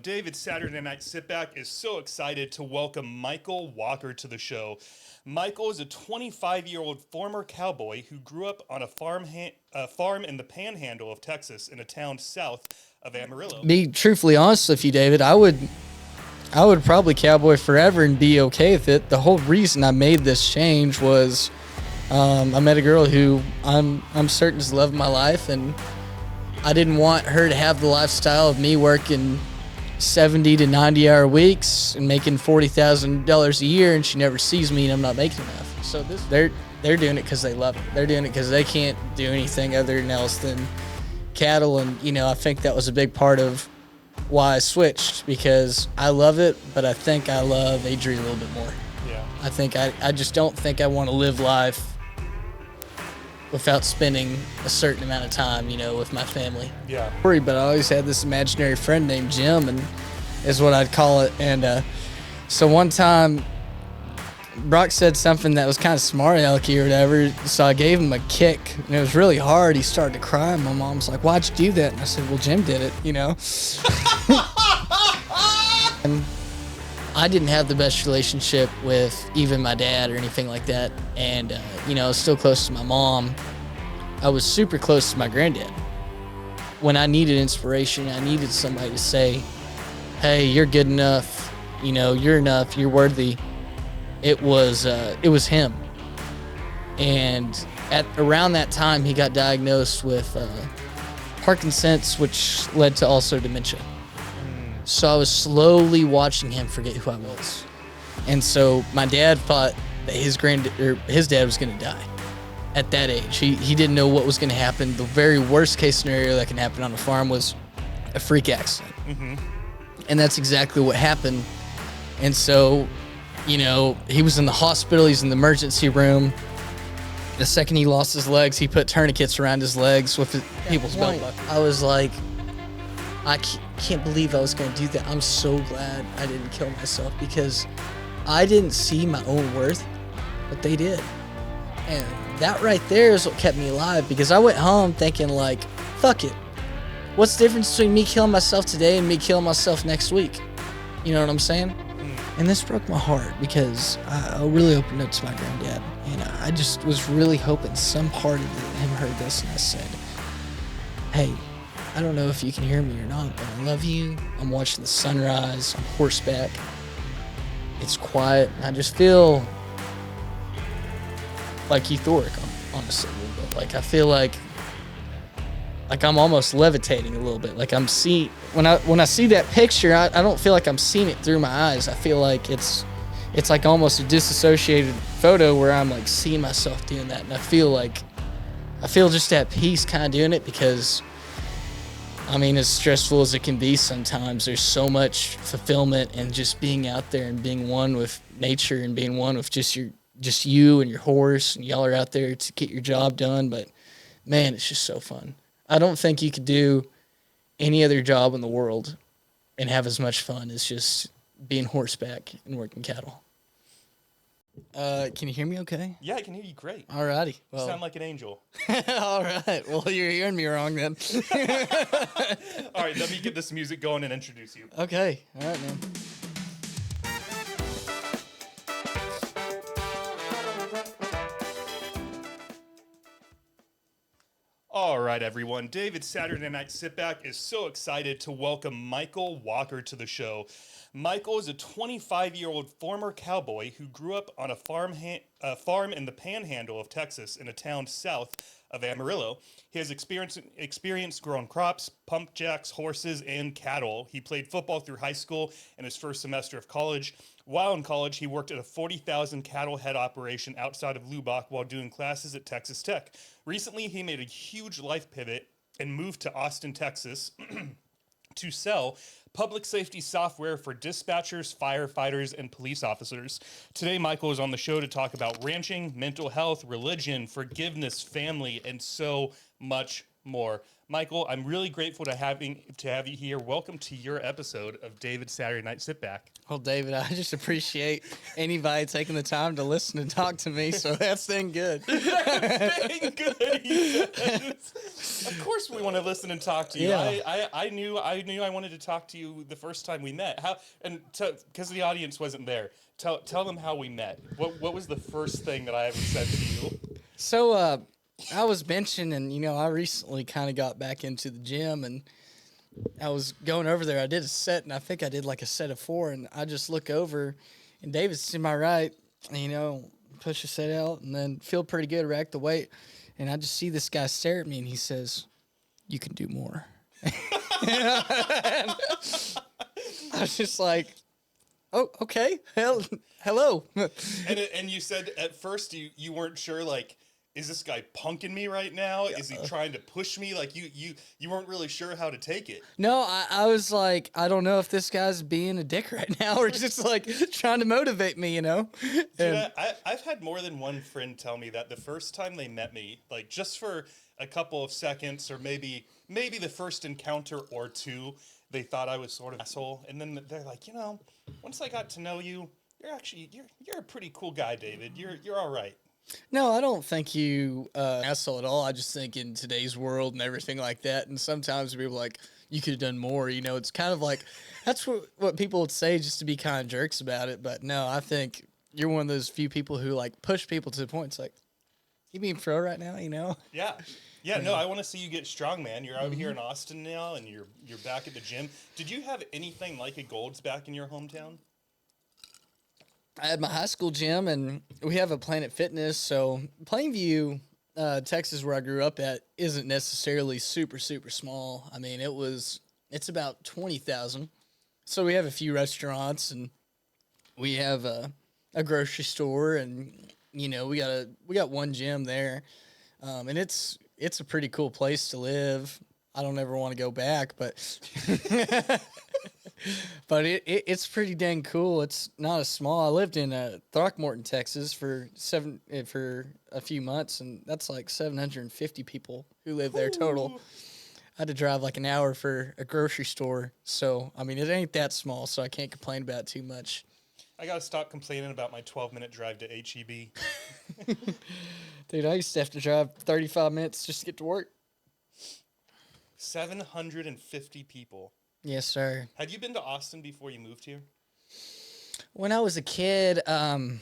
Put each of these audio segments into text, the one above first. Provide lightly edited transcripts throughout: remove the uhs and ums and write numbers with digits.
David's Saturday Night Sitback is so excited to welcome Michael Walker to the show. Michael is a 25-year-old former cowboy who grew up on a farm in the panhandle of Texas in a town south of Amarillo. Be truthfully honest with you, David, I would probably cowboy forever and be okay with it. The whole reason I made this change was I met a girl who I'm certain is the love of my life, and I didn't want her to have the lifestyle of me working 70 to 90-hour weeks and making $40,000 a year, and she never sees me and I'm not making enough. So they're doing it because they love it. They're doing it because they can't do anything other than cattle, and I think that was a big part of why I switched, because I love it, but I think I love Adrian a little bit more. Yeah. I think I just don't think I want to live life without spending a certain amount of time, with my family. Yeah. But I always had this imaginary friend named Jim, and is what I'd call it. And so one time, Brock said something that was kind of smart alecky or whatever, so I gave him a kick, and it was really hard. He started to cry, and my mom was like, "Why'd you do that?" And I said, "Well, Jim did it, And I didn't have the best relationship with even my dad or anything like that, and I was still close to my mom. I was super close to my granddad. When I needed inspiration, I needed somebody to say, "Hey, you're good enough. You're enough. You're worthy." It was him. And at around that time, he got diagnosed with Parkinson's, which led to also dementia. So I was slowly watching him forget who I was. And so my dad thought that his dad was going to die at that age. He didn't know what was going to happen. The very worst case scenario that can happen on a farm was a freak accident. Mm-hmm. And that's exactly what happened. And so, he was in the hospital. He's in the emergency room. The second he lost his legs, he put tourniquets around his legs with people's belt buckle. I was like, I can't believe I was going to do that. I'm so glad I didn't kill myself, because I didn't see my own worth, but they did. And that right there is what kept me alive, because I went home thinking like, fuck it. What's the difference between me killing myself today and me killing myself next week? You know what I'm saying? And this broke my heart, because I really opened up to my granddad, and I just was really hoping some part of him heard this, and I said, "Hey, I don't know if you can hear me or not, but I love you. I'm watching the sunrise on horseback. It's quiet, and I just feel like euphoric, honestly, a little bit. Like I feel like I'm almost levitating a little bit. Like I'm seeing, when I see that picture, I don't feel like I'm seeing it through my eyes. I feel like it's like almost a disassociated photo where I'm like seeing myself doing that, and I feel just at peace kind of doing it, because as stressful as it can be sometimes, there's so much fulfillment in just being out there and being one with nature and being one with just you and your horse, and y'all are out there to get your job done. But man, it's just so fun. I don't think you could do any other job in the world and have as much fun as just being horseback and working cattle. Can you hear me okay? Yeah, I can hear you great. Alrighty. You sound like an angel. All right. Well, you're hearing me wrong then. All right, let me get this music going and introduce you. Okay. All right, man. All right, everyone. David's Saturday Night Sitback is so excited to welcome Michael Walker to the show. Michael is a 25-year-old former cowboy who grew up on a farm in the panhandle of Texas in a town south of Amarillo. He has experience growing crops, pump jacks, horses, and cattle. He played football through high school and his first semester of college. While in college, he worked at a 40,000 cattle head operation outside of Lubbock while doing classes at Texas Tech. Recently, he made a huge life pivot and moved to Austin, Texas to sell public safety software for dispatchers, firefighters, and police officers. Today, Michael is on the show to talk about ranching, mental health, religion, forgiveness, family, and so much more. Michael, I'm really grateful to have you here. Welcome to your episode of David's Saturday Night Sit Back. Well, David, I just appreciate anybody taking the time to listen and talk to me, so that's been good. Dang good, he says. Of course we want to listen and talk to you. Yeah. I knew I wanted to talk to you the first time we met. Because the audience wasn't there. Tell them how we met. What was the first thing that I ever said to you? So, I was benching, and I recently kind of got back into the gym, and I was going over there. I did a set, and I think I did like a set of 4, and I just look over, and David's to my right, and, push the set out, and then feel pretty good, rack the weight, and I just see this guy stare at me, and he says, "You can do more." I was just like, "Oh, okay, hello." And you said at first you weren't sure, like, is this guy punking me right now? Is he trying to push me? Like you weren't really sure how to take it. No, I was like, I don't know if this guy's being a dick right now or just like trying to motivate me, Dude, I've had more than one friend tell me that the first time they met me, like just for a couple of seconds or maybe the first encounter or two, they thought I was sort of an asshole. And then they're like, once I got to know you, you're a pretty cool guy, David. You're all right. No, I don't think you asshole at all. I just think in today's world and everything like that, and sometimes people are like, you could have done more. It's kind of like, that's what people would say just to be kind of jerks about it. But no, I think you're one of those few people who like push people to the point. It's like, you being pro right now, Yeah. Yeah, no, I want to see you get strong, man. You're out here in Austin now, and you're back at the gym. Did you have anything like a Gold's back in your hometown? I had my high school gym, and we have a Planet Fitness. So Plainview, Texas, where I grew up at, isn't necessarily super, super small. I mean, it's about 20,000. So we have a few restaurants, and we have a grocery store, and we got one gym there, and it's a pretty cool place to live. I don't ever want to go back, but but it's pretty dang cool. It's not as small. I lived in Throckmorton, Texas for a few months, and that's like 750 people who live there total. I had to drive like an hour for a grocery store, so I mean it ain't that small, so I can't complain about it too much. I gotta stop complaining about my 12-minute drive to HEB. Dude, I used to have to drive 35 minutes just to get to work. 750 people. Yes, sir. Had you been to Austin before you moved here? When I was a kid, my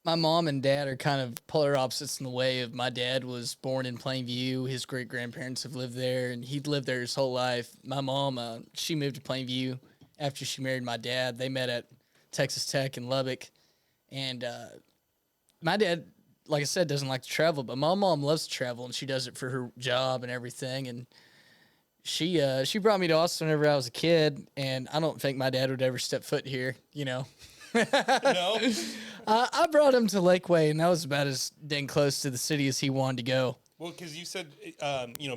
mom and dad are kind of polar opposites in the way of my dad was born in Plainview. His great-grandparents have lived there, and he'd lived there his whole life. My mom, she moved to Plainview after she married my dad. They met at Texas Tech in Lubbock. And my dad, like I said, doesn't like to travel, but my mom loves to travel, and she does it for her job and everything. And she brought me to Austin whenever I was a kid, and I don't think my dad would ever step foot here, No? I brought him to Lakeway, and that was about as dang close to the city as he wanted to go. Well, because you said,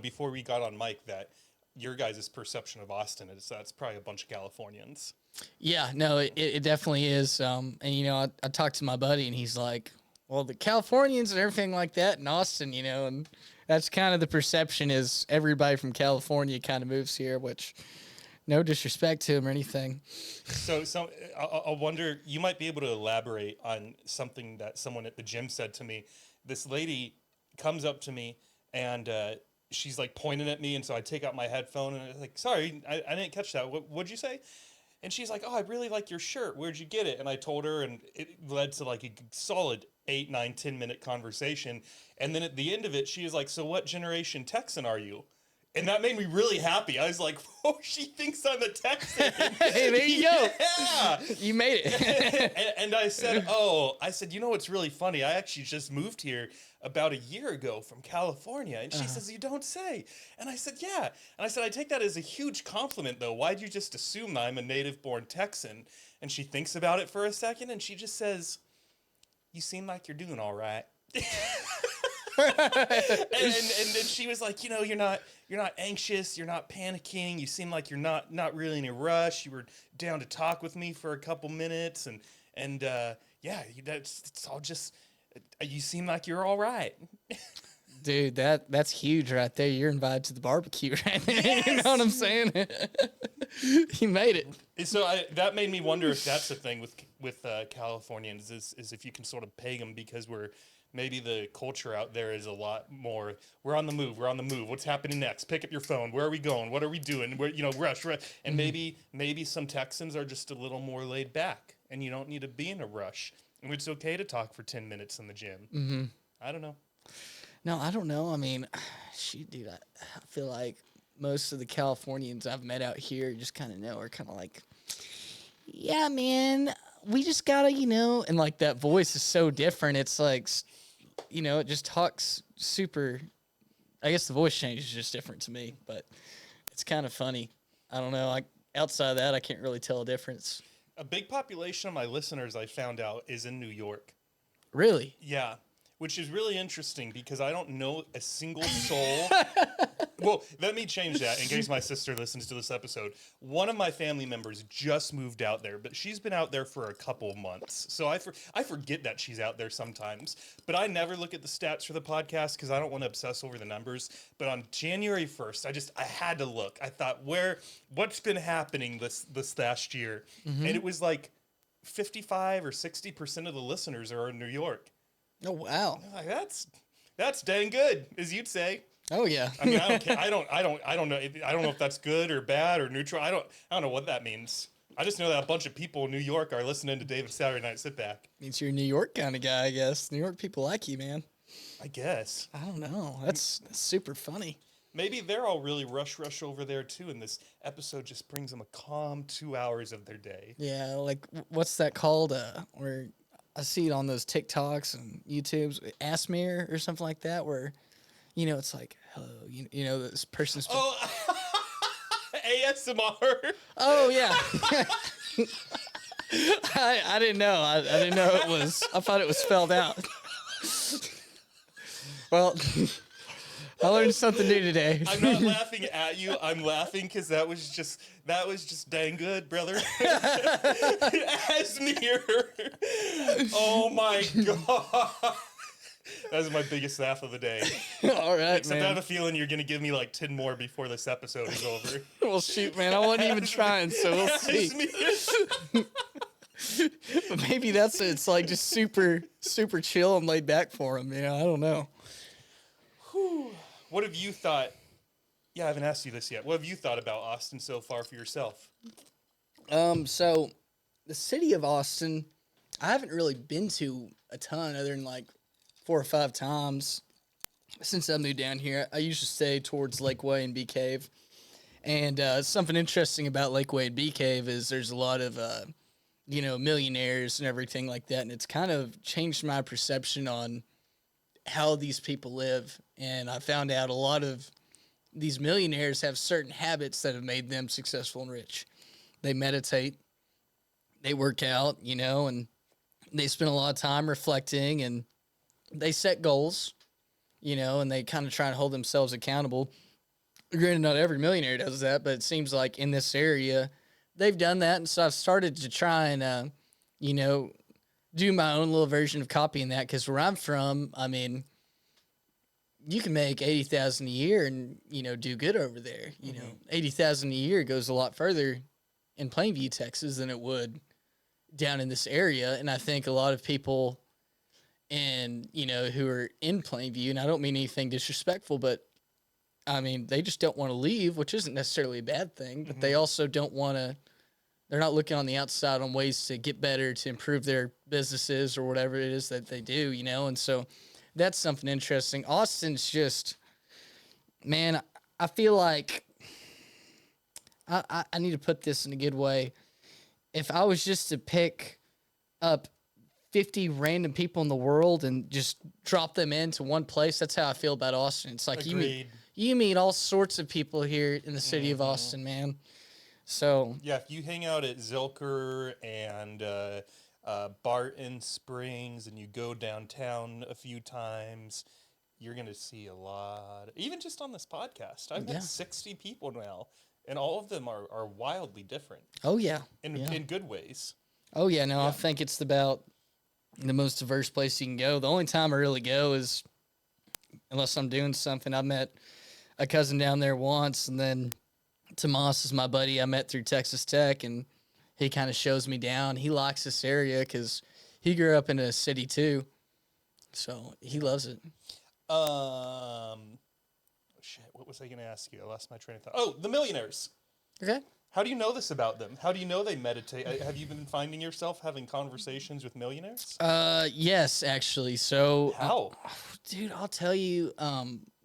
before we got on mic that your guys' perception of Austin is that's probably a bunch of Californians. Yeah, no, it definitely is. And, I talked to my buddy, and he's like, well, the Californians and everything like that in Austin, and that's kind of the perception is everybody from California kind of moves here, which no disrespect to him or anything. So I wonder, you might be able to elaborate on something that someone at the gym said to me. This lady comes up to me, and she's like pointing at me, and so I take out my headphone, and I'm like, sorry, I didn't catch that. What'd you say? And she's like, oh, I really like your shirt. Where'd you get it? And I told her, and it led to like a solid 8, 9, 10-minute conversation. And then at the end of it, she was like, so what generation Texan are you? And that made me really happy. I was like, oh, she thinks I'm a Texan. Hey, there you go. Yeah. You made it. and I said, what's really funny? I actually just moved here about a year ago from California. And she says, you don't say. And I said, yeah. And I said, I take that as a huge compliment, though. Why'd you just assume that I'm a native-born Texan? And she thinks about it for a second, and she just says, you seem like you're doing all right. and then she was like, you're not anxious, you're not panicking, you seem like you're not really in a rush, you were down to talk with me for a couple minutes, and it's all just, you seem like you're all right. Dude, that's huge right there. You're invited to the barbecue right there. Yes! You know what I'm saying? You made it. So that made me wonder if that's the thing with Californians is if you can sort of peg them because maybe the culture out there is a lot more. We're on the move. We're on the move. What's happening next? Pick up your phone. Where are we going? What are we doing? Rush. And maybe some Texans are just a little more laid back, and you don't need to be in a rush. And it's okay to talk for 10 minutes in the gym. Mm-hmm. I don't know. No, I don't know. I mean, shoot, dude, I feel like most of the Californians I've met out here just kind of know are kind of like, yeah, man, we just gotta, and like that voice is so different. It's like, it just talks super. I guess the voice change is just different to me, but it's kind of funny. I don't know. Outside of that, I can't really tell a difference. A big population of my listeners, I found out, is in New York. Really? Yeah. Which is really interesting because I don't know a single soul. Well, let me change that in case my sister listens to this episode. One of my family members just moved out there, but she's been out there for a couple months. So I forget that she's out there sometimes. But I never look at the stats for the podcast because I don't want to obsess over the numbers. But on January 1st, I had to look. I thought, what's been happening this last year? Mm-hmm. And it was like 55 or 60% of the listeners are in New York. Oh wow! Like, that's dang good, as you'd say. Oh yeah. I mean, I don't care. I don't know. I don't know if that's good or bad or neutral. I don't know what that means. I just know that a bunch of people in New York are listening to David's Saturday Night Sit Back. Means you're a New York kind of guy, I guess. New York people like you, man. I guess. I don't know. That's super funny. Maybe they're all really rush over there too, and this episode just brings them a calm 2 hours of their day. Yeah, like what's that called? Where I see it on those TikToks and YouTubes, Ask Me or something like that, where, it's like, hello, this person's. Oh, ASMR. Oh yeah. I didn't know. I didn't know it was. I thought it was spelled out. Well, I learned something new today. I'm not laughing at you. I'm laughing because that was just dang good, brother. Asmere. Oh my god. That's my biggest laugh of the day. All right, Except man. I have a feeling you're gonna give me like 10 more before this episode is over. Well, shoot, man. I wasn't even trying, so we'll see. But maybe it's like just super, super chill and laid back for him. I don't know. Whew. What have you thought? Yeah, I haven't asked you this yet. What have you thought about Austin so far for yourself? So the city of Austin, I haven't really been to a ton other than like 4 or 5 times since I moved down here. I usually stay towards Lakeway and Bee Cave. And something interesting about Lakeway and Bee Cave is there's a lot of, millionaires and everything like that. And it's kind of changed my perception on how these people live. And I found out a lot of these millionaires have certain habits that have made them successful and rich. They meditate, they work out, and they spend a lot of time reflecting, and they set goals, and they kind of try and hold themselves accountable. Granted, not every millionaire does that, but it seems like in this area, they've done that. And so I've started to try and, do my own little version of copying that. Because where I'm from, I mean, you can make $80,000 a year and, do good over there. $80,000 a year goes a lot further in Plainview, Texas than it would down in this area. And I think a lot of people who are in Plainview, and I don't mean anything disrespectful, but I mean, they just don't want to leave, which isn't necessarily a bad thing, but they also don't want to, they're not looking on the outside on ways to get better, to improve their businesses or whatever it is that they do, and so that's something interesting. Austin's just, man, I feel like I need to put this in a good way. If I was just to pick up 50 random people in the world and just drop them into one place, that's how I feel about Austin. It's like you meet all sorts of people here in the city of Austin, man. So yeah, if you hang out at Zilker and Barton Springs and you go downtown a few times, you're going to see a lot. Even just on this podcast, I've met 60 people now, and all of them are wildly different. Oh, yeah. In good ways. Oh, yeah. No, I think it's about the most diverse place you can go. The only time I really go is unless I'm doing something. I met a cousin down there once, and then Tomas is my buddy I met through Texas Tech, and he kind of shows me down. He likes this area because he grew up in a city too, so he loves it. Shit, what was I going to ask you? I lost my train of thought. Oh, the millionaires. Okay. How do you know this about them? How do you know they meditate? Have you been finding yourself having conversations with millionaires? Yes, actually. So How? dude, I'll tell you,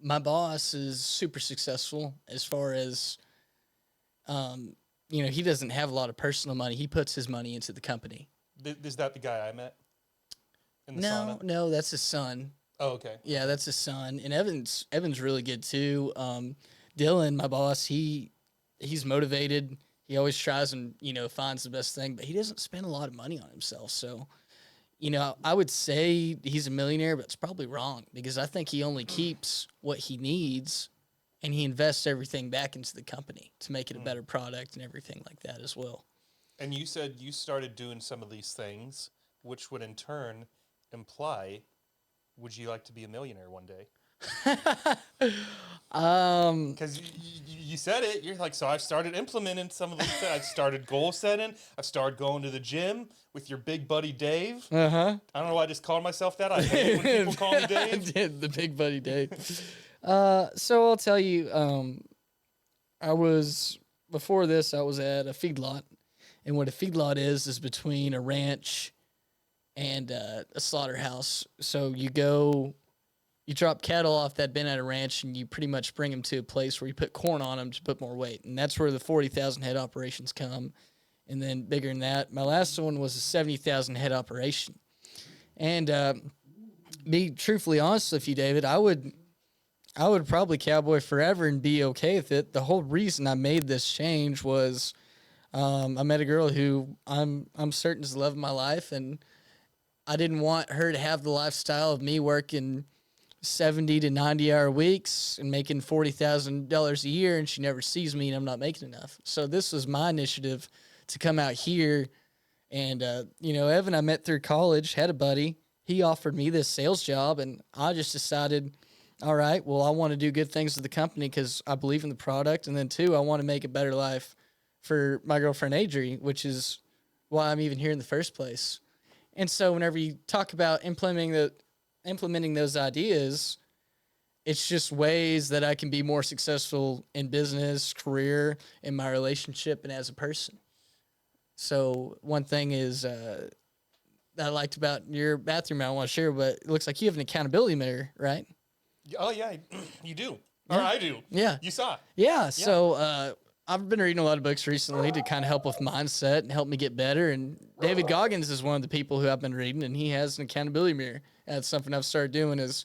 my boss is super successful as far as, he doesn't have a lot of personal money. He puts his money into the company. Is that the guy I met in the sauna? No, that's his son. Oh, okay. Yeah, that's his son. And Evan's really good too. Dylan, my boss, he's motivated. He always tries and, finds the best thing, but he doesn't spend a lot of money on himself. So, I would say he's a millionaire, but it's probably wrong because I think he only keeps what he needs and he invests everything back into the company to make it a better product and everything like that as well. And you said you started doing some of these things, which would in turn imply, would you like to be a millionaire one day? Because you said it, you're like, so I've started implementing some of these things. I've started goal setting. I've started going to the gym with your big buddy Dave. Uh-huh. I don't know why I just called myself that. I hate when people call me Dave. The big buddy Dave. So I'll tell you, before this, I was at a feedlot. And what a feedlot is between a ranch and a slaughterhouse. So you drop cattle off that had been at a ranch, and you pretty much bring them to a place where you put corn on them to put more weight. And that's where the 40,000 head operations come. And then bigger than that. My last one was a 70,000 head operation. And be truthfully honest with you, David, I would probably cowboy forever and be okay with it. The whole reason I made this change was I met a girl who I'm certain is the love of my life, and I didn't want her to have the lifestyle of me working 70 to 90-hour weeks and making $40,000 a year, and she never sees me and I'm not making enough. So this was my initiative to come out here. And, Evan I met through college, had a buddy. He offered me this sales job, and I just decided, all right, well, I want to do good things with the company because I believe in the product. And then, two, I want to make a better life for my girlfriend, Adri, which is why I'm even here in the first place. And so whenever you talk about implementing those ideas, it's just ways that I can be more successful in business, career, in my relationship, and as a person. So one thing is that I liked about your bathroom I want to share, but it looks like you have an accountability mirror, right? Oh, yeah, you do. Or I do. Yeah. You saw. Yeah, so I've been reading a lot of books recently to kind of help with mindset and help me get better. And David Goggins is one of the people who I've been reading, and he has an accountability mirror. That's something I've started doing is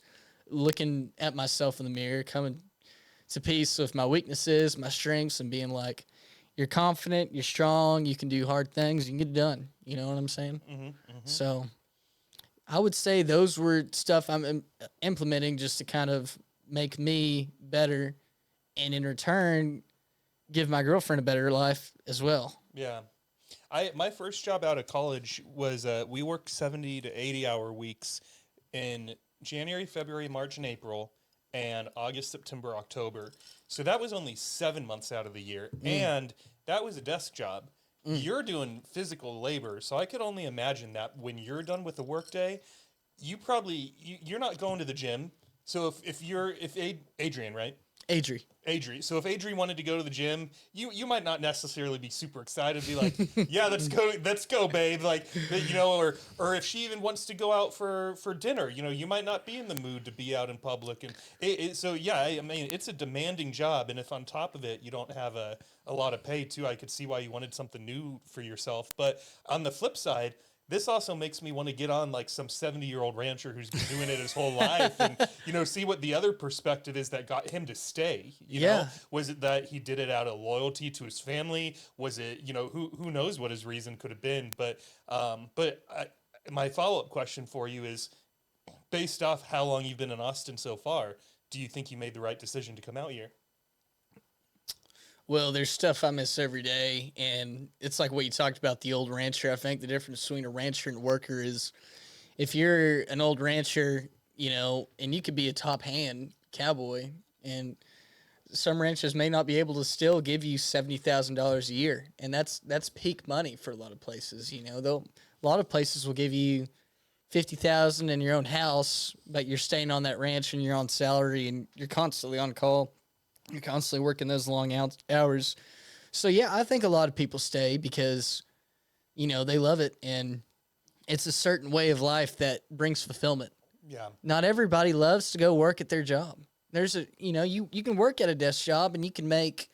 looking at myself in the mirror, coming to peace with my weaknesses, my strengths, and being like, you're confident, you're strong, you can do hard things, you can get it done. You know what I'm saying? Mm-hmm, mm-hmm. So I would say those were stuff I'm implementing just to kind of make me better, and in return, give my girlfriend a better life as well. Yeah. My first job out of college was we worked 70 to 80-hour weeks in January, February, March, and April, and August, September, October. So that was only 7 months out of the year, and that was a desk job. You're doing physical labor, so I could only imagine that when you're done with the workday, you're not going to the gym. So if Adrian, right? Adri. So if Adri wanted to go to the gym, you might not necessarily be super excited, be like, yeah, let's go, babe. Like, or if she even wants to go out for dinner, you might not be in the mood to be out in public. And so, yeah, I mean, it's a demanding job. And if on top of it, you don't have a lot of pay too, I could see why you wanted something new for yourself. But on the flip side, this also makes me want to get on like some 70-year-old rancher who's been doing it his whole life and, see what the other perspective is that got him to stay. You know, was it that he did it out of loyalty to his family? Was it, who knows what his reason could have been? But my follow-up question for you is, based off how long you've been in Austin so far, do you think you made the right decision to come out here? Well, there's stuff I miss every day, and it's like what you talked about, the old rancher. I think the difference between a rancher and a worker is if you're an old rancher, and you could be a top hand cowboy, and some ranches may not be able to still give you $70,000 a year, and that's peak money for a lot of places. Though a lot of places will give you 50,000 in your own house, but you're staying on that ranch and you're on salary and you're constantly on call. You're constantly working those long hours. So yeah, I think a lot of people stay because they love it, and it's a certain way of life that brings fulfillment. Yeah. Not everybody loves to go work at their job. There's you can work at a desk job and you can make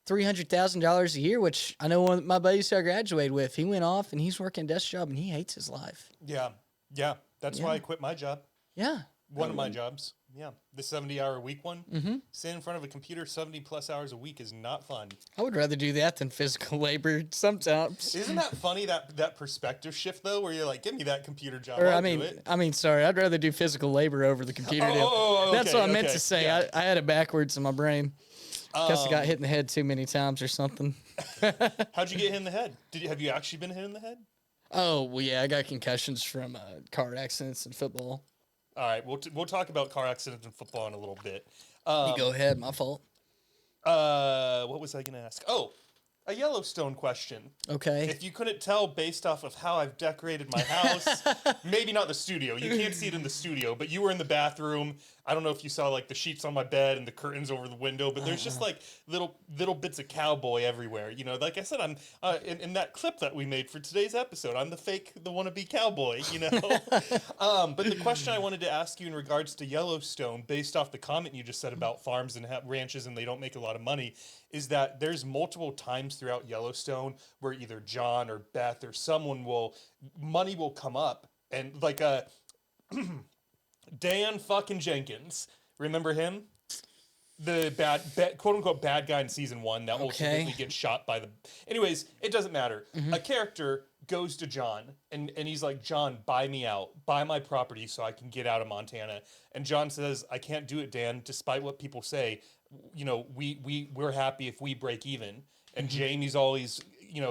$300,000 a year, which I know one of my buddies who I graduated with, he went off and he's working a desk job and he hates his life. Yeah. Yeah. That's why I quit my job. Yeah. One of my jobs. Yeah. The 70-hour-a-week one. Mm-hmm. Sitting in front of a computer 70-plus hours a week is not fun. I would rather do that than physical labor sometimes. Isn't that funny, that perspective shift, though, where you're like, give me that computer job, Or, I'll do it. Sorry, I'd rather do physical labor over the computer deal. Okay, That's what I meant to say. yeah. I had it backwards in my brain. Guess I got hit in the head too many times or something. How'd you get hit in the head? Have you actually been hit in the head? Oh, well, yeah, I got concussions from car accidents and football. All right, we'll talk about car accidents and football in a little bit. You go ahead, my fault. What was I going to ask? Oh, a Yellowstone question. Okay. If you couldn't tell based off of how I've decorated my house, maybe not the studio. You can't see it in the studio, but you were in the bathroom. I don't know if you saw like the sheets on my bed and the curtains over the window, but there's just like little bits of cowboy everywhere. Like I said, I'm in that clip that we made for today's episode. I'm the wannabe cowboy. But the question I wanted to ask you in regards to Yellowstone, based off the comment you just said about farms and ranches and they don't make a lot of money, is that there's multiple times throughout Yellowstone where either John or Beth or someone money will come up and like Dan fucking Jenkins. Remember him? The quote unquote bad guy in season 1 that ultimately gets shot by the. Anyways, it doesn't matter. Mm-hmm. A character goes to John and he's like, John, buy me out, buy my property so I can get out of Montana. And John says, I can't do it, Dan, despite what people say. We're happy if we break even. And Jamie's always,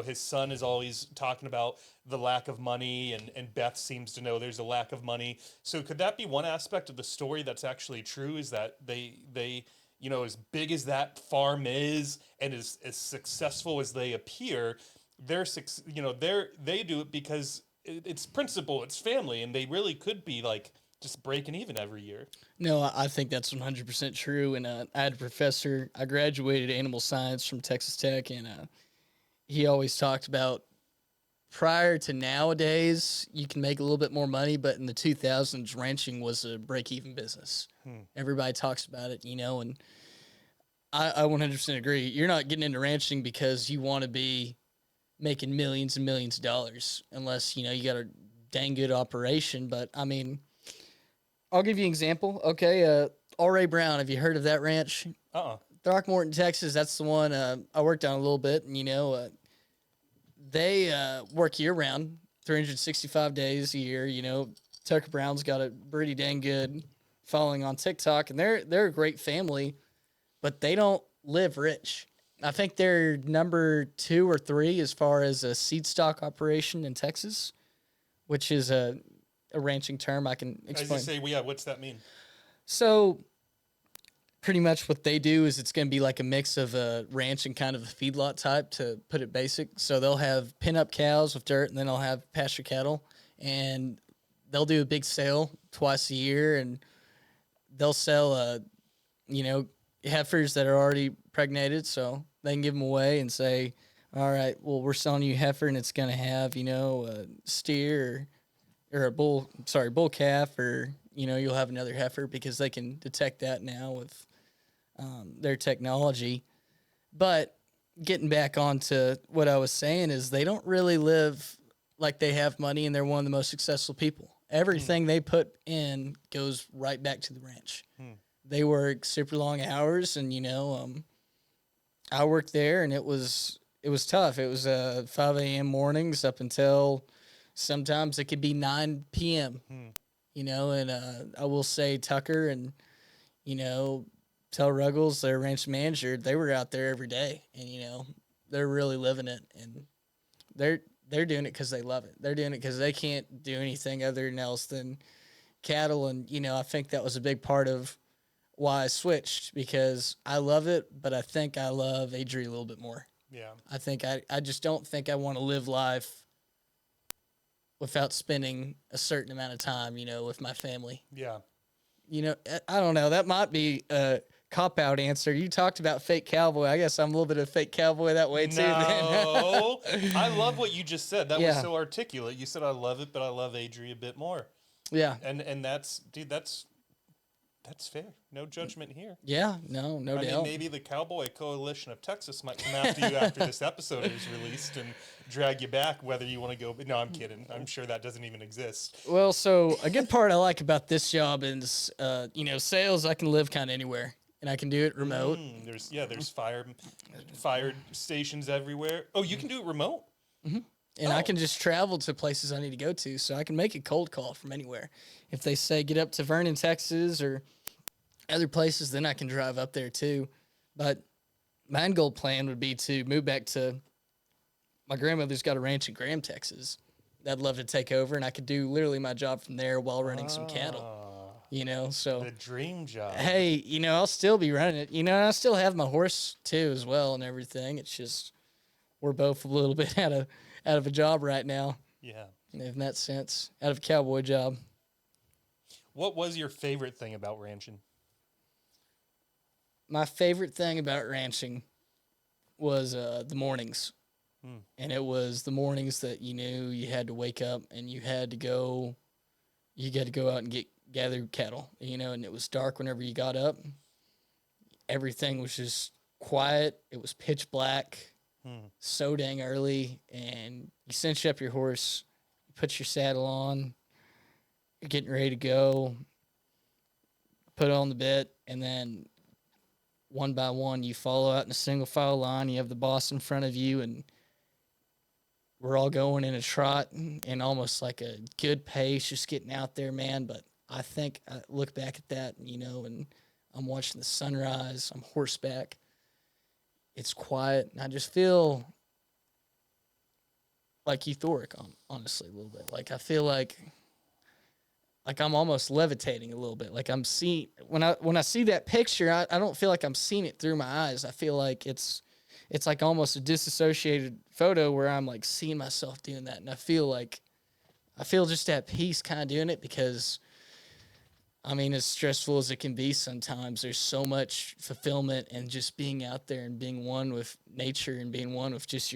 his son is always talking about the lack of money, and Beth seems to know there's a lack of money. So could that be one aspect of the story that's actually true, is that they as big as that farm is and as successful as they appear, they do it because it's principle, it's family, and they really could be like just breaking even every year. No, I think that's 100% true. And I had a professor, I graduated animal science from Texas Tech, and he always talked about prior to nowadays, you can make a little bit more money, but in the 2000s, ranching was a break-even business. Everybody talks about it, and I 100% agree. You're not getting into ranching because you want to be making millions and millions of dollars, unless, you got a dang good operation. But, I mean, I'll give you an example. Okay, R.A. Brown, have you heard of that ranch? Throckmorton, Texas, that's the one I worked on a little bit, and, they work year-round, 365 days a year. Tucker Brown's got a pretty dang good following on TikTok, and they're a great family, but they don't live rich. I think they're number 2 or 3 as far as a seed stock operation in Texas, which is a ranching term I can explain. As you say, what's that mean? So pretty much what they do is it's going to be like a mix of a ranch and kind of a feedlot type, to put it basic. So they'll have pin-up cows with dirt, and then they'll have pasture cattle, and they'll do a big sale twice a year, and they'll sell, heifers that are already pregnated, so they can give them away and say, all right, well, we're selling you a heifer, and it's going to have, a steer or a bull calf, or, you'll have another heifer, because they can detect that now with their technology. But getting back onto what I was saying is they don't really live like they have money, and they're one of the most successful people. Everything they put in goes right back to the ranch. They work super long hours, and I worked there, and it was tough. It was 5 a.m. mornings up until sometimes it could be 9 p.m. And I will say Tucker and Tell Ruggles, their ranch manager, they were out there every day, and they're really living it, and they're doing it because they love it. They're doing it because they can't do anything other than else than cattle, and I think that was a big part of why I switched, because I love it, but I think I love Adri a little bit more. Yeah. I think I just don't think I want to live life without spending a certain amount of time, with my family. Yeah. I don't know. That might be a cop-out answer. You talked about fake cowboy. I guess I'm a little bit of a fake cowboy that way, too. No. I love what you just said. That was Yeah. so articulate. You said, I love it, but I love Adri a bit more. Yeah. And that's, dude, that's fair. No judgment here. Yeah. No I doubt. mean, maybe the Cowboy Coalition of Texas might come after you after this episode is released and drag you back, whether you want to go. No, I'm kidding. I'm sure that doesn't even exist. Well, so a good part I like about this job is, sales. I can live kind of anywhere, and I can do it remote. There's fire stations everywhere. Oh, you can do it remote? And I can just travel to places I need to go to, so I can make a cold call from anywhere. If they say get up to Vernon, Texas, or other places, then I can drive up there too. But my end goal plan would be to move back to my grandmother's got a ranch in Graham, Texas. I'd love to take over, and I could do literally my job from there while running some cattle. So The dream job. hey, I'll still be running it. I still have my horse too as well and everything. It's just we're both a little bit out of a job right now. Yeah. In that sense, out of a cowboy job. What was your favorite thing about ranching? My favorite thing about ranching was the mornings. And it was the mornings that you knew you had to wake up and you had to go out and gather cattle, and it was dark whenever you got up. Everything was just quiet. It was pitch black, so dang early, and you cinch up your horse, you put your saddle on, you're getting ready to go, put it on the bit, and then one by one, you follow out in a single file line. You have the boss in front of you, and we're all going in a trot and almost like a good pace, just getting out there, man. But I think I look back at that, and I'm watching the sunrise. I'm horseback. It's quiet, and I just feel like euphoric, honestly, a little bit. Like I feel like I'm almost levitating a little bit. Like I'm seeing when I see that picture, I don't feel like I'm seeing it through my eyes. I feel like it's like almost a disassociated photo where I'm like seeing myself doing that, and I feel just at peace kind of doing it, because I mean, as stressful as it can be sometimes, there's so much fulfillment in just being out there and being one with nature and being one with just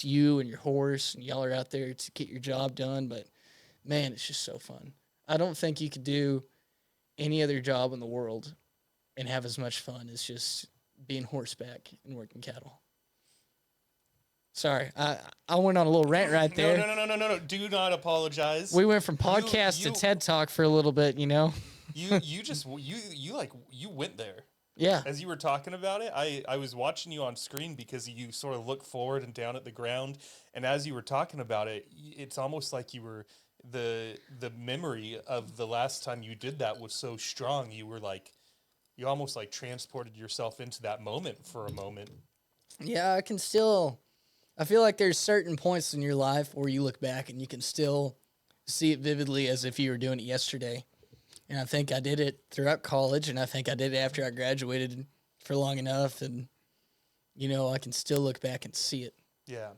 you and your horse, and y'all are out there to get your job done. But man, it's just so fun. I don't think you could do any other job in the world and have as much fun as just being horseback and working cattle. Sorry, I went on a little rant right there. No. Do not apologize. We went from podcast to TED Talk for a little bit, You went there. Yeah. As you were talking about it, I was watching you on screen because you sort of look forward and down at the ground, and as you were talking about it, it's almost like you were the memory of the last time you did that was so strong. You almost like transported yourself into that moment for a moment. Yeah, I feel like there's certain points in your life where you look back and you can still see it vividly as if you were doing it yesterday. And I think I did it throughout college, and I think I did it after I graduated for long enough, and I can still look back and see it. Yeah.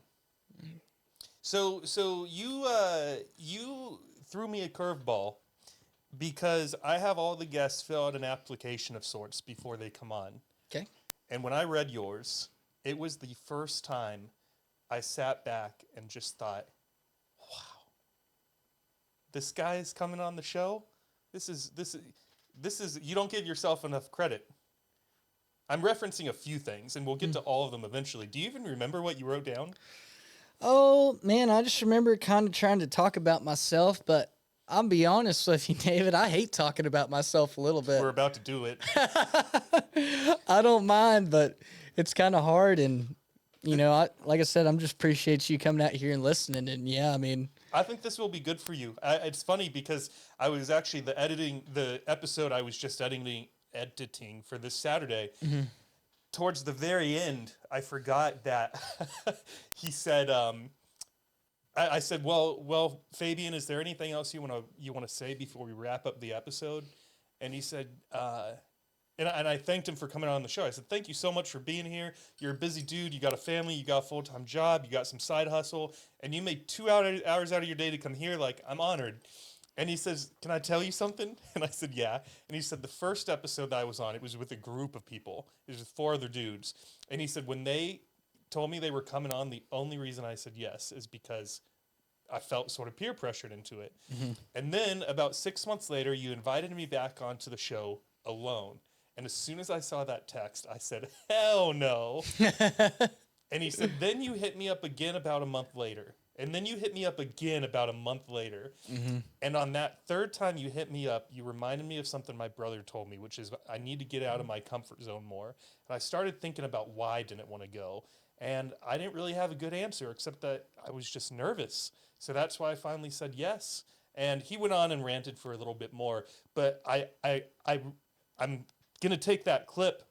So you threw me a curveball because I have all the guests fill out an application of sorts before they come on. Okay. And when I read yours, it was the first time I sat back and just thought, wow, this guy is coming on the show? This is you don't give yourself enough credit. I'm referencing a few things, and we'll get to all of them eventually. Do you even remember what you wrote down? Oh, man, I just remember kind of trying to talk about myself, but I'll be honest with you, David, I hate talking about myself a little bit. We're about to do it. I don't mind, but it's kind of hard, and, like I said, I'm just appreciate you coming out here and listening, and yeah, I mean... I think this will be good for you. It's funny because I was actually the episode I was just editing for this Saturday. Mm-hmm. Towards the very end, I forgot that he said, I said, well, Fabian, is there anything else you want to say before we wrap up the episode? And he said, and I thanked him for coming on the show. I said, thank you so much for being here. You're a busy dude. You got a family. You got a full-time job. You got some side hustle. And you make 2 hours out of your day to come here. Like, I'm honored. And he says, can I tell you something? And I said, yeah. And he said, the first episode that I was on, it was with a group of people. It was with 4 other dudes. And he said, when they told me they were coming on, the only reason I said yes is because I felt sort of peer pressured into it. Mm-hmm. And then about 6 months later, you invited me back onto the show alone. And as soon as I saw that text, I said, hell no. And he said, then you hit me up again about a month later. And then you hit me up again about a month later. Mm-hmm. And on that third time you hit me up, you reminded me of something my brother told me, which is I need to get out of my comfort zone more. And I started thinking about why I didn't want to go. And I didn't really have a good answer, except that I was just nervous. So that's why I finally said yes. And he went on and ranted for a little bit more. But I'm going to take that clip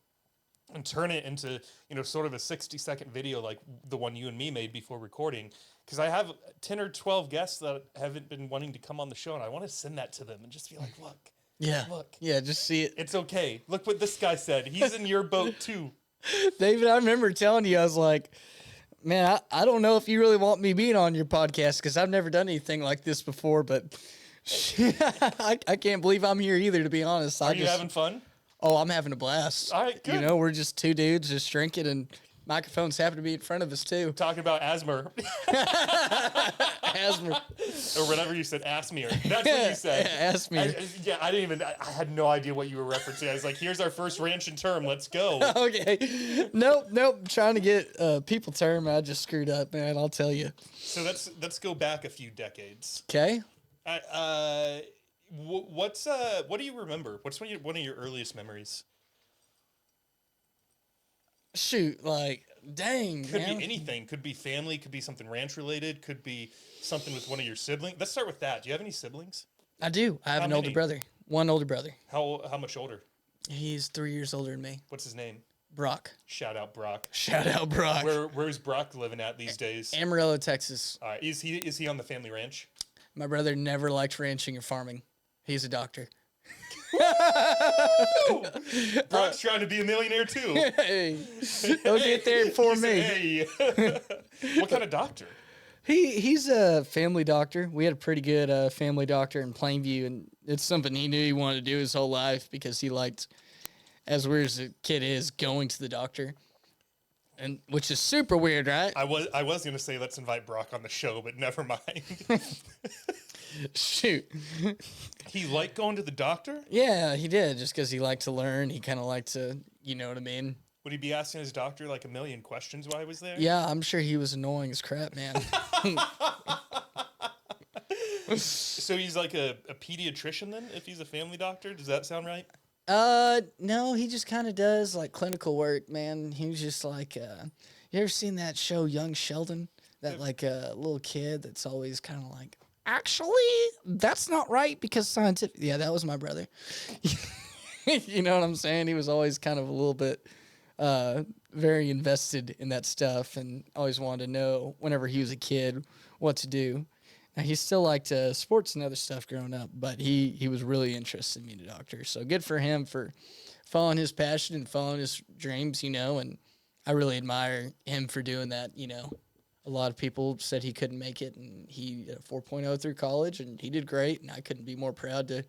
and turn it into, sort of a 60-second video like the one you and me made before recording. Because I have 10 or 12 guests that haven't been wanting to come on the show, and I want to send that to them and just be like, look. Yeah. Look. Yeah, just see it. It's okay. Look what this guy said. He's in your boat, too. David, I remember telling you, I was like, man, I don't know if you really want me being on your podcast because I've never done anything like this before, but I can't believe I'm here either, to be honest. Are you having fun? Oh, I'm having a blast. All right, good. We're just 2 dudes just drinking, and microphones happen to be in front of us, too. Talking about asthma. Asthma. Or whatever you said, asthma. That's what you said. Asthma. I had no idea what you were referencing. I was like, here's our first ranching term. Let's go. Okay. Nope. Trying to get people term. I just screwed up, man. I'll tell you. So let's go back a few decades. Okay. What do you remember? What's one of your earliest memories? Shoot, like, dang, Could man. be anything. Could be family. Could be something ranch related. Could be something with one of your siblings. Let's start with that. Do you have any siblings? I do. I have an older brother. One older brother. How much older? He's 3 years older than me. What's his name? Brock. Shout out Brock. Shout out Brock. Where's Brock living at these days? Amarillo, Texas. All right. Is he on the family ranch? My brother never liked ranching or farming. He's a doctor. Brock's trying to be a millionaire too. Hey, he'll get there for me. Hey. What kind of doctor? He's a family doctor. We had a pretty good family doctor in Plainview, and it's something he knew he wanted to do his whole life because he liked, as weird as a kid is, going to the doctor. And which is super weird, right? I was gonna say let's invite Brock on the show, but never mind. Shoot. He liked going to the doctor? Yeah, he did, just because he liked to learn. He kind of liked to, you know what I mean? Would he be asking his doctor like a million questions while he was there? Yeah, I'm sure he was annoying as crap, man. So he's like a pediatrician then, if he's a family doctor? Does that sound right? No, he just kind of does like clinical work, man. He was just like, you ever seen that show Young Sheldon? That like little kid that's always kind of like, actually, that's not right because scientific. Yeah, that was my brother. You know what I'm saying? He was always kind of a little bit very invested in that stuff and always wanted to know whenever he was a kid what to do. Now, he still liked sports and other stuff growing up, but he was really interested in being a doctor. So good for him for following his passion and following his dreams, and I really admire him for doing that, A lot of people said he couldn't make it, and he did a 4.0 through college, and he did great, and I couldn't be more proud to,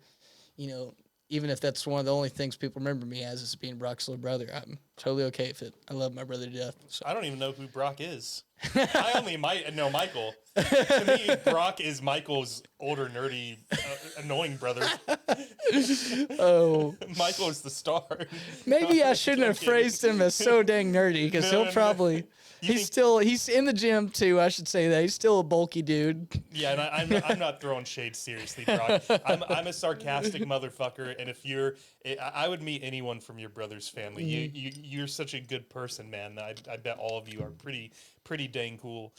even if that's one of the only things people remember me as is being Brock's little brother, I'm totally okay with it. I love my brother to death. So. I don't even know who Brock is. I only know Michael. To me, Brock is Michael's older, nerdy, annoying brother. Oh. Michael is the star. Maybe I shouldn't have phrased him as so dang nerdy, because he'll probably... He's in the gym too. I should say that he's still a bulky dude. Yeah, and I'm not throwing shade seriously, Brock. I'm a sarcastic motherfucker, and I would meet anyone from your brother's family. You're such a good person, man. I bet all of you are pretty dang cool.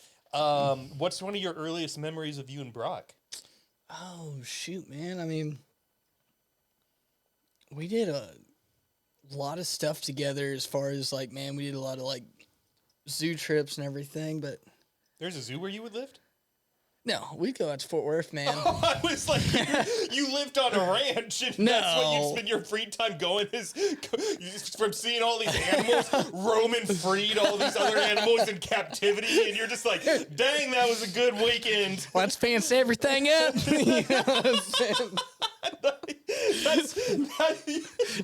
What's one of your earliest memories of you and Brock? Oh shoot, man. I mean, we did a lot of stuff together. As far as we did a lot of zoo trips and everything, but there's a zoo where you would lived? No, we go out to Fort Worth, man. I was like, you lived on a ranch, and that's what you spend your free time going is from seeing all these animals roaming free to all these other animals in captivity, and you're just like, dang, that was a good weekend. Let's fancy everything up. You know what I'm saying?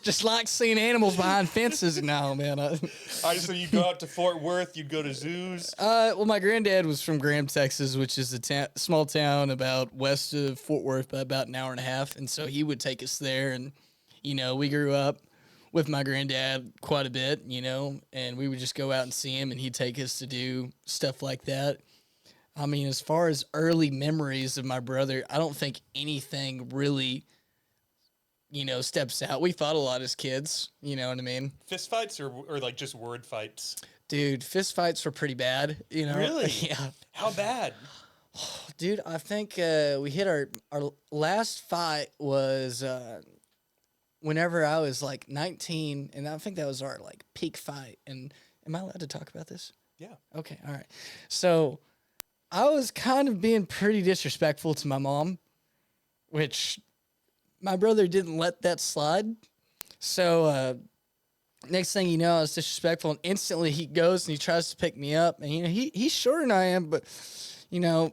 Just like seeing animals behind fences. No, man. All right, so you go out to Fort Worth, you'd go to zoos. Well, my granddad was from Graham, Texas, which is a small town about west of Fort Worth by about an hour and a half. And so he would take us there. And, you know, we grew up with my granddad quite a bit, you know, and we would just go out and see him, and he'd take us to do stuff like that. I mean, as far as early memories of my brother, I don't think anything really, you know, steps out. We fought a lot as kids, you know what I mean? Fist fights or like just word fights? Dude, fist fights were pretty bad, you know? Really? Yeah. How bad? Dude, I think we hit our last fight was whenever I was like 19, and I think that was our like peak fight. And am I allowed to talk about this? Yeah. Okay, all right. So I was kind of being pretty disrespectful to my mom, which my brother didn't let that slide. So next thing you know, I was disrespectful, and instantly he goes and he tries to pick me up. And, you know, he's shorter than I am, but, you know,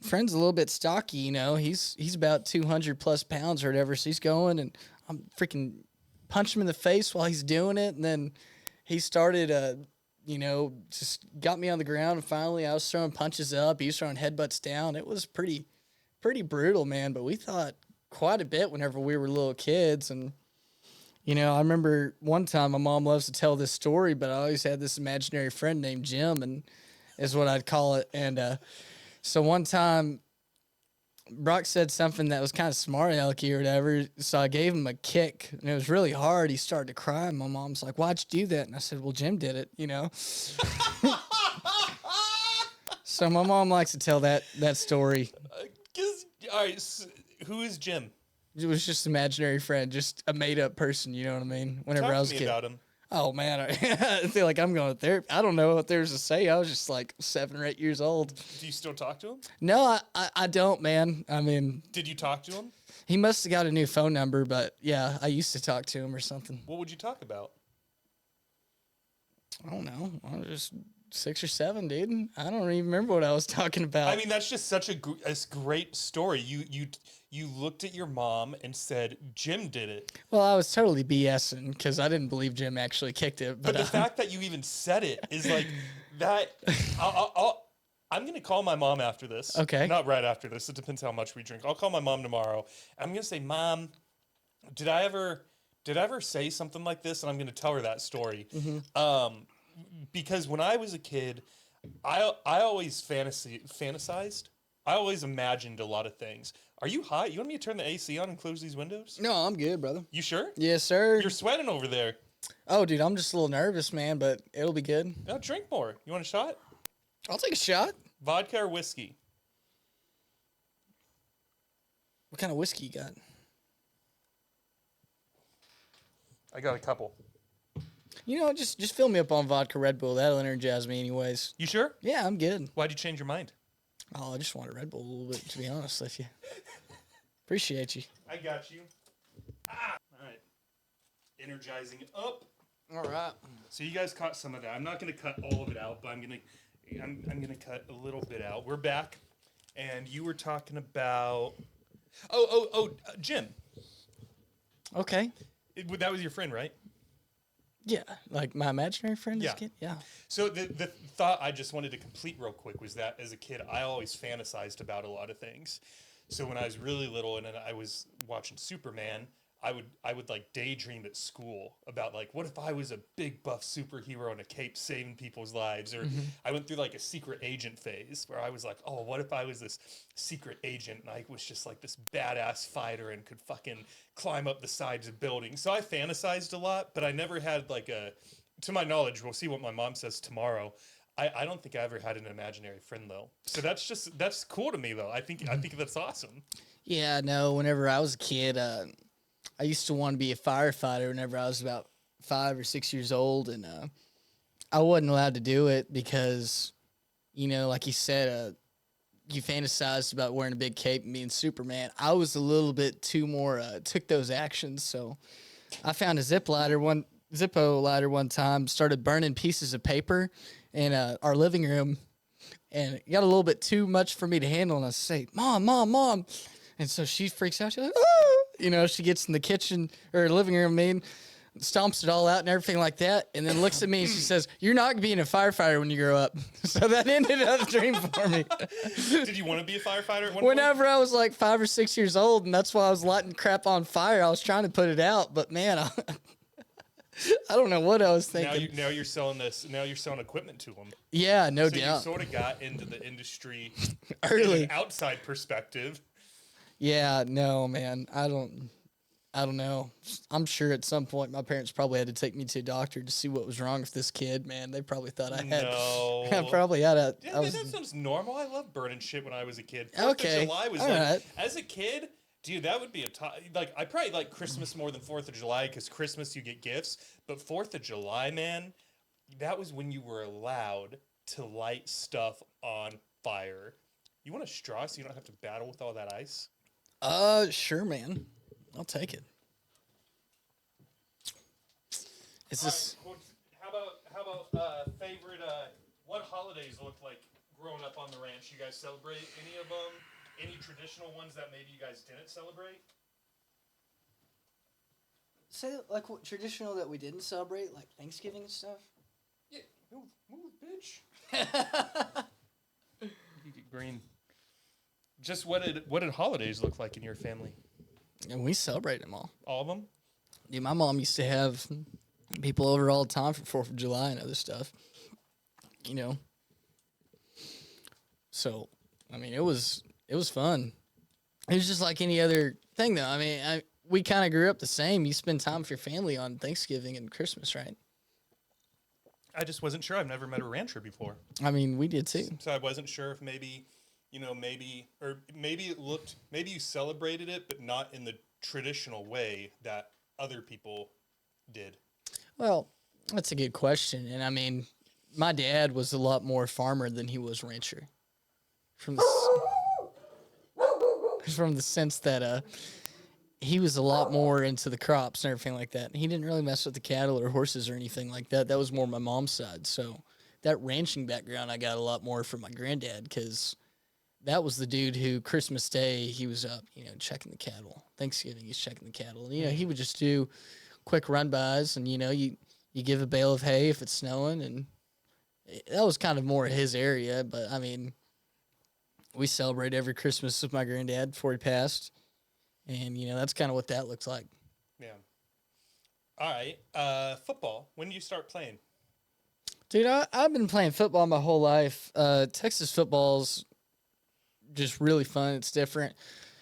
friend's a little bit stocky, you know. He's about 200 plus pounds or whatever. So he's going, and I'm freaking punch him in the face while he's doing it. And then he started, you know, just got me on the ground. And finally I was throwing punches up. He was throwing headbutts down. It was pretty brutal, man. But we thought quite a bit whenever we were little kids. And, you know, I remember one time, my mom loves to tell this story, but I always had this imaginary friend named Jim, and is what I'd call it. And so one time Brock said something that was kind of smart alecky or whatever. So I gave him a kick, and it was really hard. He started to cry, and my mom's like, "Why'd you do that?" And I said, "Well, Jim did it, you know." So my mom likes to tell that story. All right, so who is Jim? It was just an imaginary friend, just a made up person. You know what I mean? Whenever I was a kid. About him. Oh man, I feel like I'm going to therapy. I don't know what there's to say. I was just like 7 or 8 years old. Do you still talk to him? No, I don't, man. I mean, did you talk to him? He must have got a new phone number, but yeah, I used to talk to him or something. What would you talk about? I don't know. I was just 6 or 7, dude. I don't even remember what I was talking about. I mean, that's just such a great story. You looked at your mom and said, Jim did it. Well, I was totally BSing because I didn't believe Jim actually kicked it. But the fact that you even said it is like that. I'm going to call my mom after this. Okay. Not right after this. It depends how much we drink. I'll call my mom tomorrow. I'm going to say, Mom, did I ever say something like this? And I'm going to tell her that story. Mm-hmm. Because when I was a kid, I always fantasized. I always imagined a lot of things. Are you hot? You want me to turn the AC on and close these windows? No, I'm good, brother. You sure? Yes, sir. You're sweating over there. Oh, dude, I'm just a little nervous, man, but it'll be good. No, drink more. You want a shot? I'll take a shot. Vodka or whiskey? What kind of whiskey you got? I got a couple. You know, just fill me up on vodka Red Bull. That'll energize me anyways. You sure? Yeah, I'm good. Why'd you change your mind? Oh, I just want a Red Bull a little bit, to be honest with you. Appreciate you. I got you. All right. Energizing up. All right. So you guys caught some of that. I'm not going to cut all of it out, but I'm going to cut a little bit out. We're back, and you were talking about Jim. Okay. That was your friend, right? Yeah, like my imaginary friend as Yeah. a kid? Yeah. So the thought I just wanted to complete real quick was that as a kid, I always fantasized about a lot of things. So when I was really little and I was watching Superman, I would like daydream at school about like, what if I was a big buff superhero in a cape saving people's lives? Or I went through like a secret agent phase where I was like, oh, what if I was this secret agent and I was just like this badass fighter and could fucking climb up the sides of buildings. So I fantasized a lot, but I never had like to my knowledge, we'll see what my mom says tomorrow. I don't think I ever had an imaginary friend though. So that's cool to me though. I think that's awesome. Yeah, no, whenever I was a kid, I used to want to be a firefighter whenever I was about 5 or 6 years old, and I wasn't allowed to do it because, you know, like you said, you fantasized about wearing a big cape and being Superman. I was a little bit too more took those actions. So I found a Zippo ladder one time, started burning pieces of paper in our living room, and it got a little bit too much for me to handle. And I say, "Mom, Mom, Mom," and so she freaks out. She's like, "Ah!" You know, she gets in the kitchen or living room, stomps it all out and everything like that, and then looks at me and she says, "You're not being a firefighter when you grow up." So that ended up the dream for me. Did you want to be a firefighter at one Whenever point? I was like 5 or 6 years old, and that's why I was lighting crap on fire. I was trying to put it out, but man, I don't know what I was thinking. Now you're selling this. Now you're selling equipment to them. Yeah, no So you doubt. sort of got into the industry Early. in an outside perspective. Yeah, no, man. I don't know. I'm sure at some point my parents probably had to take me to a doctor to see what was wrong with this kid, man. They probably thought I had No. I probably had a Yeah, man, that sounds normal. I love burning shit when I was a kid. Okay. Of July was All like, right. as a kid, dude, that would be like, I probably like Christmas more than 4th of July because Christmas you get gifts. But 4th of July, man, that was when you were allowed to light stuff on fire. You want a straw so you don't have to battle with all that ice? Sure, man. I'll take it. Is this All right, how about favorite, what holidays look like growing up on the ranch? You guys celebrate any of them? Any traditional ones that maybe you guys didn't celebrate? say like what traditional that we didn't celebrate, like Thanksgiving and stuff? Yeah, move, bitch. You get green. Just what did holidays look like in your family? And we celebrate them all. All of them? Dude, my mom used to have people over all the time for 4th of July and other stuff. You know. So, I mean, it was fun. It was just like any other thing, though. I mean, we kind of grew up the same. You spend time with your family on Thanksgiving and Christmas, right? I just wasn't sure. I've never met a rancher before. I mean, we did too. So I wasn't sure if maybe you celebrated it, but not in the traditional way that other people did. Well, that's a good question. And I mean, my dad was a lot more farmer than he was rancher. From the sense that he was a lot more into the crops and everything like that. He didn't really mess with the cattle or horses or anything like that. That was more my mom's side. So that ranching background I got a lot more from my granddad because that was the dude who Christmas Day he was up, checking the cattle. Thanksgiving he's checking the cattle. And he would just do quick run-bys and you give a bale of hay if it's snowing, and that was kind of more his area. But I mean, we celebrate every Christmas with my granddad before he passed. And, that's kind of what that looks like. Yeah. All right. Football. When do you start playing? Dude, I've been playing football my whole life. Texas football's just really fun. It's different.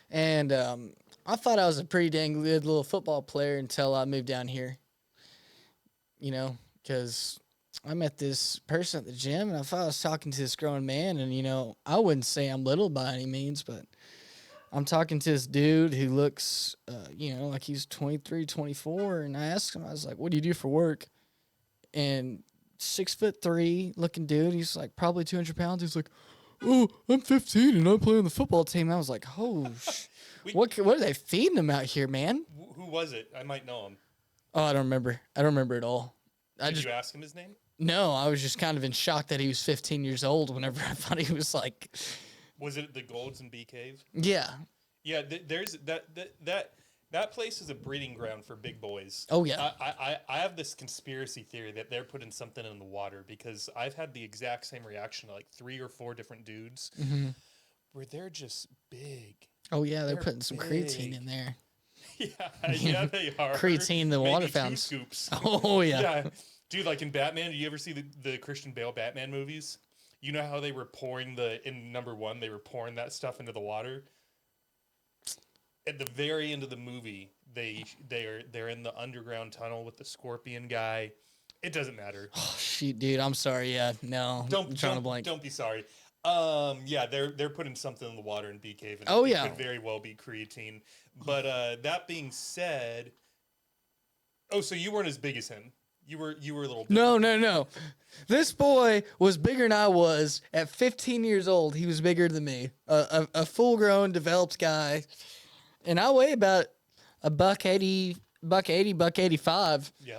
And I thought I was a pretty dang good little football player until I moved down here. Because I met this person at the gym, and I thought I was talking to this grown man. And, I wouldn't say I'm little by any means, but I'm talking to this dude who looks, like he's 23, 24. And I asked him, I was like, what do you do for work? And 6'3" looking dude, he's like probably 200 pounds. He's like, oh, I'm 15 and I play on the football team. I was like, oh, what are they feeding him out here, man? Who was it? I might know him. Oh, I don't remember. I don't remember at all. Did you ask him his name? No, I was just kind of in shock that he was 15 years old whenever I thought he was like. Was it the Golds and Bee Cave? Yeah. Yeah, there's that place is a breeding ground for big boys. Oh, yeah. I have this conspiracy theory that they're putting something in the water because I've had the exact same reaction to like 3 or 4 different dudes where they're just big. Oh, yeah, they're putting some creatine in there. Yeah, they are. Creatine, the water fountain. Scoops. Oh, yeah. Yeah. Dude, like in Batman, did you ever see the Christian Bale Batman movies? You know how they were pouring in number 1, they were pouring that stuff into the water? At the very end of the movie, they're in the underground tunnel with the scorpion guy. It doesn't matter. Oh, shoot, dude, I'm sorry. Yeah, no. I'm trying to blank. Don't be sorry. Yeah, they're putting something in the water in Bee Cave. And it could very well be creatine. But that being said, so you weren't as big as him. You were a little bit. No. This boy was bigger than I was. At 15 years old, he was bigger than me. A full-grown, developed guy. And I weigh about a buck 80, buck 85. Yeah.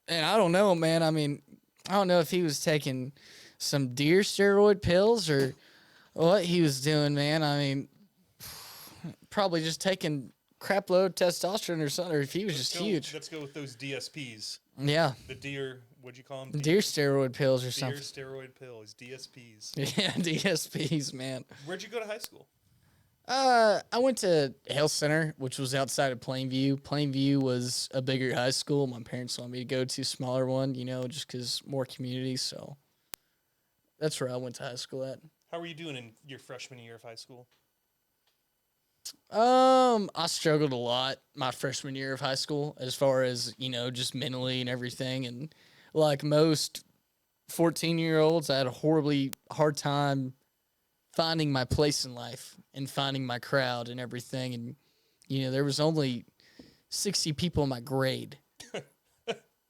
And I don't know, man. I mean, I don't know if he was taking some deer steroid pills or what he was doing, man. I mean, probably just taking crap load testosterone or something, or if he was huge. Let's go with those DSPs. Yeah. The deer, what'd you call them? Deer steroid pills or something. Deer steroid pills, DSPs. Yeah, DSPs, man. Where'd you go to high school? I went to Hale Center, which was outside of Plainview. Plainview was a bigger high school. My parents wanted me to go to a smaller one, just because more community. So that's where I went to high school at. How were you doing in your freshman year of high school? I struggled a lot my freshman year of high school as far as, just mentally and everything. And like most 14-year-olds, I had a horribly hard time finding my place in life and finding my crowd and everything. And, there was only 60 people in my grade.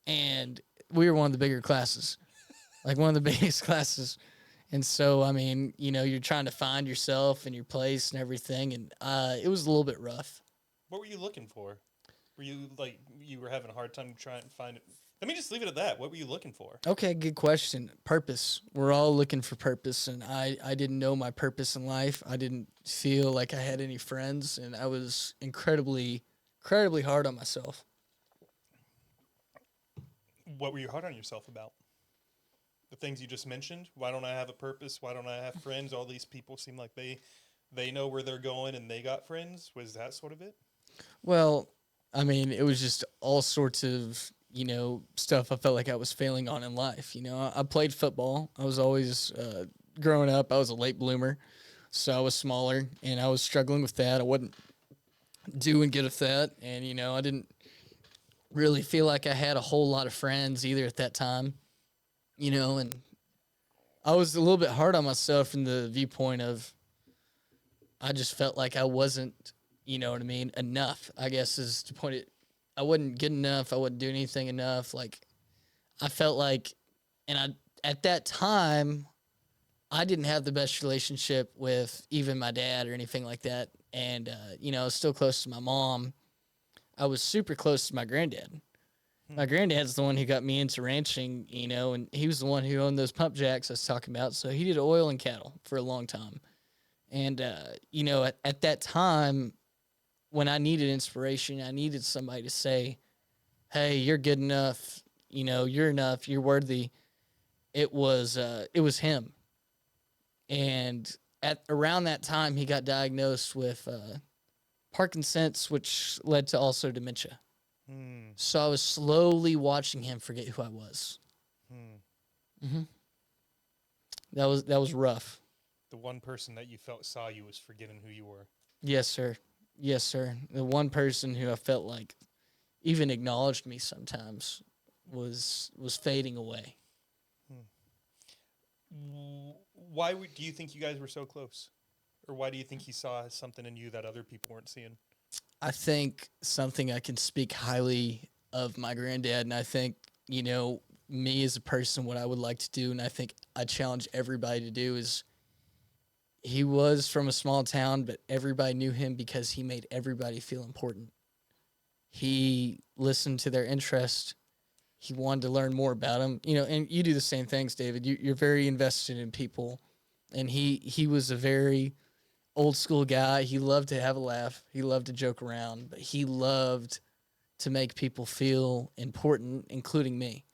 And we were one of the bigger classes, like one of the biggest classes. And so, I mean, you're trying to find yourself and your place and everything. And it was a little bit rough. What were you looking for? Were you you were having a hard time trying to find it? Let me just leave it at that. What were you looking for? Okay, good question. Purpose. We're all looking for purpose. And I didn't know my purpose in life. I didn't feel like I had any friends. And I was incredibly hard on myself. What were you hard on yourself about? The things you just mentioned. Why don't I have a purpose? Why don't I have friends? All these people seem like they know where they're going and they got friends. Was that sort of it? Well, I mean, it was just all sorts of, stuff I felt like I was failing on in life. I played football. I was always, growing up, I was a late bloomer. So I was smaller and I was struggling with that. I wasn't doing good at that. And, I didn't really feel like I had a whole lot of friends either at that time. And I was a little bit hard on myself from the viewpoint of I just felt like I wasn't, enough, I guess is to point it. I wasn't good enough. I wasn't doing anything enough. Like, I felt like, at that time, I didn't have the best relationship with even my dad or anything like that. And, I was still close to my mom. I was super close to my granddad. My granddad's the one who got me into ranching, and he was the one who owned those pump jacks I was talking about. So he did oil and cattle for a long time. And, at that time, when I needed inspiration, I needed somebody to say, hey, you're good enough. You're enough. You're worthy. It was him. And at around that time, he got diagnosed with Parkinson's, which led to also dementia. So I was slowly watching him forget who I was. Mm-hmm. That was rough. The one person that you felt saw you was forgetting who you were. Yes, sir. Yes, sir. The one person who I felt like even acknowledged me sometimes was fading away. Why do you think you guys were so close? Or why do you think he saw something in you that other people weren't seeing? I think something I can speak highly of my granddad, and I think, me as a person, what I would like to do, and I think I challenge everybody to do is he was from a small town, but everybody knew him because he made everybody feel important. He listened to their interest. He wanted to learn more about them, and you do the same things, David. You're very invested in people, and he was a very old school guy. He loved to have a laugh. He loved to joke around, but he loved to make people feel important, including me.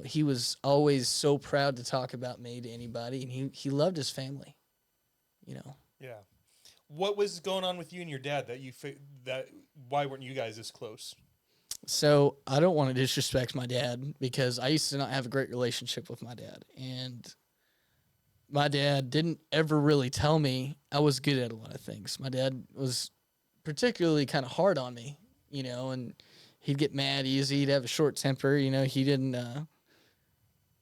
He was always so proud to talk about me to anybody, and he loved his family. Yeah. What was going on with you and your dad why weren't you guys this close? So I don't want to disrespect my dad because I used to not have a great relationship with my dad, and my dad didn't ever really tell me I was good at a lot of things. My dad was particularly kind of hard on me, and he'd get mad easy. He'd have a short temper. He didn't,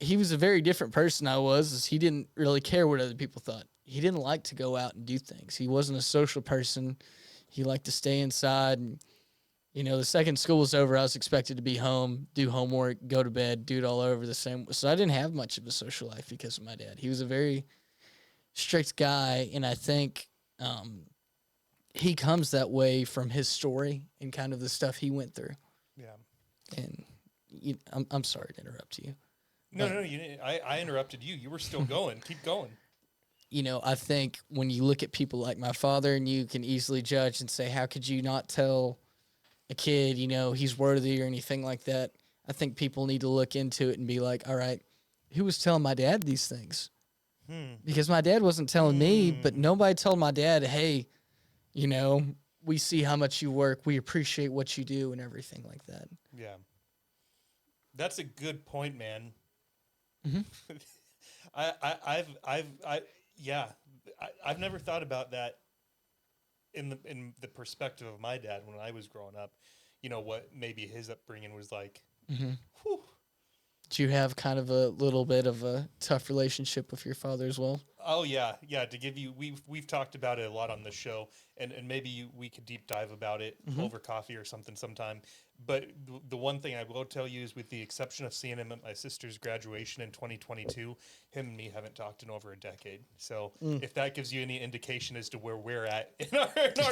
he was a very different person I was. As he didn't really care what other people thought. He didn't like to go out and do things. He wasn't a social person. He liked to stay inside and, You know, the second school was over, I was expected to be home, do homework, go to bed, do it all over the same. So I didn't have much of a social life because of my dad. He was a very strict guy, and I think he comes that way from his story and kind of the stuff he went through. Yeah. And I'm sorry to interrupt you. No, you didn't. I interrupted you. You were still going. Keep going. You know, I think when you look at people like my father, and you can easily judge and say, how could you not tell a kid, you know, he's worthy or anything like that? I think people need to look into it and be like, all right, who was telling my dad these things? Because my dad wasn't telling me, but nobody told my dad, hey, you know, we see how much you work. We appreciate what you do and everything like that. Yeah. That's a good point, man. I've never thought about that in the perspective of my dad when I was growing up. You know, what maybe his upbringing was like. Whew. Do you have kind of a little bit of a tough relationship with your father as well? Oh yeah. To give you, we've talked about it a lot on the show, and maybe we could deep dive about it over coffee or something sometime. But the one thing I will tell you is, with the exception of seeing him at my sister's graduation in 2022, him and me haven't talked in over a decade. So if that gives you any indication as to where we're at in our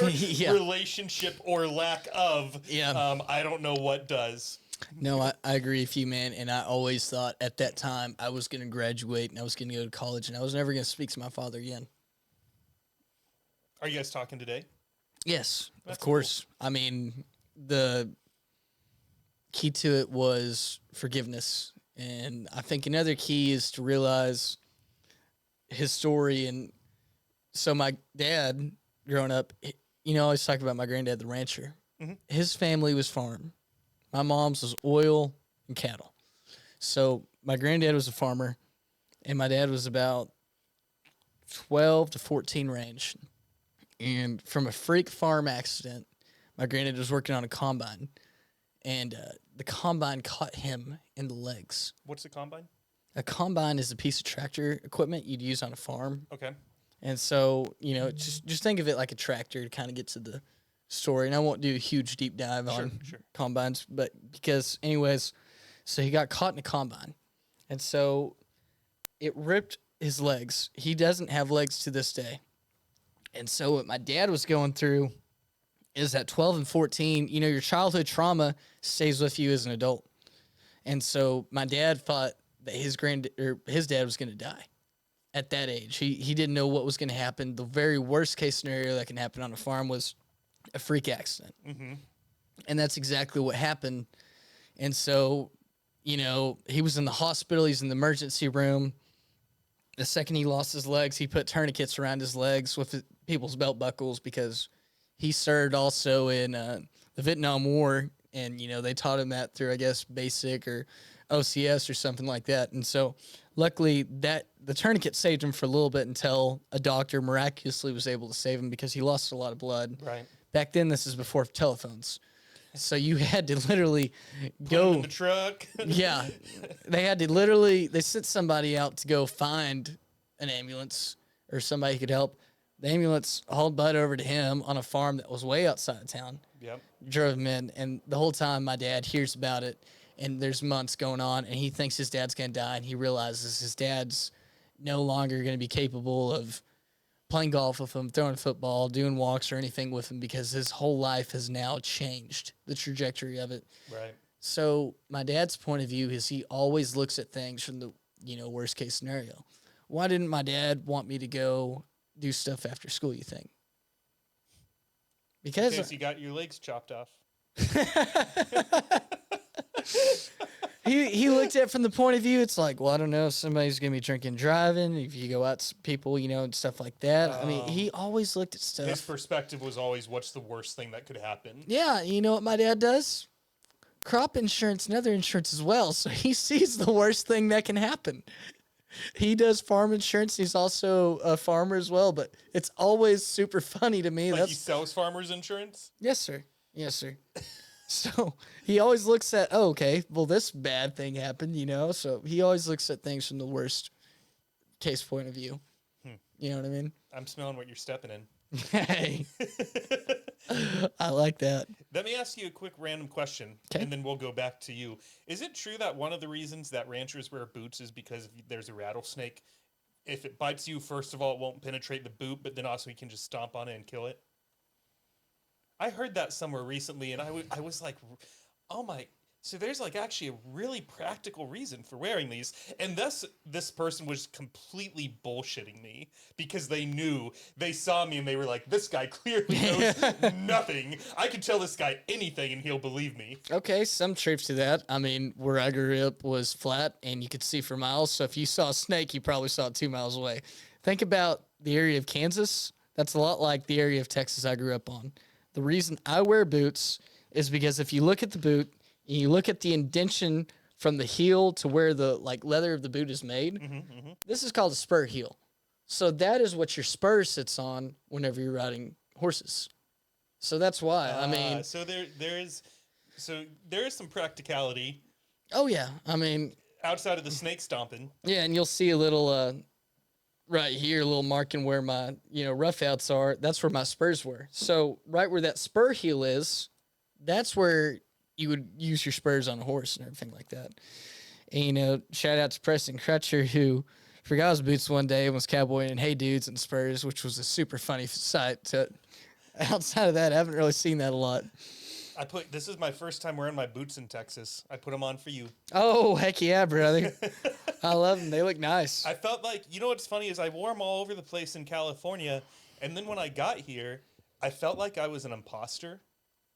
Yeah. relationship or lack of, Yeah. I don't know what does. No, I agree with you, man. And I always thought at that time I was going to graduate and I was going to go to college and I was never going to speak to my father again. Are you guys talking today? Yes, That's of course. Cool. I mean, the key to it was forgiveness. And I think another key is to realize his story. And so my dad, growing up, you know, I always talk about my granddad, the rancher. His family was farm. My mom's was oil and cattle. So my granddad was a farmer, and my dad was about 12 to 14 range. And from a freak farm accident, my granddad was working on a combine, and the combine caught him in the legs. What's a combine? A combine is a piece of tractor equipment you'd use on a farm. Okay. And so, you know, just think of it like a tractor to kind of get to the story. And I won't do a huge deep dive on combines, but because anyways, so he got caught in a combine. And so it ripped his legs. He doesn't have legs to this day. And so what my dad was going through is at 12 and 14, you know, your childhood trauma stays with you as an adult. And so my dad thought that his dad was going to die at that age. He didn't know what was going to happen. The very worst case scenario that can happen on a farm was a freak accident. And that's exactly what happened. And so, you know, he was in the hospital. He's in the emergency room. The second he lost his legs, he put tourniquets around his legs with people's belt buckles because he served also in the Vietnam War. And, you know, they taught him that through, I guess, basic or OCS or something like that. And so luckily that the tourniquet saved him for a little bit until a doctor miraculously was able to save him because he lost a lot of blood. Right. Back then, this is before telephones. So you had to literally Put him in the truck. Yeah. They sent somebody out to go find an ambulance or somebody who could help. The ambulance hauled Bud over to him on a farm that was way outside of town. Yep. Drove him in. And the whole time my dad hears about it, and there's months going on, and he thinks his dad's going to die, and he realizes his dad's no longer going to be capable of playing golf with him, throwing football, doing walks or anything with him because his whole life has now changed, the trajectory of it. Right. So my dad's point of view is he always looks at things from the, you know, worst case scenario. Why didn't my dad want me to go do stuff after school, you think? Because you got your legs chopped off. He looked at it from the point of view, it's like, well, I don't know if somebody's going to be drinking, driving, if you go out, people, you know, and stuff like that. I mean, he always looked at stuff. His perspective was always, what's the worst thing that could happen? Yeah, you know what my dad does? Crop insurance and other insurance as well. So he sees the worst thing that can happen. He does farm insurance. He's also a farmer as well, but it's always super funny to me. Like he sells farmers insurance? Yes, sir. Yes, sir. So he always looks at, oh, okay, well, this bad thing happened, you know? So he always looks at things from the worst case point of view. You know what I mean? I'm smelling what you're stepping in. Hey. I like that. Let me ask you a quick random question, Okay. and then we'll go back to you. Is it true that one of the reasons that ranchers wear boots is because there's a rattlesnake? If it bites you, first of all, it won't penetrate the boot, but then also you can just stomp on it and kill it? I heard that somewhere recently, and I was like, oh my. So there's like actually a really practical reason for wearing these. And thus, this person was completely bullshitting me because they saw me and they were like, this guy clearly knows nothing. I could tell this guy anything and he'll believe me. Okay, some truth to that. I mean, where I grew up was flat and you could see for miles. So if you saw a snake, you probably saw it 2 miles away. Think about the area of Kansas. That's a lot like the area of Texas I grew up on. The reason I wear boots is because if you look at the boot, and you look at the indentation from the heel to where the leather of the boot is made. This is called a spur heel. So that is what your spur sits on whenever you're riding horses. So that's why. I mean, so there is some practicality. Oh yeah. I mean, outside of the snake stomping. Yeah, and you'll see a little right here, a little marking where my rough outs are. That's where my spurs were. So right where that spur heel is, that's where you would use your spurs on a horse and everything like that. And, shout out to Preston Crutcher, who forgot his boots one day and was cowboying in Hey Dudes and spurs, which was a super funny sight. Outside of that, I haven't really seen that a lot. This is my first time wearing my boots in Texas. I put them on for you. Oh, heck yeah, brother. I love them. They look nice. I felt like, what's funny is I wore them all over the place in California. And then when I got here, I felt like I was an imposter.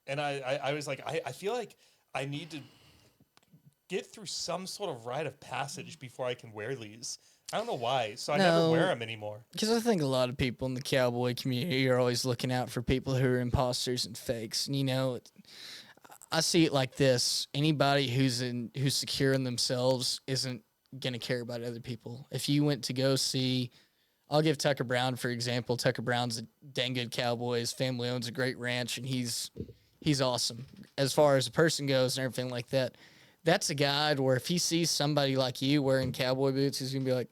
And I was like, I feel like I need to get through some sort of rite of passage before I can wear these. I don't know why. So I never wear them anymore. Because I think a lot of people in the cowboy community are always looking out for people who are imposters and fakes. And, I see it like this. Anybody who's secure in themselves isn't going to care about other people. If you went to go see, I'll give Tucker Brown, for example. Tucker Brown's a dang good cowboy. His family owns a great ranch, and he's awesome as far as a person goes and everything like that. That's a guy where if he sees somebody like you wearing cowboy boots, he's going to be like,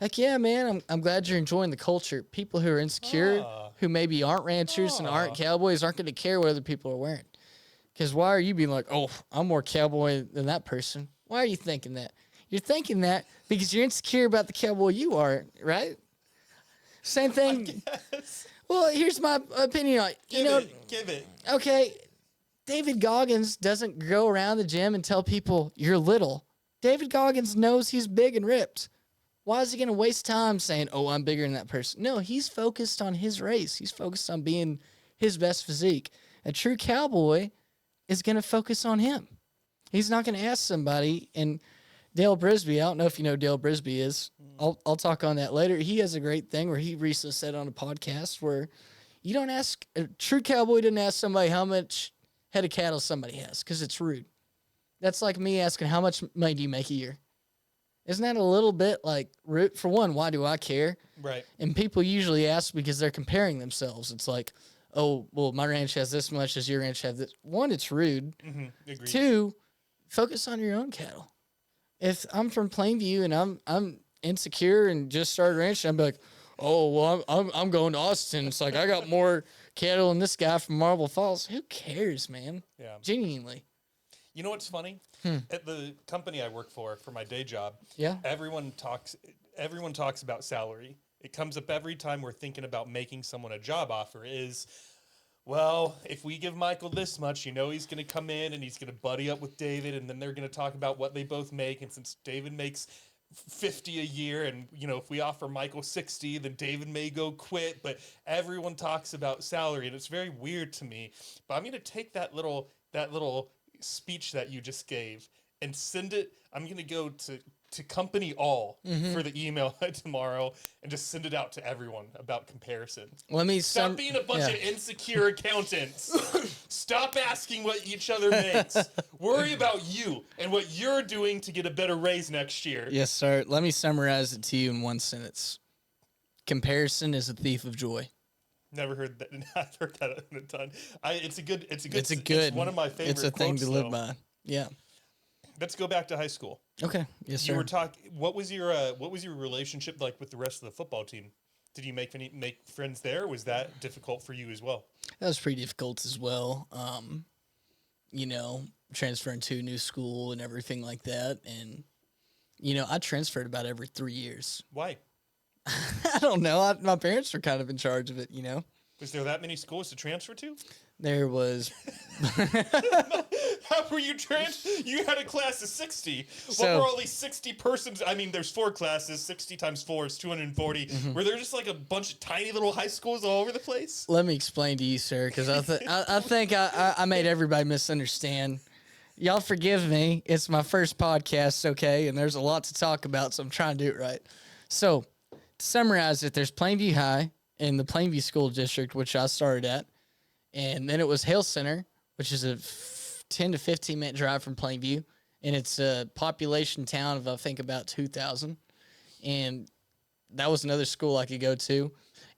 heck yeah, man, I'm glad you're enjoying the culture. People who are insecure, who maybe aren't ranchers and aren't cowboys, aren't going to care what other people are wearing. Because why are you being like, oh, I'm more cowboy than that person? Why are you thinking that? You're thinking that because you're insecure about the cowboy you are, right? Same thing. Well, here's my opinion on it. Give it. Okay, David Goggins doesn't go around the gym and tell people you're little. David Goggins knows he's big and ripped. Why is he going to waste time saying, oh, I'm bigger than that person? No, he's focused on his race. He's focused on being his best physique. A true cowboy is going to focus on him. He's not going to ask somebody. And Dale Brisby, I don't know if you know who Dale Brisby is. I'll talk on that later. He has a great thing where he recently said on a podcast where you don't ask, a true cowboy didn't ask somebody how much head of cattle somebody has because it's rude. That's like me asking how much money do you make a year? Isn't that a little bit like rude? For one, why do I care? Right. And people usually ask because they're comparing themselves. It's like, oh, well, my ranch has this much, does your ranch have this? One, it's rude. Agreed. Two, focus on your own cattle. If I'm from Plainview and I'm insecure and just started ranching, I'm like, oh, well, I'm going to Austin. It's like I got more cattle than this guy from Marble Falls. Who cares, man? Yeah. Genuinely. You know what's funny? At the company I work for my day job, everyone talks about salary. It comes up every time we're thinking about making someone a job offer is, well, if we give Michael this much, he's going to come in and he's going to buddy up with David, and then they're going to talk about what they both make. And since David makes $50 a year, and if we offer Michael $60, then David may go quit. But everyone talks about salary, and it's very weird to me. But I'm going to take that little speech that you just gave and send it. I'm going to go to company all for the email tomorrow and just send it out to everyone about comparison. Stop being a bunch of insecure accountants. Stop asking what each other makes. Worry about you and what you're doing to get a better raise next year. Yes, sir. Let me summarize it to you in one sentence. Comparison is a thief of joy. Never heard that. I've heard that a ton. It's one of my favorite. It's a thing quotes, to live by. Yeah. Let's go back to high school. Okay. Yes, sir. You were talking. What was your relationship like with the rest of the football team? Did you make friends there? Or was that difficult for you as well? That was pretty difficult as well. You know, transferring to a new school and everything like that. And, you know, I transferred about every 3 years. Why? I don't know. My parents were kind of in charge of it, you know. Was there that many schools to transfer to? There was. How were you You had a class of 60. So- What were all these 60 persons? I mean, there's 4 classes. 60 times 4 is 240. Were there just like a bunch of tiny little high schools all over the place? Let me explain to you, sir, because I think I made everybody misunderstand. Y'all forgive me. It's my first podcast, okay? And there's a lot to talk about, so I'm trying to do it right. So, to summarize it, there's Plainview High in the Plainview School District, which I started at. And then it was Hale Center, which is a 10 to 15 minute drive from Plainview. And it's a population town of, I think, about 2,000. And that was another school I could go to.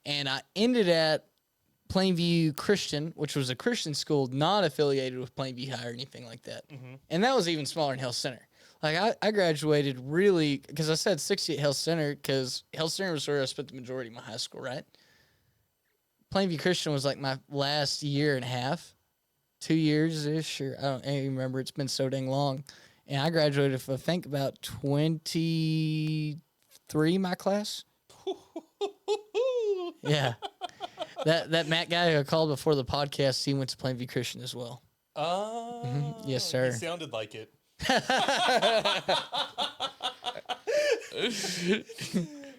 And I ended at Plainview Christian, which was a Christian school not affiliated with Plainview High or anything like that. Mm-hmm. And that was even smaller than Hale Center. Like, I graduated really, because I said 60 at Hale Center, because Hale Center was where I spent the majority of my high school, right? Plainview Christian was like my last year and a half, 2 years-ish, or I don't even remember. It's been so dang long. And I graduated, I think, about 23, my class. Yeah. That Matt guy who I called before the podcast, he went to Plainview Christian as well. Oh. Mm-hmm. Yes, sir. He sounded like it.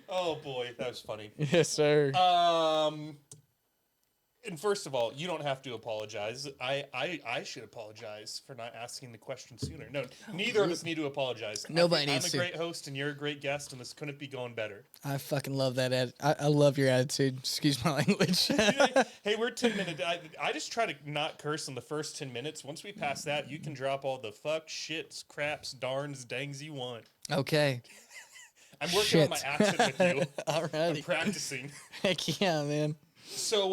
Oh, boy. That was funny. Yes, sir. And first of all, you don't have to apologize. I should apologize for not asking the question sooner. No, neither of us need to apologize. Nobody needs I'm a great host, and you're a great guest, and this couldn't be going better. I fucking love that. I love your attitude. Excuse my language. Hey, we're 10 minutes. I just try to not curse in the first 10 minutes. Once we pass that, you can drop all the fuck, shits, craps, darns, dangs you want. Okay. I'm working on my accent with you. Alrighty. I'm practicing. Heck yeah, man. So,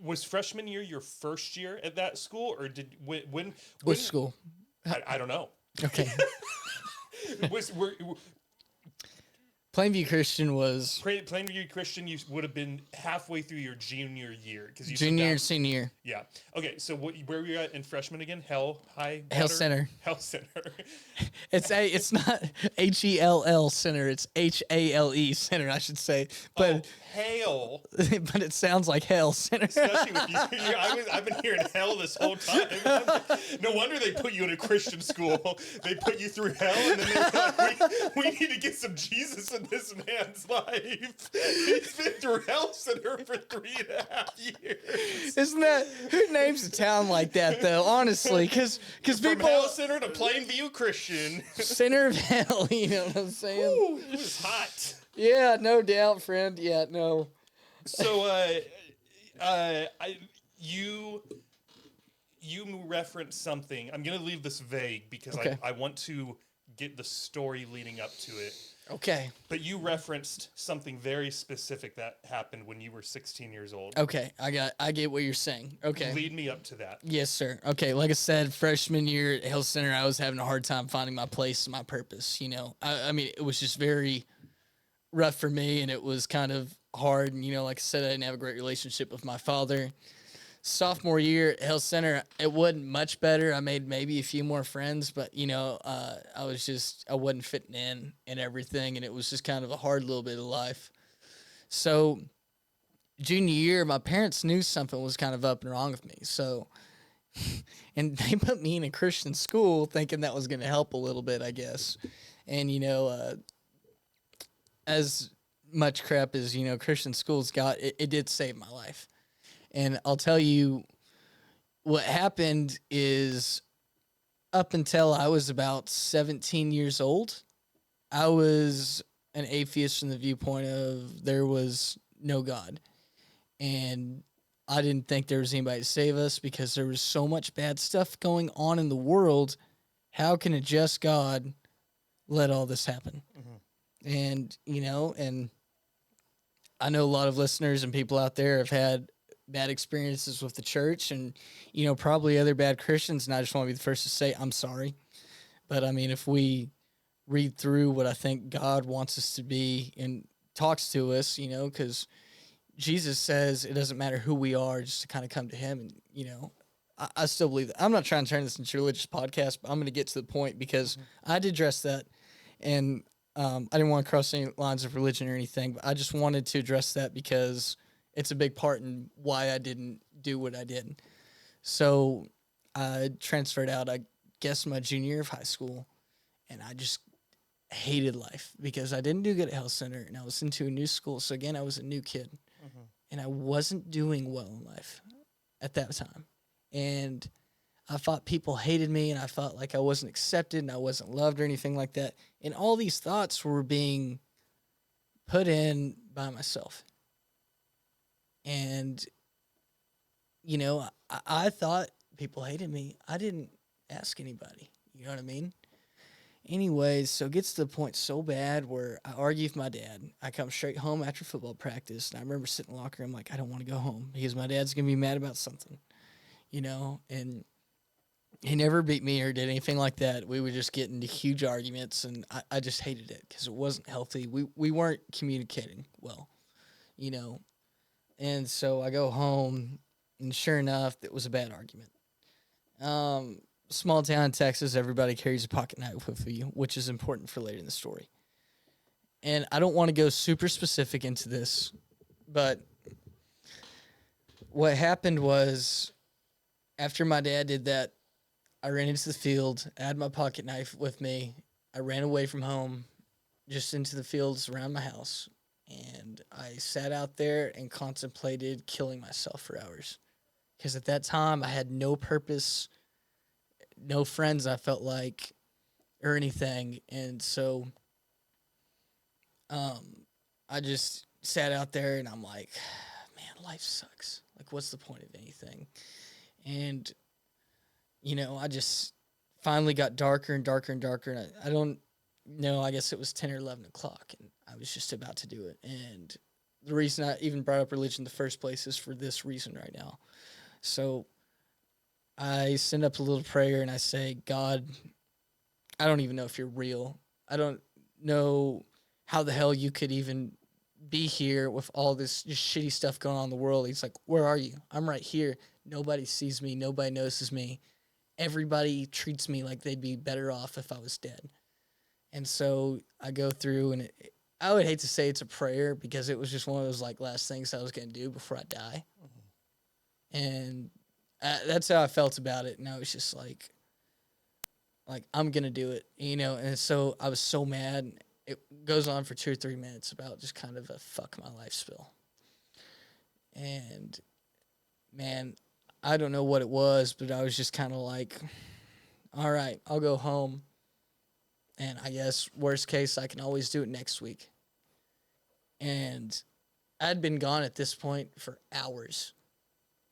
was freshman year your first year at that school, or when Which school? I don't know. Okay. Were Plainview Christian was Plainview Christian? You would have been halfway through your junior year because you junior, senior. Yeah. Okay. So where were you at in freshman again? Hale Center. Hale Center. It's not HELL Center. It's HALE Center, I should say. But Hale. But it sounds like Hell Center. Especially with you. I've been hearing hell this whole time. No wonder they put you in a Christian school. They put you through hell, and then they're like, we need to get some Jesus in this man's life. He's been through Hell Center for 3.5 years. Isn't that, who names a town like that though? Honestly, because From people Hell Center to Plainview Christian. Center of Hell. You know what I'm saying? Ooh, it was hot. Yeah, no doubt, friend. Yeah, no. So, you referenced something. I'm gonna leave this vague because Okay. I want to get the story leading up to it. Okay. But you referenced something very specific that happened when you were 16 years old. Okay, I get what you're saying. Okay. Lead me up to that. Yes, sir. Okay, like I said, freshman year at Hill Center, I was having a hard time finding my place and my purpose. You know, I mean, it was just very rough for me, and it was kind of hard. And, you know, like I said, I didn't have a great relationship with my father. Sophomore year at Hill Center, it wasn't much better. I made maybe a few more friends, but, you know, I wasn't fitting in and everything, and it was just kind of a hard little bit of life. So junior year, my parents knew something was kind of up and wrong with me. So, and they put me in a Christian school thinking that was going to help a little bit, I guess. And, you know, as much crap as, you know, Christian schools got, it did save my life. And I'll tell you what happened is up until I was about 17 years old, I was an atheist from the viewpoint of there was no God. And I didn't think there was anybody to save us because there was so much bad stuff going on in the world. How can a just God let all this happen? Mm-hmm. And, you know, and I know a lot of listeners and people out there have had bad experiences with the church and, you know, probably other bad Christians. And I just want to be the first to say, I'm sorry. But I mean, if we read through what I think God wants us to be and talks to us, you know, because Jesus says it doesn't matter who we are, just to kind of come to him. And, I still believe that. I'm not trying to turn this into a religious podcast, but I'm going to get to the point because I did address that. And I didn't want to cross any lines of religion or anything, but I just wanted to address that because it's a big part in why I didn't do what I did. So I transferred out, I guess, my junior year of high school, and I just hated life because I didn't do good at health center, and I was into a new school. So again, I was a new kid, and I wasn't doing well in life at that time. And I thought people hated me, and I felt like I wasn't accepted and I wasn't loved or anything like that. And all these thoughts were being put in by myself. And, I thought people hated me. I didn't ask anybody. You know what I mean? Anyways, so it gets to the point so bad where I argue with my dad. I come straight home after football practice, and I remember sitting in the locker room like, I don't want to go home because my dad's going to be mad about something, and he never beat me or did anything like that. We would just get into huge arguments, and I just hated it because it wasn't healthy. We weren't communicating well, and so I go home, and sure enough, it was a bad argument. Small town in Texas, everybody carries a pocket knife with you, which is important for later in the story. And I don't want to go super specific into this, but what happened was after my dad did that, I ran into the field, I had my pocket knife with me. I ran away from home, just into the fields around my house. And I sat out there and contemplated killing myself for hours. Because at that time, I had no purpose, no friends, I felt like, or anything. And so I just sat out there and I'm like, man, life sucks. Like, what's the point of anything? And, I just finally got darker and darker and darker. And I don't know, I guess it was 10 or 11 o'clock. And I was just about to do it. And the reason I even brought up religion in the first place is for this reason right now. So I send up a little prayer and I say, God, I don't even know if you're real. I don't know how the hell you could even be here with all this just shitty stuff going on in the world. He's like, where are you? I'm right here. Nobody sees me. Nobody notices me. Everybody treats me like they'd be better off if I was dead. And so I go through, and I would hate to say it's a prayer because it was just one of those like last things I was going to do before I die. And that's how I felt about it. And I was just like I'm going to do it, And so I was so mad. It goes on for 2 or 3 minutes about just kind of a fuck my life spill. And, man, I don't know what it was, but I was just kind of like, all right, I'll go home. And I guess worst case, I can always do it next week. And I'd been gone at this point for hours.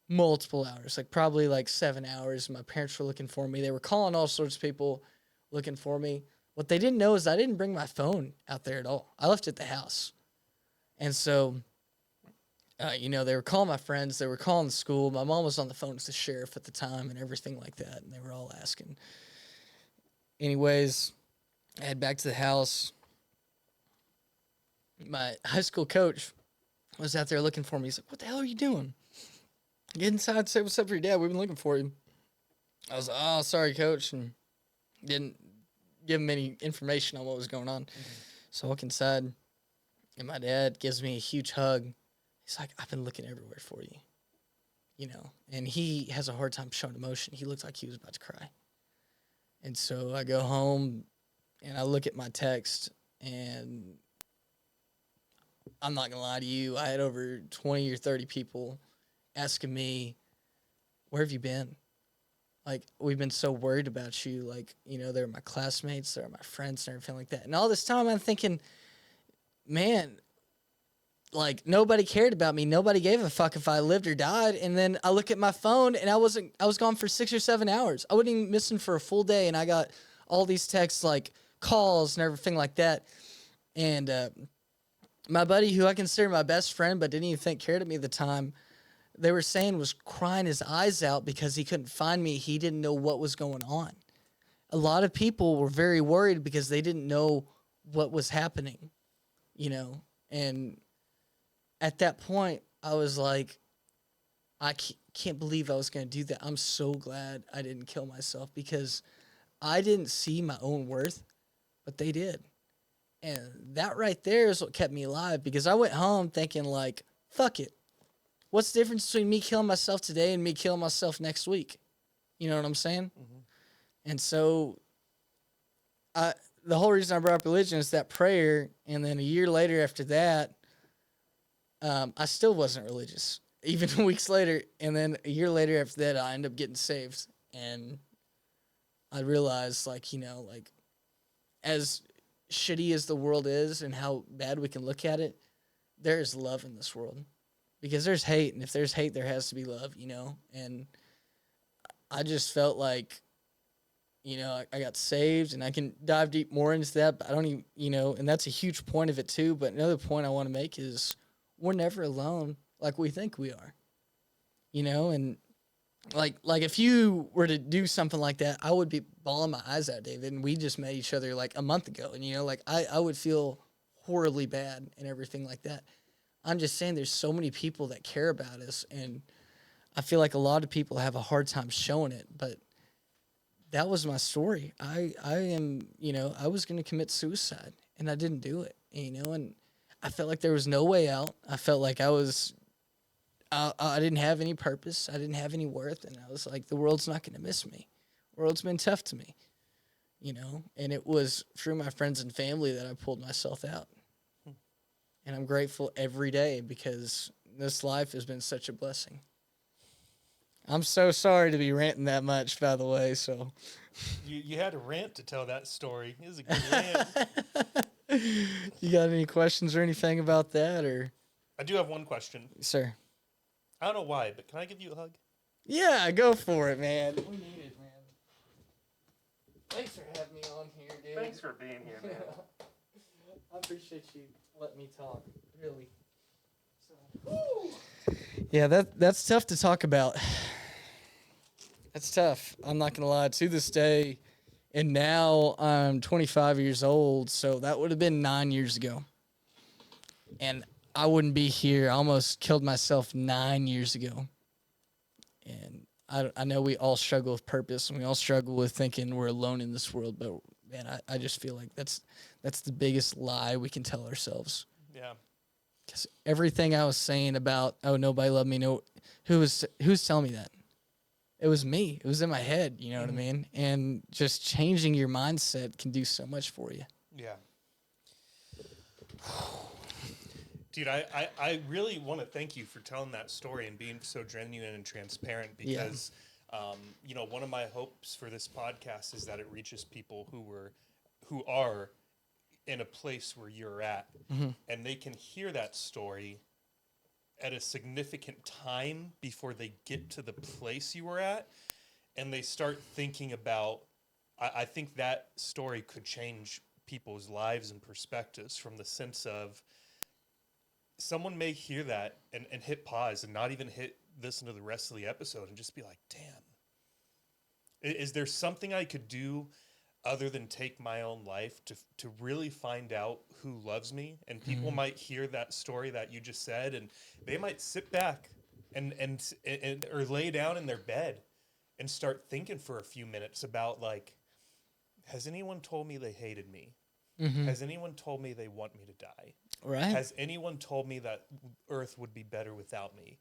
Multiple hours, probably 7 hours. My parents were looking for me. They were calling all sorts of people looking for me. What they didn't know is I didn't bring my phone out there at all. I left it at the house. And so, they were calling my friends. They were calling the school. My mom was on the phone with the sheriff at the time and everything like that. And they were all asking. Anyways, I head back to the house. My high school coach was out there looking for me. He's like, what the hell are you doing? Get inside, say what's up for your dad. We've been looking for you. I was like, oh, sorry, coach, and didn't give him any information on what was going on. So I walk inside, and my dad gives me a huge hug. He's like, I've been looking everywhere for you, and he has a hard time showing emotion. He looked like he was about to cry. And so I go home, and I look at my text, and I'm not going to lie to you, I had over 20 or 30 people asking me, where have you been? We've been so worried about you. They're my classmates, they're my friends and everything like that. And all this time I'm thinking, man, nobody cared about me. Nobody gave a fuck if I lived or died. And then I look at my phone and I was gone for 6 or 7 hours. I wasn't even missing for a full day. And I got all these texts, calls and everything like that. And my buddy, who I consider my best friend, but didn't even think cared at me at the time, they were saying was crying his eyes out because he couldn't find me. He didn't know what was going on. A lot of people were very worried because they didn't know what was happening, And at that point, I was like, can't believe I was going to do that. I'm so glad I didn't kill myself because I didn't see my own worth, but they did. And that right there is what kept me alive because I went home thinking like, fuck it. What's the difference between me killing myself today and me killing myself next week? You know what I'm saying? Mm-hmm. And so the whole reason I brought up religion is that prayer. And then a year later after that, I still wasn't religious, even weeks later. And then a year later after that, I ended up getting saved. And I realized, like, like as shitty as the world is and how bad we can look at it, there is love in this world. Because there's hate, and if there's hate, there has to be love, And I just felt like, I got saved, and I can dive deep more into that, but I don't even, and that's a huge point of it too. But another point I want to make is we're never alone like we think we are, and like if you were to do something like that, I would be bawling my eyes out, David, and we just met each other like a month ago, and, like I would feel horribly bad and everything like that. I'm just saying there's so many people that care about us, and I feel like a lot of people have a hard time showing it, but that was my story. I am, I was going to commit suicide, and I didn't do it, and I felt like there was no way out. I felt like I didn't have any purpose. I didn't have any worth, and I was like, the world's not going to miss me. The world's been tough to me, and it was through my friends and family that I pulled myself out. And I'm grateful every day because this life has been such a blessing. I'm so sorry to be ranting that much, by the way. So, you had a rant to tell that story. It was a good rant. You got any questions or anything about that, or? I do have one question, sir. I don't know why, but can I give you a hug? Yeah, go for it, man. We need it, man. Thanks for having me on here, dude. Thanks for being here, man. I appreciate you letting me talk, really. So, yeah, that's tough to talk about. That's tough. I'm not gonna lie. To this day, and now I'm 25 years old, so that would have been 9 years ago. And I wouldn't be here. I almost killed myself 9 years ago. And I know we all struggle with purpose, and we all struggle with thinking we're alone in this world, but man, I just feel like that's the biggest lie we can tell ourselves. Yeah. Because everything I was saying about, oh, nobody loved me, who's telling me that? It was me. It was in my head, you know what I mean? And just changing your mindset can do so much for you. Yeah. Dude, I really want to thank you for telling that story and being so genuine and transparent because, one of my hopes for this podcast is that it reaches people who are in a place where you're at, and they can hear that story at a significant time before they get to the place you were at, and they start thinking about, I think that story could change people's lives and perspectives from the sense of someone may hear that and hit pause and not even listen to the rest of the episode and just be like, damn, is there something I could do other than take my own life to really find out who loves me? And people might hear that story that you just said, and they might sit back and or lay down in their bed and start thinking for a few minutes about, like, has anyone told me they hated me? Has anyone told me they want me to die? Right. Has anyone told me that Earth would be better without me?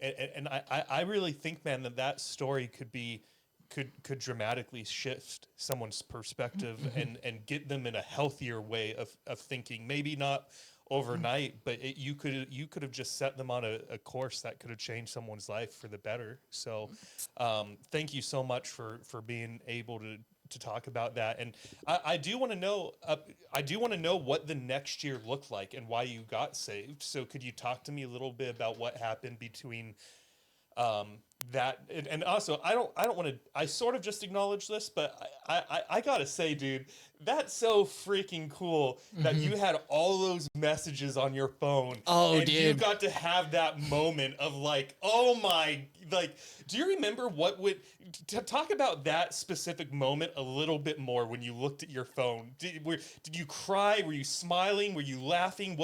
And I really think, man, that story could dramatically shift someone's perspective and get them in a healthier way of thinking. Maybe not overnight, but you could have just set them on a course that could have changed someone's life for the better. So thank you so much for being able to talk about that. And I do want to know what the next year looked like and why you got saved. So could you talk to me a little bit about what happened between that, and also I don't want to, I sort of just acknowledge this, but I gotta say, dude, that's so freaking cool that you had all those messages on your phone. Oh, and dude, you got to have that moment of like, oh my, like, do you remember talk about that specific moment a little bit more when you looked at your phone? Did you cry? Were you smiling? Were you laughing?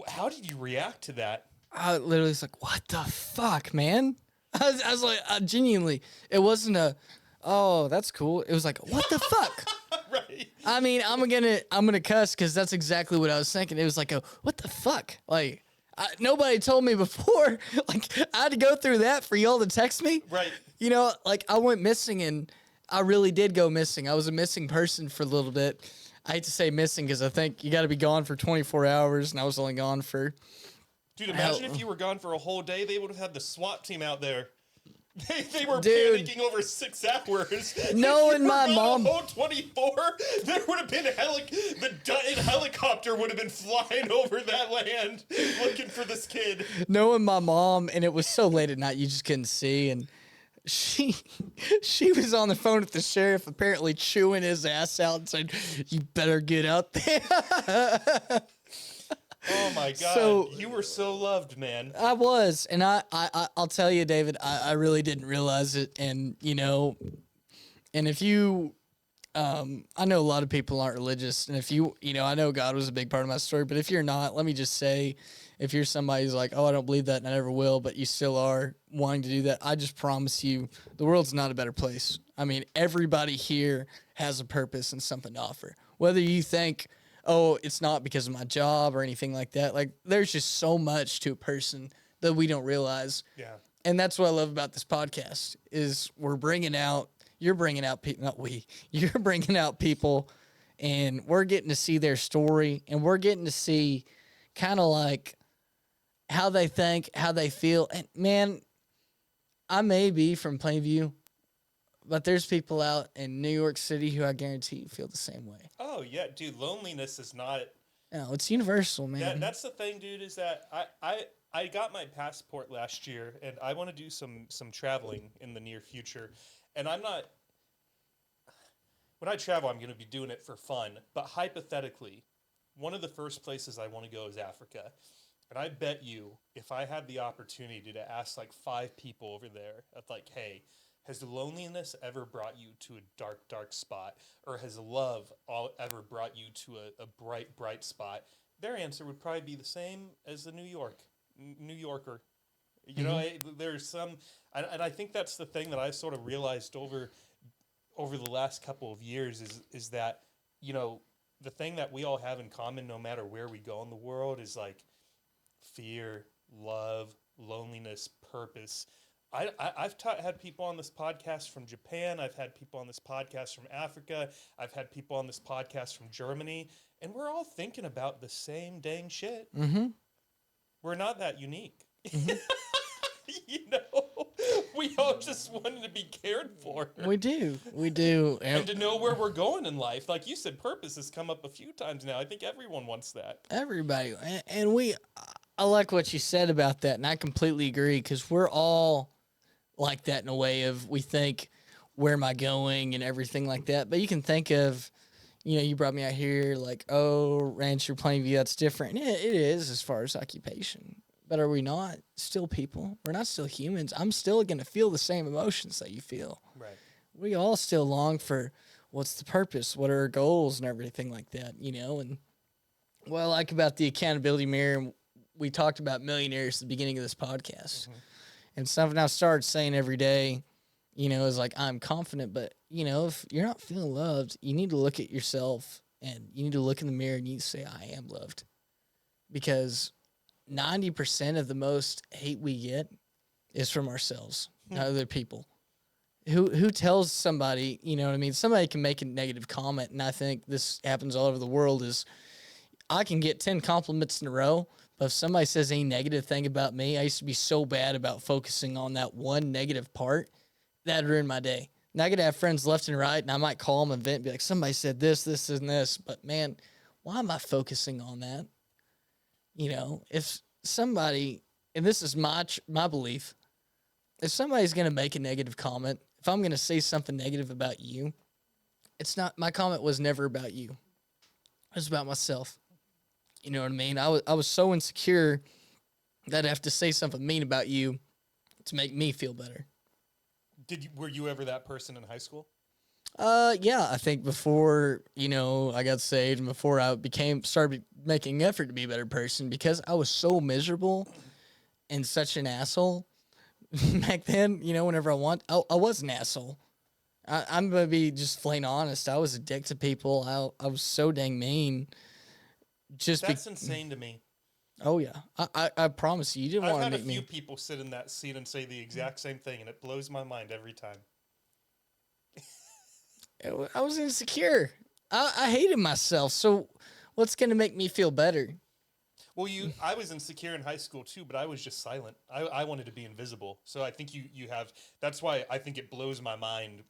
How did you react to that? I literally was like, what the fuck, man? I was like, genuinely, it wasn't a, oh, that's cool. It was like, what the fuck? Right. I mean, I'm gonna cuss because that's exactly what I was thinking. It was like a, what the fuck? Like, nobody told me before. Like, I had to go through that for y'all to text me. Right. You know, like I went missing and I really did go missing. I was a missing person for a little bit. I hate to say missing because I think you got to be gone for 24 hours, and I was only gone for. Dude, imagine if you were gone for a whole day. They would have had the SWAT team out there. They were Dude. panicking over 6 hours. Knowing my mom, a whole 24, there would have been the helicopter would have been flying over that land looking for this kid. knowing my mom, and it was so late at night you just couldn't see, and she was on the phone with the sheriff, apparently chewing his ass out and said, "You better get out there." Oh my God! So, you were so loved, man. I was, and I'll tell you, David, I really didn't realize it, and you know, and if you, I know a lot of people aren't religious, and if you know, I know God was a big part of my story, but if you're not, let me just say, if you're somebody who's like, oh, I don't believe that and I never will, but you still are wanting to do that, I just promise you, the world's not a better place. I mean, everybody here has a purpose and something to offer, whether you think, oh, it's not because of my job or anything like that. Like, there's just so much to a person that we don't realize. Yeah. And that's what I love about this podcast is you're bringing out people, not we, you're bringing out people, and we're getting to see their story, and we're getting to see kind of like how they think, how they feel. And man, I may be from Plainview, but there's people out in New York City who I guarantee you feel the same way. Oh yeah, dude. Loneliness is not. No, it's universal, man. That's the thing, dude. Is that I got my passport last year, and I want to do some traveling in the near future. And I'm not. When I travel, I'm going to be doing it for fun. But hypothetically, one of the first places I want to go is Africa. And I bet you, if I had the opportunity to ask like 5 people over there, of like, hey, has loneliness ever brought you to a dark, dark spot? Or has love ever brought you to a bright, bright spot? Their answer would probably be the same as the New Yorker. You know, there's some, and I think that's the thing that I've sort of realized over the last couple of years is that, you know, the thing that we all have in common, no matter where we go in the world, is like fear, love, loneliness, purpose. I've had people on this podcast from Japan. I've had people on this podcast from Africa. I've had people on this podcast from Germany. And we're all thinking about the same dang shit. Mm-hmm. We're not that unique. Mm-hmm. You know, we all just wanted to be cared for. We do. And to know where we're going in life. Like you said, purpose has come up a few times now. I think everyone wants that. Everybody. And I like what you said about that, and I completely agree, because we're all like that in a way of we think, where am I going and everything like that. But you can think of, you know, you brought me out here like, oh, Rancher Plainview, that's different. And it is as far as occupation. But are we not still people? We're not still humans. I'm still going to feel the same emotions that you feel. Right. We all still long for what's the purpose, what are our goals and everything like that, you know. And what I like about the accountability mirror, we talked about millionaires at the beginning of this podcast. Mm-hmm. And something I started saying every day, you know, is like, I'm confident, but, you know, if you're not feeling loved, you need to look at yourself and you need to look in the mirror and you need to say, I am loved. Because 90% of the most hate we get is from ourselves, not other people. Who tells somebody, you know what I mean? Somebody can make a negative comment, and I think this happens all over the world, is I can get 10 compliments in a row, but if somebody says any negative thing about me, I used to be so bad about focusing on that one negative part, that ruined my day. Now I could have friends left and right, and I might call them and vent and be like, somebody said this, this, and this, but man, why am I focusing on that? You know, if somebody, and this is my belief, if somebody's going to make a negative comment, if I'm going to say something negative about you, it's not, my comment was never about you. It was about myself. You know what I mean? I was so insecure that I have to say something mean about you to make me feel better. Were you ever that person in high school? Yeah, I think before, you know, I got saved and before I started making an effort to be a better person, because I was so miserable and such an asshole back then. You know, whenever I was an asshole. I'm gonna be just plain honest. I was a dick to people. I was so dang mean. That's insane to me. Oh yeah, I promise you, you didn't want to meet me. I've had a few people sit in that seat and say the exact same thing, and it blows my mind every time. I was insecure. I hated myself. So what's gonna make me feel better? Well, I was insecure in high school too, but I was just silent. I wanted to be invisible. So I think you have. That's why I think it blows my mind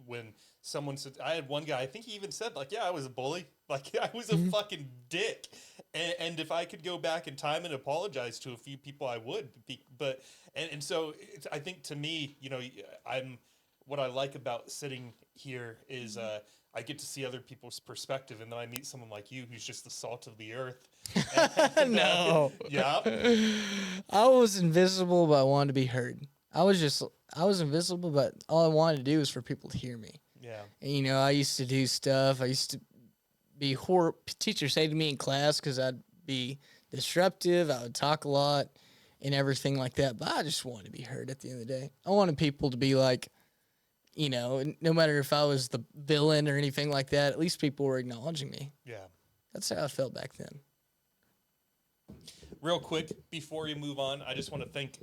when someone said. I had one guy. I think he even said like, "Yeah, I was a bully. Like I was a fucking dick." And if I could go back in time and apologize to a few people, I would. So I think to me, what I like about sitting here is I get to see other people's perspective, and then I meet someone like you who's just the salt of the earth. No. Yeah. I was invisible, but I wanted to be heard. I was invisible, but all I wanted to do was for people to hear me. Yeah. And, I used to do stuff. I used to be teachers say to me in class because I'd be disruptive. I would talk a lot and everything like that. But I just wanted to be heard at the end of the day. I wanted people to be like, no matter if I was the villain or anything like that, at least people were acknowledging me. Yeah. That's how I felt back then. Real quick, before we move on, I just want to thank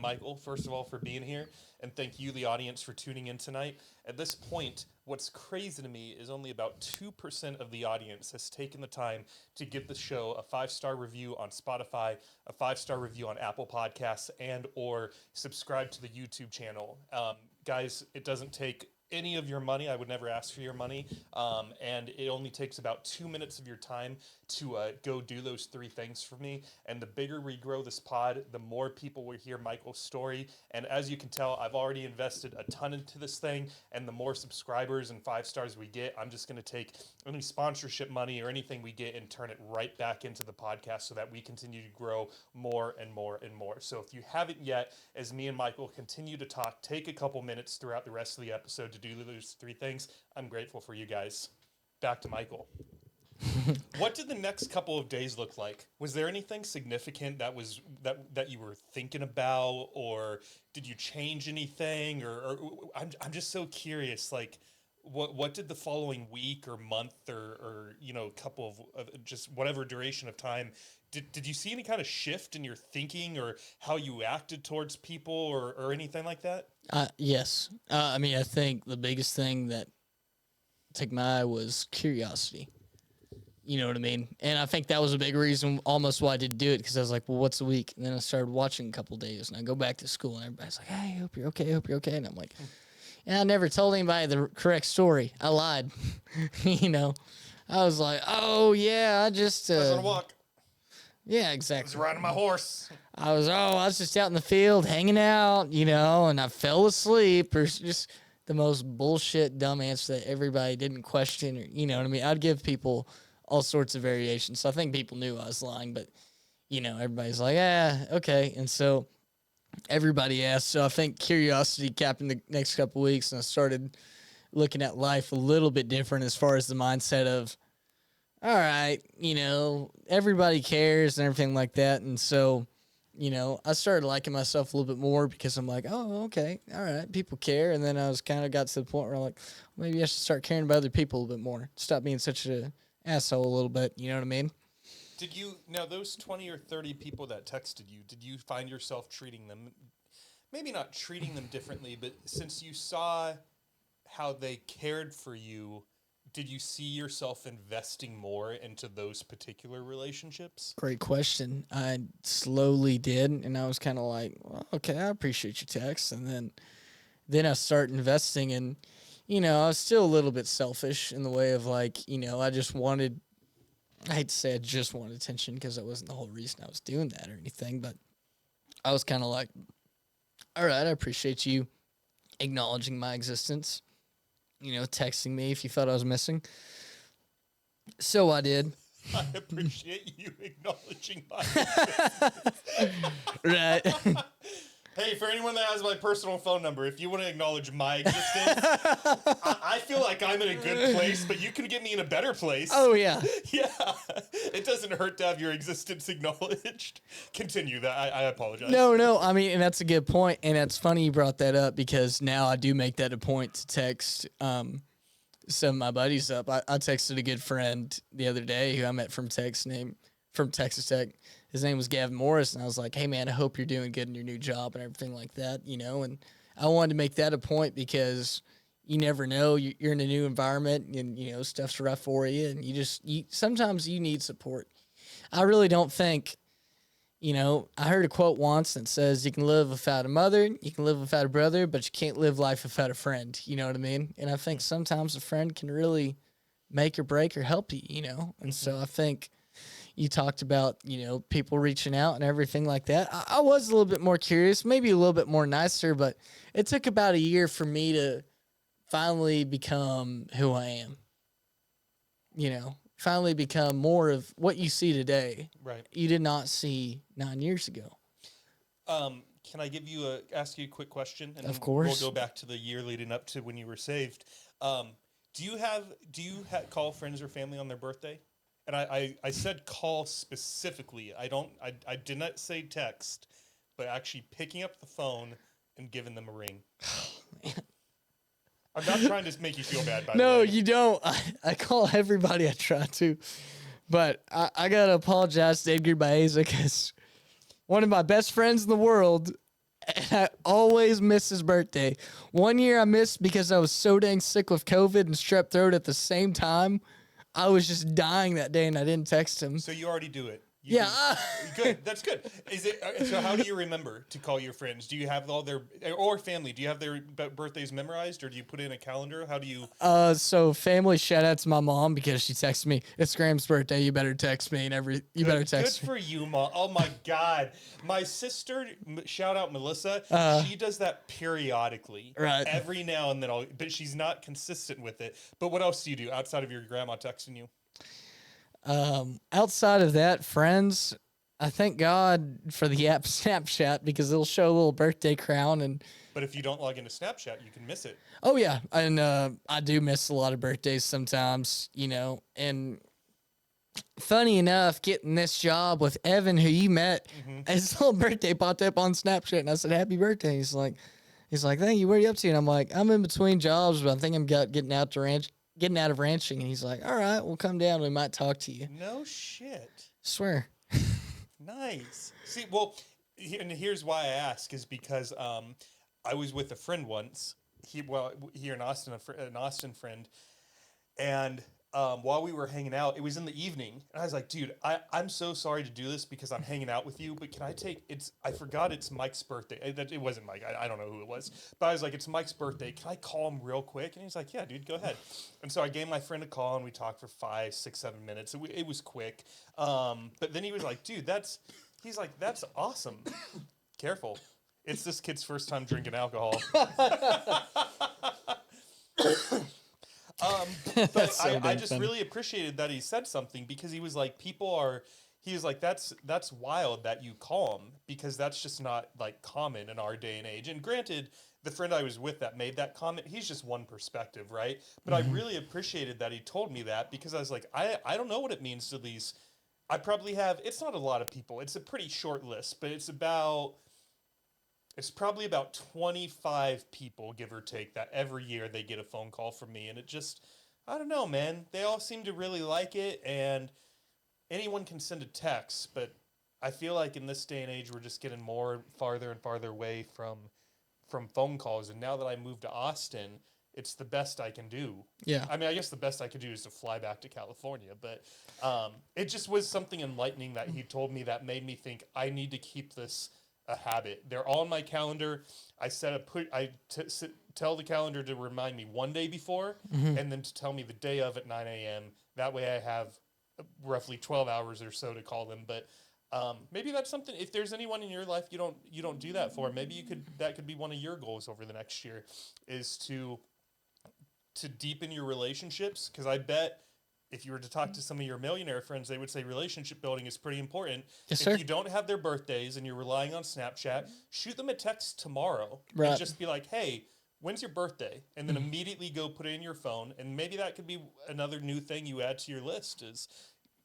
Michael, first of all, for being here, and thank you, the audience, for tuning in tonight. At this point, what's crazy to me is only about 2% of the audience has taken the time to give the show a 5-star review on Spotify, a 5-star review on Apple Podcasts, and or subscribe to the YouTube channel. Guys, it doesn't take any of your money. I would never ask for your money. And it only takes about 2 minutes of your time to go do those 3 things for me. And the bigger we grow this pod, the more people will hear Michael's story. And as you can tell, I've already invested a ton into this thing. And the more subscribers and 5 stars we get, I'm just going to take any sponsorship money or anything we get and turn it right back into the podcast so that we continue to grow more and more and more. So if you haven't yet, as me and Michael continue to talk, take a couple minutes throughout the rest of the episode to do those 3 things. I'm grateful for you guys. Back to Michael. What did the next couple of days look like? Was there anything significant that you were thinking about, or did you change anything? Or I'm just so curious. Like, what did the following week or month or couple of just whatever duration of time did you see any kind of shift in your thinking or how you acted towards people or anything like that? Yes. I think the biggest thing that took my eye was curiosity. You know what I mean? And I think that was a big reason almost why I didn't do it, because I was like, well, what's a week? And then I started watching a couple of days, and I go back to school, and everybody's like, hey, hope you're okay. And I'm like, and I never told anybody the correct story. I lied. I was like, oh, yeah, I just... I was on a walk. Yeah, exactly. I was riding my horse. I was just out in the field hanging out, and I fell asleep, or just the most bullshit, dumb answer that everybody didn't question, or, you know what I mean? I'd give people all sorts of variations. So I think people knew I was lying, but, everybody's like, yeah, okay. And so everybody asked. So I think curiosity capped in the next couple of weeks, and I started looking at life a little bit different as far as the mindset of, all right, everybody cares and everything like that. And so, I started liking myself a little bit more because I'm like, oh, okay, all right, people care. And then I was kind of got to the point where I'm like, maybe I should start caring about other people a little bit more. Stop being such an asshole a little bit. You know what I mean? Did you, now those 20 or 30 people that texted you, did you find yourself treating them, maybe not treating them differently, but since you saw how they cared for you, did you see yourself investing more into those particular relationships? Great question. I slowly did, and I was kind of like, well, okay, I appreciate your text. And then I started investing, and, I was still a little bit selfish in the way of like, I hate to say I just wanted attention because that wasn't the whole reason I was doing that or anything, but I was kind of like, all right, I appreciate you acknowledging my existence. Texting me if you thought I was missing. So I did. I appreciate you acknowledging my Right. Hey, for anyone that has my personal phone number, if you want to acknowledge my existence, I feel like I'm in a good place, but you can get me in a better place. Oh, yeah. Yeah. It doesn't hurt to have your existence acknowledged. Continue that. I apologize. No. I mean, and that's a good point, and it's funny you brought that up because now I do make that a point to text some of my buddies up. I texted a good friend the other day who I met from Texas Tech. His name was Gavin Morris, and I was like, "Hey man, I hope you're doing good in your new job and everything like that." And I wanted to make that a point because you never know. You're in a new environment, and stuff's rough for you, and sometimes you need support. I really don't think. I heard a quote once that says, "You can live without a mother, you can live without a brother, but you can't live life without a friend." You know what I mean? And I think sometimes a friend can really make or break or help you. And so I think you talked about, people reaching out and everything like that. I was a little bit more curious, maybe a little bit more nicer, but it took about a year for me to finally become who I am. Finally become more of what you see today. Right. You did not see 9 years ago. Can I ask you a quick question? And of course. We'll go back to the year leading up to when you were saved. Do you call friends or family on their birthday? And I said call specifically. I did not say text, but actually picking up the phone and giving them a ring. I'm not trying to make you feel bad, by the way. No, you don't. I call everybody I try to. But I got to apologize to Edgar Baeza because one of my best friends in the world, and I always miss his birthday. One year I missed because I was so dang sick with COVID and strep throat at the same time. I was just dying that day and I didn't text him. So you already do it. Good. That's good. So how do you remember to call your friends? Do you have all their or family? Do you have their birthdays memorized, or do you put it in a calendar? How do you? So family, shout out to my mom because she texted me. It's Graham's birthday. You better text me you better text me. Good me. for you, Mom. Oh my God, my sister. Shout out Melissa. She does that periodically, right? Every now and then. But she's not consistent with it. But what else do you do outside of your grandma texting you? Outside of that, friends, I thank God for the app Snapchat because it'll show a little birthday crown. But if you don't log into Snapchat, you can miss it. Oh yeah, and I do miss a lot of birthdays sometimes, and funny enough, getting this job with Evan, who you met, his little birthday popped up on Snapchat, and I said, "Happy birthday." He's like, "Thank you. What are you up to?" And I'm like, "I'm in between jobs, but I think I'm getting out of ranching." And he's like, "All right, we'll come down. We might talk to you." No shit. Swear. Nice. See, well, and here's why I ask is because I was with a friend once. Here in Austin, an Austin friend, and while we were hanging out, it was in the evening, and I was like, "Dude, I'm so sorry to do this because I'm hanging out with you, but can I take I forgot it's Mike's birthday. It wasn't Mike. I don't know who it was, but I was like, it's Mike's birthday. Can I call him real quick?" And he's like, "Yeah, dude, go ahead." And so I gave my friend a call, and we talked for 5, 6, 7 minutes. It was quick, but then he was like, "Dude, that's awesome." Careful, it's this kid's first time drinking alcohol. But so I just really appreciated that he said something because he was like, that's wild that you call him because that's just not like common in our day and age. And granted, the friend I was with that made that comment, he's just one perspective, right? But I really appreciated that he told me that because I was like, I don't know what it means to these. I probably have, it's not a lot of people. It's a pretty short list, but it's probably about 25 people, give or take, that every year they get a phone call from me. And it just, I don't know, man. They all seem to really like it. And anyone can send a text. But I feel like in this day and age, we're just getting farther and farther away from phone calls. And now that I moved to Austin, it's the best I can do. Yeah. I mean, I guess the best I could do is to fly back to California. But it just was something enlightening that he told me that made me think I need to keep this a habit. They're all on my calendar. I tell the calendar to remind me one day before, and then to tell me the day of at 9 a.m. That way I have roughly 12 hours or so to call them. But maybe that's something. If there's anyone in your life you don't do that for, maybe that could be one of your goals over the next year, is to deepen your relationships. Because I bet if you were to talk to some of your millionaire friends, they would say relationship building is pretty important. Yes, if sir. you don't have their birthdays and you're relying on Snapchat, shoot them a text tomorrow right. and just be like, "Hey, when's your birthday?" And then immediately go put it in your phone. And maybe that could be another new thing you add to your list is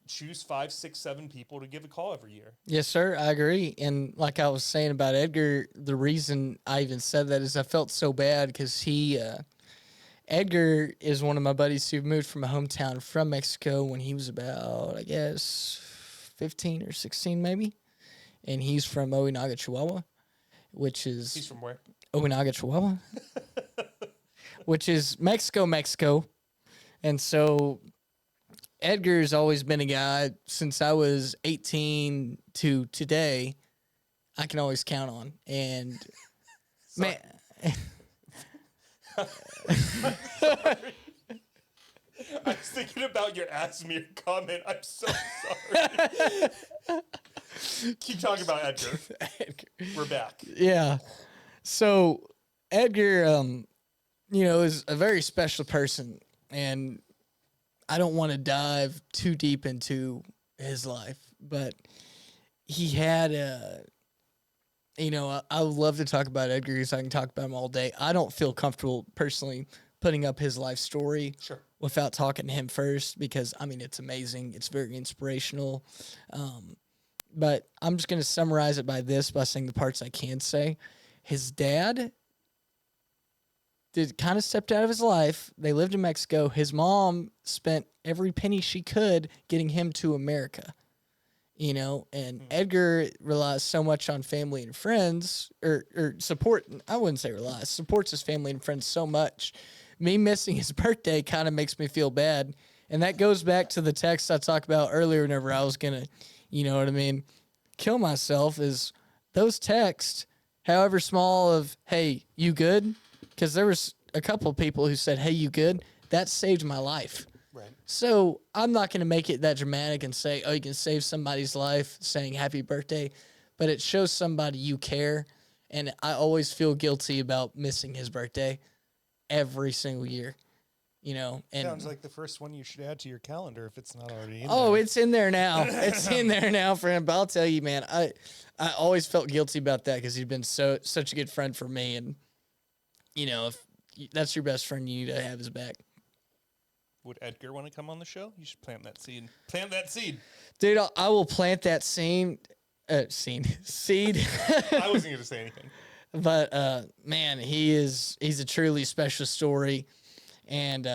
choose 5, 6, 7 people to give a call every year. Yes, sir. I agree. And like I was saying about Edgar, the reason I even said that is I felt so bad because Edgar is one of my buddies who moved from a hometown from Mexico when he was about, I guess, 15 or 16 maybe. And he's from Ojinaga, Chihuahua, which is... He's from where? Ojinaga, Chihuahua, which is Mexico. And so Edgar's always been a guy since I was 18 to today I can always count on. And man... I was thinking about your Asmir comment. I'm so sorry. Keep talking about Edgar. We're back. Yeah. So Edgar, is a very special person, and I don't want to dive too deep into his life, but he had I would love to talk about Edgar because I can talk about him all day. I don't feel comfortable personally putting up his life story without talking to him first because, it's amazing. It's very inspirational. But I'm just going to summarize it by saying the parts I can say. His dad kind of stepped out of his life. They lived in Mexico. His mom spent every penny she could getting him to America. And Edgar relies so much on family and friends, or support. I wouldn't say relies, supports his family and friends so much. Me missing his birthday kind of makes me feel bad. And that goes back to the text I talked about earlier whenever I was going to, kill myself is those texts, however small of, hey, you good? Because there was a couple of people who said, hey, you good? That saved my life. Right. So I'm not going to make it that dramatic and say, oh, you can save somebody's life saying happy birthday, but it shows somebody you care. And I always feel guilty about missing his birthday every single year, And sounds like the first one you should add to your calendar if it's not already in there. Oh, it's in there now. It's in there now for him. But I'll tell you, man, I always felt guilty about that because he's been such a good friend for me. And, if that's your best friend, you need to have his back. Would Edgar want to come on the show? You should plant that seed. Plant that seed. Dude, I will plant that seed. Seed. I wasn't going to say anything. But, man, he's a truly special story. And,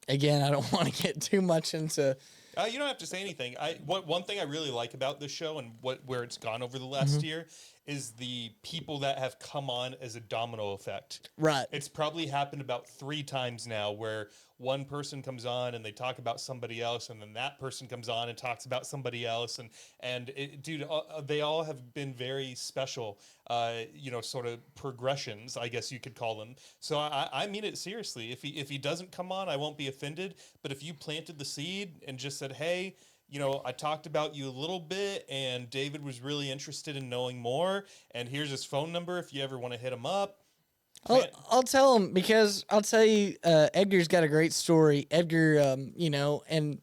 again, I don't want to get too much into... You don't have to say anything. One thing I really like about this show and where it's gone over the last year is the people that have come on as a domino effect. Right. It's probably happened about 3 times now where one person comes on and they talk about somebody else, and then that person comes on and talks about somebody else, they all have been very special, sort of progressions, I guess you could call them. So I mean it seriously. If he doesn't come on, I won't be offended. But if you planted the seed and just said, hey, I talked about you a little bit, and David was really interested in knowing more, and here's his phone number if you ever want to hit him up. I'll tell him, because I'll tell you, Edgar's got a great story. Edgar, and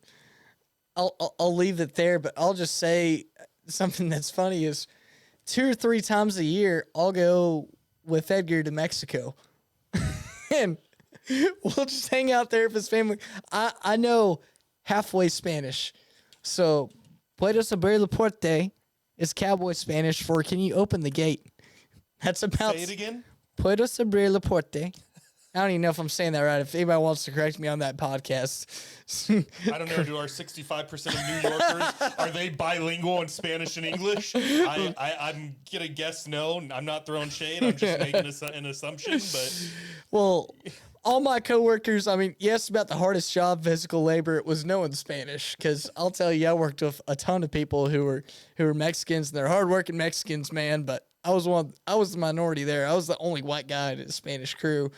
I'll leave it there, but I'll just say something that's funny is 2 or 3 times a year, I'll go with Edgar to Mexico. And we'll just hang out there with his family. I know halfway Spanish. So, puedes abrir la puerta is cowboy Spanish for can you open the gate? That's about... Say it again? Puedes abrir la puerta. I don't even know if I'm saying that right. If anybody wants to correct me on that podcast. I don't know. Do our 65% of New Yorkers, are they bilingual in Spanish and English? I'm going to guess no. I'm not throwing shade. I'm just making an assumption. But well, all my coworkers, yes, about the hardest job, physical labor, it was knowing Spanish. Because I'll tell you, I worked with a ton of people who were Mexicans, and they're hardworking Mexicans, man. But I was the minority there. I was the only white guy in the Spanish crew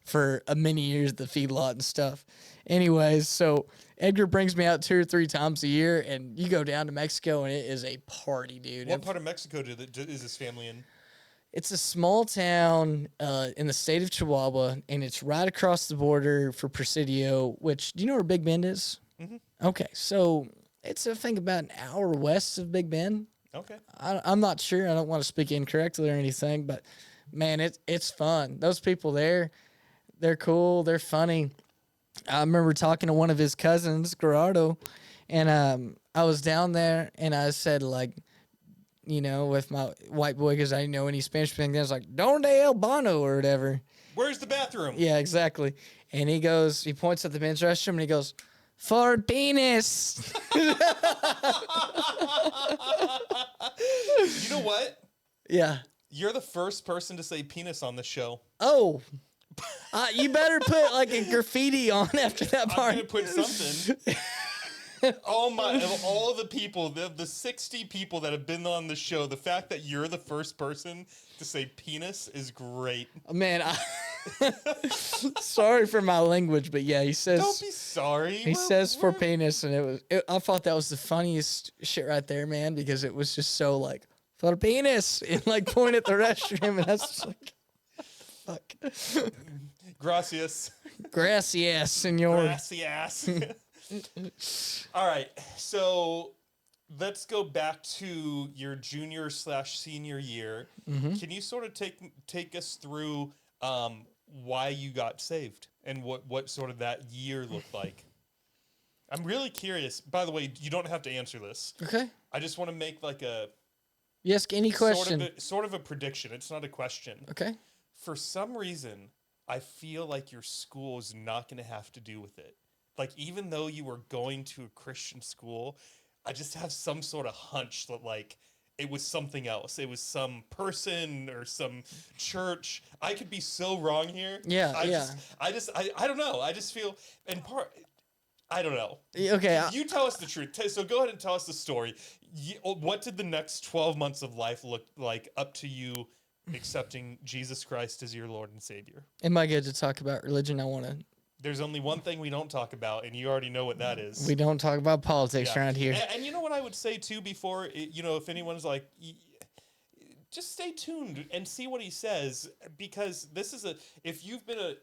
for many years at the feedlot and stuff. Anyways, so Edgar brings me out 2 or 3 times a year, and you go down to Mexico, and it is a party, dude. What part of Mexico is this family in? It's a small town in the state of Chihuahua, and it's right across the border for Presidio, which, do you know where Big Bend is? Mm-hmm. Okay, so it's, I think, about an hour west of Big Bend. Okay. I'm not sure. I don't want to speak incorrectly or anything, but, man, it's fun. Those people there, they're cool. They're funny. I remember talking to one of his cousins, Gerardo, And I was down there, and I said, like, with my white boy, because I didn't know any Spanish back then. I was like, "Donde el Bono?" or whatever. Where's the bathroom? Yeah, exactly. And he points at the men's restroom, and he goes, "For penis." You know what? Yeah. You're the first person to say penis on the show. Oh. You better put like a graffiti on after that part. I'm gonna put something. Of all the people, the 60 people that have been on the show, the fact that you're the first person to say penis is great. Man, sorry for my language, but yeah, he says. Don't be sorry. He says for penis, and I thought that was the funniest shit right there, man, because it was just so like for penis and like point at the restroom, and that's just like, fuck. Gracias. Gracias, senor. Gracias. All right, so let's go back to your junior/senior year. Mm-hmm. Can you sort of take us through why you got saved and what sort of that year looked like? I'm really curious. By the way, you don't have to answer this. Okay. I just want to make like a yes, any question. Sort of a prediction. It's not a question. Okay. For some reason, I feel like your school is not going to have to do with it. Like, even though you were going to a Christian school, I just have some sort of hunch that, like, it was something else. It was some person or some church. I could be so wrong here. Yeah, I don't know. I just feel, I don't know. Okay. You tell us the truth. So go ahead and tell us the story. What did the next 12 months of life look like up to you accepting Jesus Christ as your Lord and Savior? Am I good to talk about religion? I want to. There's only one thing we don't talk about, and you already know what that is. We don't talk about politics around here. And you know what I would say, too, before, if anyone's like, just stay tuned and see what he says, because this is if you've been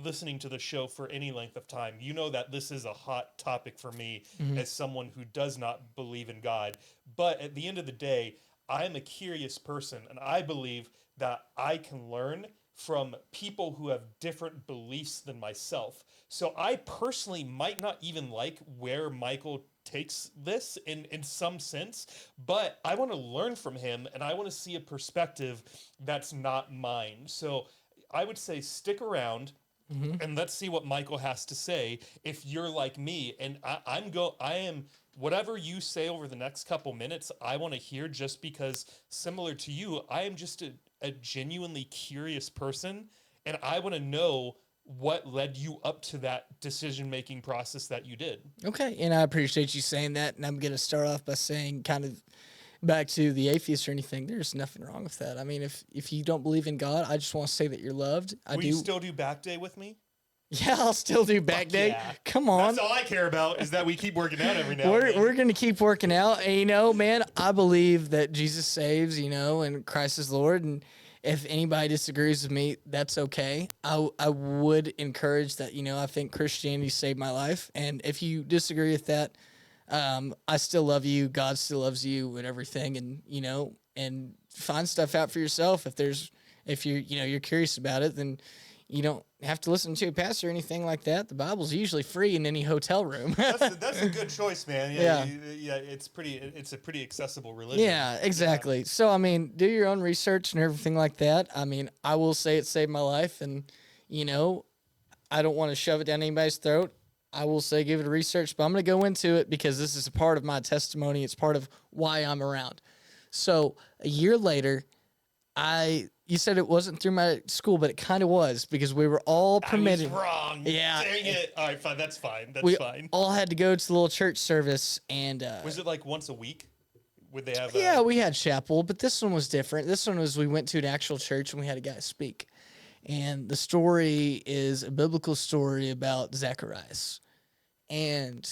listening to the show for any length of time, you know that this is a hot topic for me as someone who does not believe in God. But at the end of the day, I'm a curious person, and I believe that I can learn from people who have different beliefs than myself. So I personally might not even like where Michael takes this in some sense, but I want to learn from him, and I want to see a perspective that's not mine. So I would say stick around. And let's see what Michael has to say if you're like me. And I am whatever you say over the next couple minutes, I want to hear, just because, similar to you, I am just a genuinely curious person, and I want to know what led you up to that decision-making process that you did. Okay, and I appreciate you saying that, and I'm going to start off by saying, kind of back to the atheist or anything, there's nothing wrong with that. I mean, if you don't believe in God, I just want to say that you're loved. Will you still do back day with me? Yeah, I'll still do back day. Yeah. Come on. That's all I care about, is that we keep working out every now and then. We're going to keep working out. And, man, I believe that Jesus saves, and Christ is Lord. And if anybody disagrees with me, that's okay. I would encourage that, I think Christianity saved my life. And if you disagree with that, I still love you. God still loves you and everything. And, and find stuff out for yourself. If you're curious about it, then you don't have to listen to a pastor or anything like that. The Bible's usually free in any hotel room. That's a good choice, man. Yeah. It's a pretty accessible religion. Yeah, exactly. Yeah. So, I mean, do your own research and everything like that. I mean, I will say it saved my life, and, I don't want to shove it down anybody's throat. I will say give it a research, but I'm going to go into it because this is a part of my testimony. It's part of why I'm around. So a year later, you said it wasn't through my school, but it kind of was, because we were all permitted. I was wrong. Yeah. Dang it. All right, fine. That's fine. We fine. all had to go to the little church service, and was it like once a week? Would they have? Yeah, we had chapel, but this one was different. This one was, we went to an actual church and we had a guy speak. And the story is a biblical story about Zacharias. And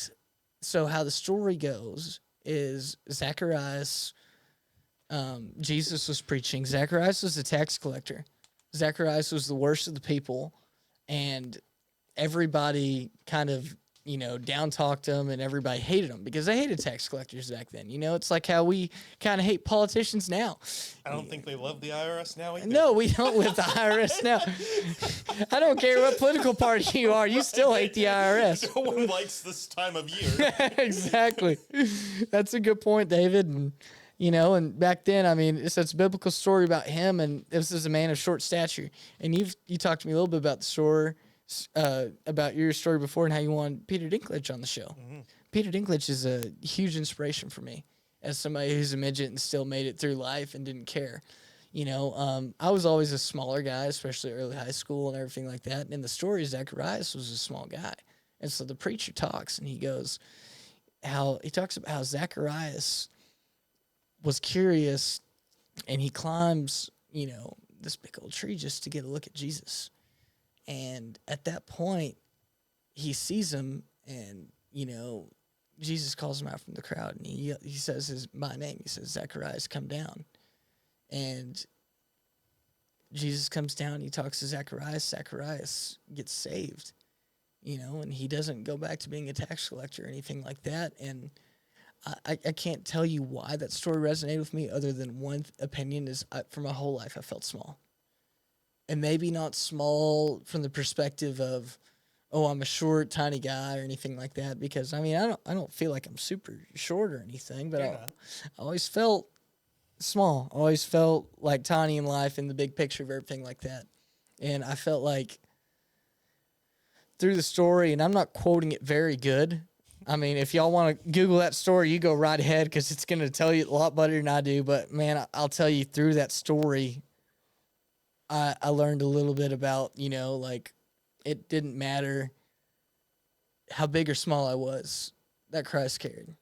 so how the story goes is Zacharias, Jesus was preaching. Zacharias was a tax collector. Zacharias was the worst of the people. And everybody kind of, down talked them, and everybody hated them because they hated tax collectors back then. It's like how we kind of hate politicians now. I don't think they love the IRS now either. No, we don't with the IRS now. I don't care what political party you are, you still hate the IRS. No one likes this time of year. Exactly. That's a good point, David. And and back then, I mean, it's a biblical story about him, and this is a man of short stature. And you talked to me a little bit about the story, about your story before, and how you wanted Peter Dinklage on the show. Mm-hmm. Peter Dinklage is a huge inspiration for me as somebody who's a midget and still made it through life and didn't care. I was always a smaller guy, especially early high school and everything like that. And in the story, Zacharias was a small guy. And so the preacher talks, and he talks about how Zacharias was curious, and he climbs, this big old tree just to get a look at Jesus. And at that point, he sees him, and, Jesus calls him out from the crowd, and he says my name. He says, Zacharias, come down. And Jesus comes down, he talks to Zacharias. Zacharias gets saved, and he doesn't go back to being a tax collector or anything like that. And I can't tell you why that story resonated with me, other than one opinion is for my whole life I felt small. And maybe not small from the perspective of, oh, I'm a short, tiny guy or anything like that, because I don't feel like I'm super short or anything, but I always felt small. I always felt like tiny in life in the big picture of everything like that. And I felt like through the story, and I'm not quoting it very good. I mean, if y'all want to Google that story, you go right ahead, because it's going to tell you a lot better than I do. But, man, I'll tell you, through that story, I learned a little bit about, like, it didn't matter how big or small I was, that Christ cared.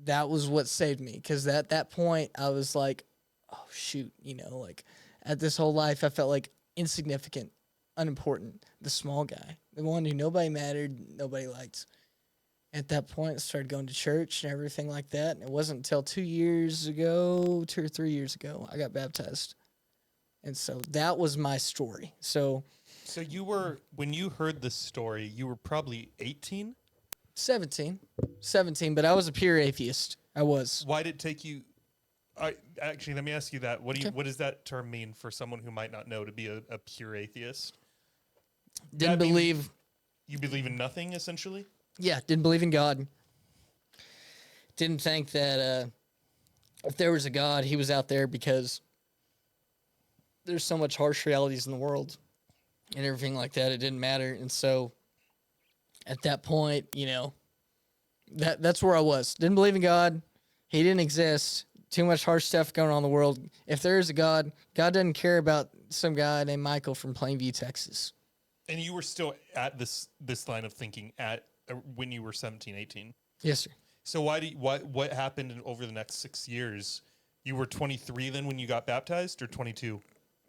That was what saved me, because at that point, I was like, oh, shoot, like, at this whole life, I felt like insignificant, unimportant, the small guy, the one who nobody mattered, nobody liked. At that point, I started going to church and everything like that. And it wasn't until 2 or 3 years ago, I got baptized. And so that was my story. So when you heard this story, you were probably 18? 17, but I was a pure atheist. I was. Why did it take you? Actually, let me ask you that. What does that term mean for someone who might not know, to be a pure atheist? Didn't believe. You believe in nothing, essentially? Yeah, didn't believe in God. Didn't think that if there was a God, he was out there, because there's so much harsh realities in the world and everything like that. It didn't matter. And so at that point, that's where I was. Didn't believe in God. He didn't exist. Too much harsh stuff going on in the world. If there is a God, God doesn't care about some guy named Michael from Plainview, Texas. And you were still at this line of thinking when you were 17, 18? Yes, sir. So what happened over the next 6 years? You were 23 then when you got baptized, or 22?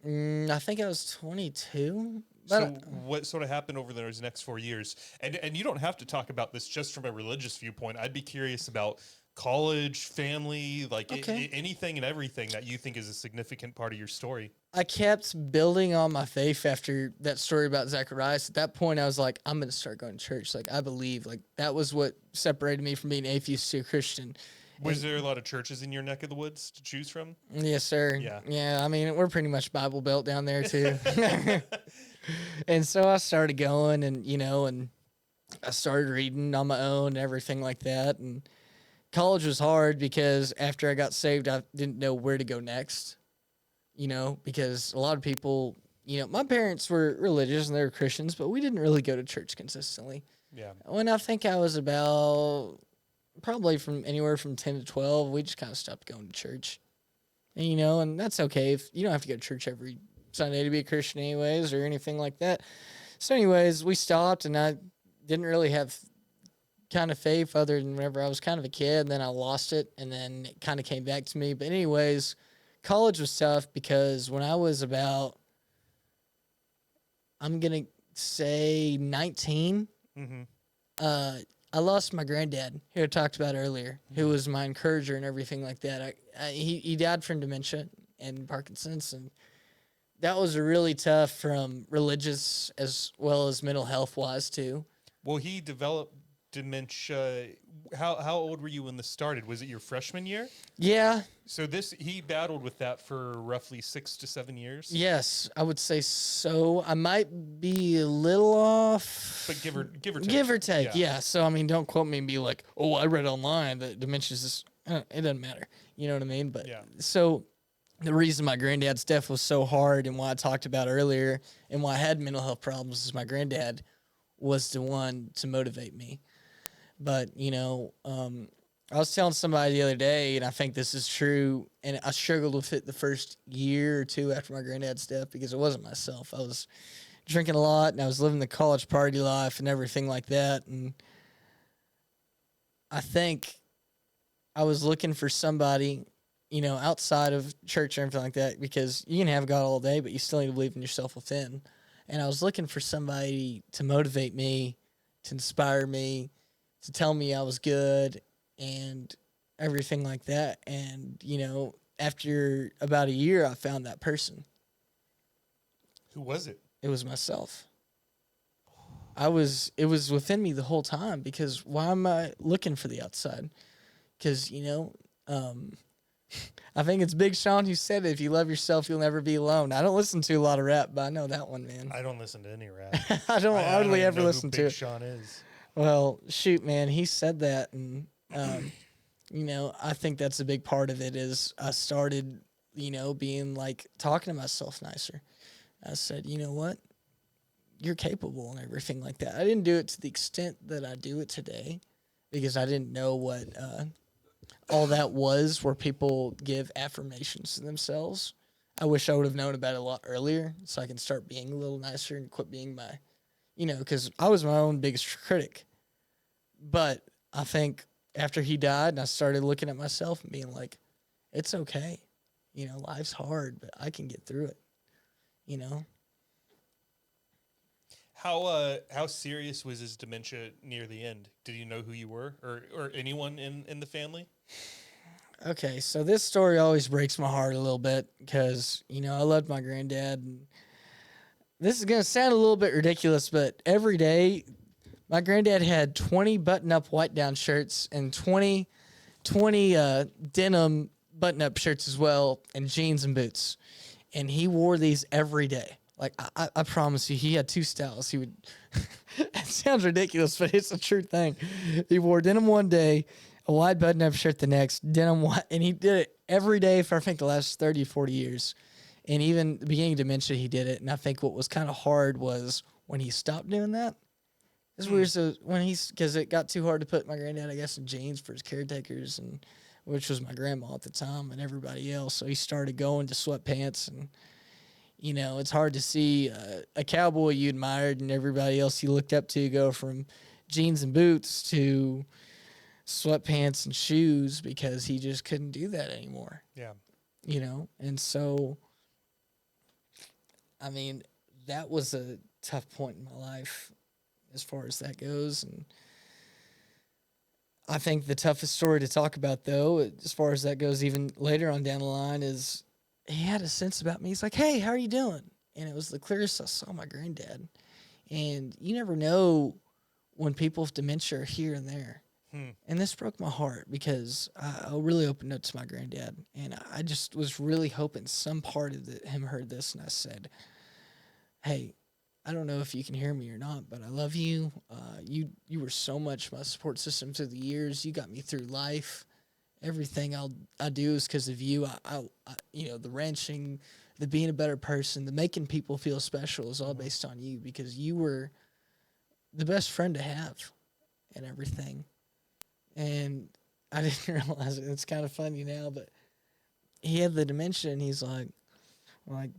I think I was 22. So what sort of happened over those next 4 years? And you don't have to talk about this just from a religious viewpoint. I'd be curious about college, family, like anything and everything that you think is a significant part of your story. I kept building on my faith after that story about Zacharias. At that point, I was like, I'm going to start going to church. Like, I believe. Like, that was what separated me from being atheist to a Christian. Was there a lot of churches in your neck of the woods to choose from? Yes, sir. Yeah. I mean, we're pretty much Bible Belt down there too. And so I started going, and and I started reading on my own and everything like that. And college was hard, because after I got saved, I didn't know where to go next. Because a lot of people, my parents were religious and they were Christians, but we didn't really go to church consistently. Yeah. When I think I was about probably from anywhere from 10 to 12, we just kind of stopped going to church. And, and that's okay. If you don't have to go to church every Sunday to be a Christian anyways, or anything like that. So anyways, we stopped, and I didn't really have kind of faith other than whenever I was kind of a kid, and then I lost it, and then it kind of came back to me. But anyways, college was tough, because when I was about, I'm going to say 19, I lost my granddad, who I talked about earlier, who was my encourager and everything like that. He died from dementia and Parkinson's, and that was really tough from religious as well as mental health wise too. Well, he developed dementia, how old were you when this started? Was it your freshman year? Yeah. So he battled with that for roughly 6 to 7 years. Yes, I would say so. I might be a little off, But give or take. Give or take, yeah. So I mean, don't quote me and be like, "Oh, I read online that dementia is just." It doesn't matter. You know what I mean? But Yeah. so the reason my granddad's death was so hard, and why I talked about earlier, and why I had mental health problems, is my granddad was the one to motivate me. But I was telling somebody the other day, and I think this is true, and I struggled with it the first year or two after my granddad's death because it wasn't myself. I was drinking a lot, and I was living the college party life and everything like that. And I think I was looking for somebody, outside of church or anything like that, because you can have God all day, but you still need to believe in yourself within. And I was looking for somebody to motivate me, to inspire me, to tell me I was good and everything like that. And, after about a year, I found that person. Who was it? It was myself. It was within me the whole time, because why am I looking for the outside? Because, I think it's Big Sean who said it, if you love yourself, you'll never be alone. I don't listen to a lot of rap, but I know that one, man. I don't listen to any rap. I don't hardly ever listen to Big it. Sean is. Well, shoot, man, he said that, and I think that's a big part of it. Is I started, being like talking to myself nicer. I said, you know what, you're capable and everything like that. I didn't do it to the extent that I do it today, because I didn't know what all that was, where people give affirmations to themselves. I wish I would have known about it a lot earlier, so I can start being a little nicer and quit being my, because I was my own biggest critic. But I think after he died, and I started looking at myself and being like, it's okay. Life's hard, but I can get through it. How serious was his dementia near the end? Did you know who you were, or anyone in the family? Okay, so this story always breaks my heart a little bit, because, I loved my granddad. And this is going to sound a little bit ridiculous, but every day, my granddad had 20 button-up white-down shirts and 20 denim button-up shirts as well, and jeans and boots. And he wore these every day. Like, I promise you, he had two styles. He would, it sounds ridiculous, but it's a true thing. He wore denim one day, a wide button-up shirt the next, denim white, and he did it every day for, I think, the last 30, 40 years. And even the beginning of dementia, he did it. And I think what was kind of hard was when he stopped doing that. It's weird. So because it got too hard to put my granddad, I guess, in jeans for his caretakers, and which was my grandma at the time and everybody else. So he started going to sweatpants, and it's hard to see a cowboy you admired and everybody else you looked up to go from jeans and boots to sweatpants and shoes, because he just couldn't do that anymore. Yeah. And so, I mean, that was a tough point in my life as far as that goes. And I think the toughest story to talk about, though, as far as that goes, even later on down the line, is he had a sense about me. He's like, hey, how are you doing? And it was the clearest I saw my granddad. And you never know when people with dementia are here and there. And this broke my heart, because I really opened up to my granddad. And I just was really hoping some part of him heard this. And I said, hey, I don't know if you can hear me or not, but I love you. You were so much my support system through the years. You got me through life. Everything I do is because of you. I the wrenching, the being a better person, the making people feel special is all based on you, because you were the best friend to have and everything. And I didn't realize it. It's kind of funny now, but he had the dementia, and he's like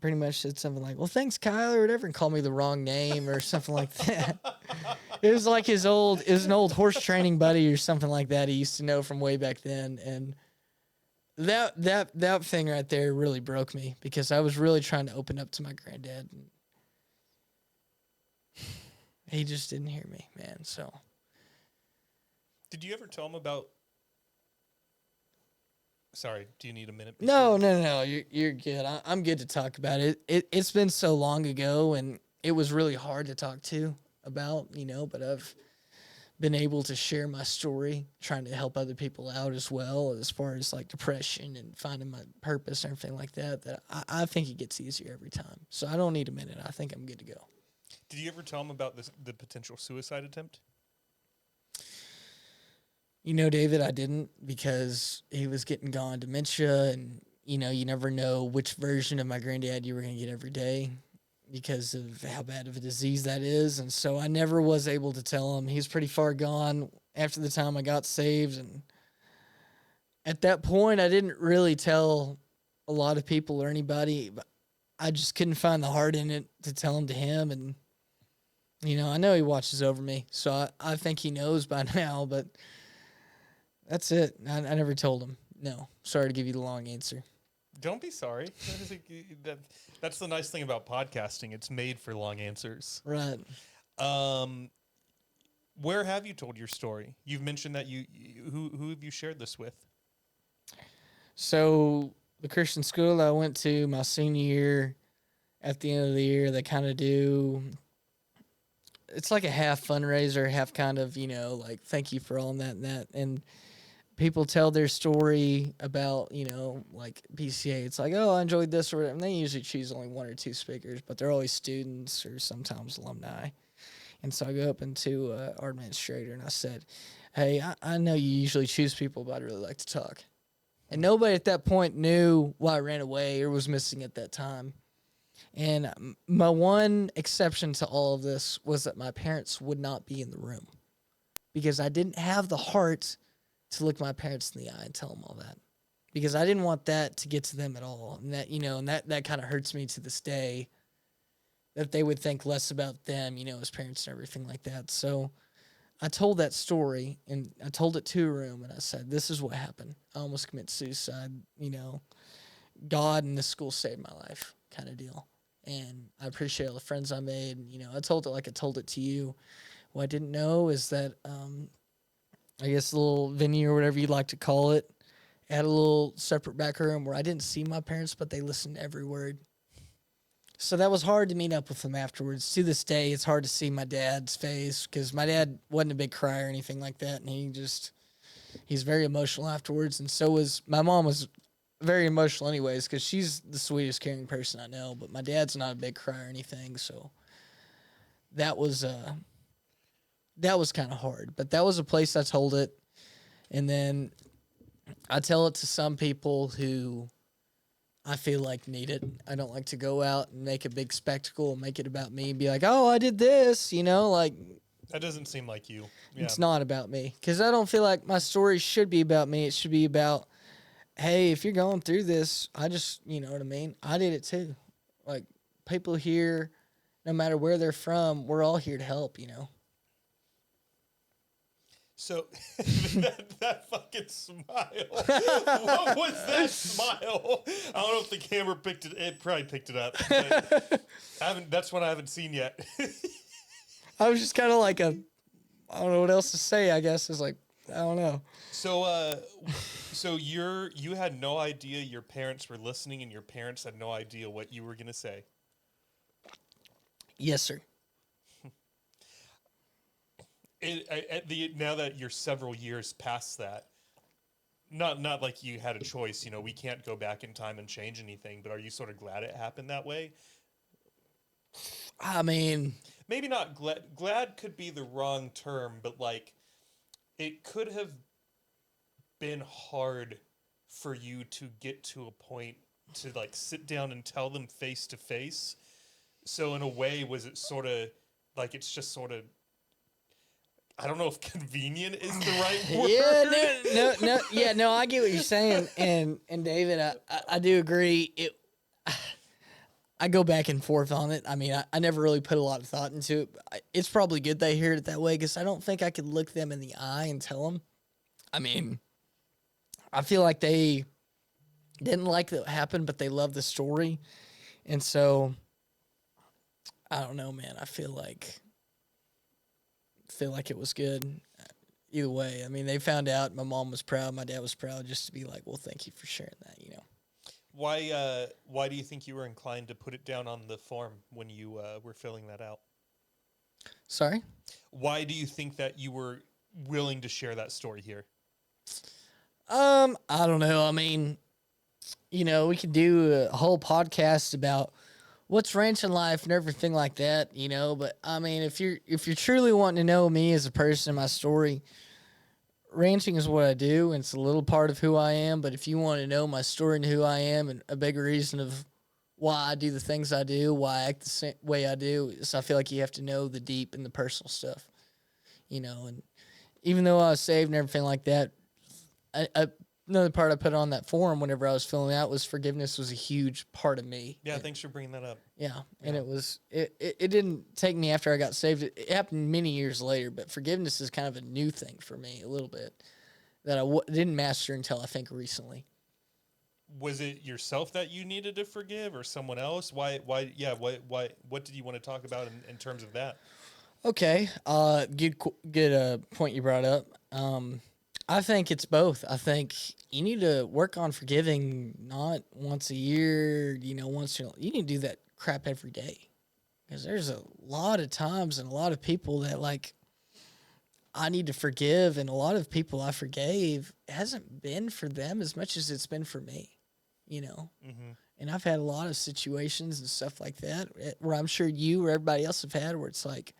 pretty much said something like, well, thanks, Kyle, or whatever, and called me the wrong name or something like that. It was like it was an old horse training buddy or something like that he used to know from way back then. And that thing right there really broke me, because I was really trying to open up to my granddad, and he just didn't hear me, man. So. Did you ever tell him about? Sorry, do you need a minute? No. You're good. I'm good to talk about it. It's been so long ago, and it was really hard to talk to about, but I've been able to share my story, trying to help other people out as well, as far as like depression and finding my purpose and everything like that, that I think it gets easier every time. So I don't need a minute. I think I'm good to go. Did you ever tell him about the potential suicide attempt? You know, David, I didn't, because he was getting gone dementia, and you know, you never know which version of my granddad you were going to get every day because of how bad of a disease that is. And so I never was able to tell him. He's pretty far gone after the time I got saved. And at that point, I didn't really tell a lot of people or anybody. But I just couldn't find the heart in it to tell him to him. And, you know, I know he watches over me, so I think he knows by now, but that's it. I never told him. No. Sorry to give you the long answer. Don't be sorry. That's the nice thing about podcasting. It's made for long answers. Right. Where have you told your story? You've mentioned that who have you shared this with? So the Christian school I went to my senior year, at the end of the year, they kind of do, it's like a half fundraiser, half kind of, you know, like thank you for all that and that. And people tell their story about, you know, like PCA. It's like, oh, I enjoyed this or whatever. And they usually choose only one or two speakers, but they're always students or sometimes alumni. And so I go up into our administrator and I said, hey, I know you usually choose people, but I'd really like to talk. And nobody at that point knew why I ran away or was missing at that time. And my one exception to all of this was that my parents would not be in the room, because I didn't have the heart to look my parents in the eye and tell them all that, because I didn't want that to get to them at all. And that, you know, and that kind of hurts me to this day, that they would think less about them, you know, as parents and everything like that. So I told that story, and I told it to a room, and I said, this is what happened. I almost committed suicide, you know, God and this school saved my life, kind of deal. And I appreciate all the friends I made. And, you know, I told it like I told it to you. What I didn't know is that, I guess the little venue or whatever you'd like to call it, had a little separate back room where I didn't see my parents, but they listened to every word. So that was hard to meet up with them afterwards. To this day, it's hard to see my dad's face, because my dad wasn't a big crier or anything like that, and he's very emotional afterwards. And so was my mom. Was very emotional anyways, because she's the sweetest, caring person I know, but my dad's not a big crier or anything. So that was kind of hard, but that was a place I told it. And then I tell it to some people who I feel like need it. I don't like to go out and make a big spectacle and make it about me and be like, oh, I did this, you know, like. That doesn't seem like you. Yeah. It's not about me, because I don't feel like my story should be about me. It should be about, hey, if you're going through this, you know what I mean? I did it too. Like, people here, no matter where they're from, we're all here to help, you know? So, that fucking smile. What was that smile? I don't know if the camera picked it. It probably picked it up. But that's one I haven't seen yet. I was just kind of like I don't know what else to say, I guess. It's like, I don't know. So you had no idea your parents were listening, and your parents had no idea what you were going to say. Yes, sir. Now that you're several years past that, not like you had a choice, you know, we can't go back in time and change anything, but are you sort of glad it happened that way? I mean, maybe not glad. Glad could be the wrong term, but like, it could have been hard for you to get to a point to like sit down and tell them face to face. So in a way, was it sort of like, it's just sort of, I don't know if convenient is the right word. No, I get what you're saying. And David, I do agree. I go back and forth on it. I mean, I never really put a lot of thought into it. It's probably good they hear it that way, because I don't think I could look them in the eye and tell them. I mean, I feel like they didn't like that happened, but they love the story. And so, I don't know, man. I feel like it was good either way. I mean, they found out. My mom was proud. My dad was proud, just to be like, well, thank you for sharing that, you know. Why do you think you were inclined to put it down on the form when you were filling that out? Sorry? Why do you think that you were willing to share that story here? I don't know. I mean, we could do a whole podcast about what's ranching life and everything like that, but I mean, if you're truly wanting to know me as a person, my story, ranching is what I do, and it's a little part of who I am. But if you want to know my story and who I am, and a big reason of why I do the things I do, why I act the same way I do, is I feel like you have to know the deep and the personal stuff, And even though I was saved and everything like that, another part I put on that forum whenever I was filling out was forgiveness was a huge part of me. Yeah, thanks for bringing that up. Yeah, and it didn't take me after I got saved. It happened many years later, but forgiveness is kind of a new thing for me a little bit that I didn't master until I think recently. Was it yourself that you needed to forgive, or someone else? Why? Yeah, why? What did you want to talk about in terms of that? Okay, good point you brought up. I think it's both. I think you need to work on forgiving not once a year, once you need to do that crap every day. Because there's a lot of times and a lot of people that I need to forgive, and a lot of people I forgave, it hasn't been for them as much as it's been for me, Mm-hmm. And I've had a lot of situations and stuff like that where I'm sure you or everybody else have had where it's like,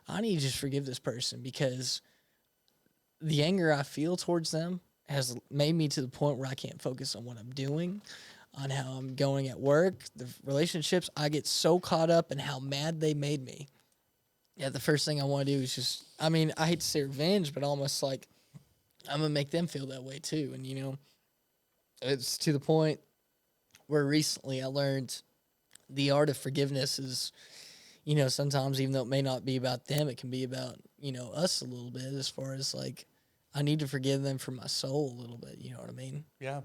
I need to just forgive this person because the anger I feel towards them has made me to the point where I can't focus on what I'm doing, on how I'm going at work, the relationships. I get so caught up in how mad they made me. Yeah, the first thing I want to do is just, I hate to say revenge, but almost like I'm going to make them feel that way too. And, it's to the point where recently I learned the art of forgiveness is, sometimes even though it may not be about them, it can be about, us a little bit as far as I need to forgive them for my soul a little bit. You know what I mean? Yeah.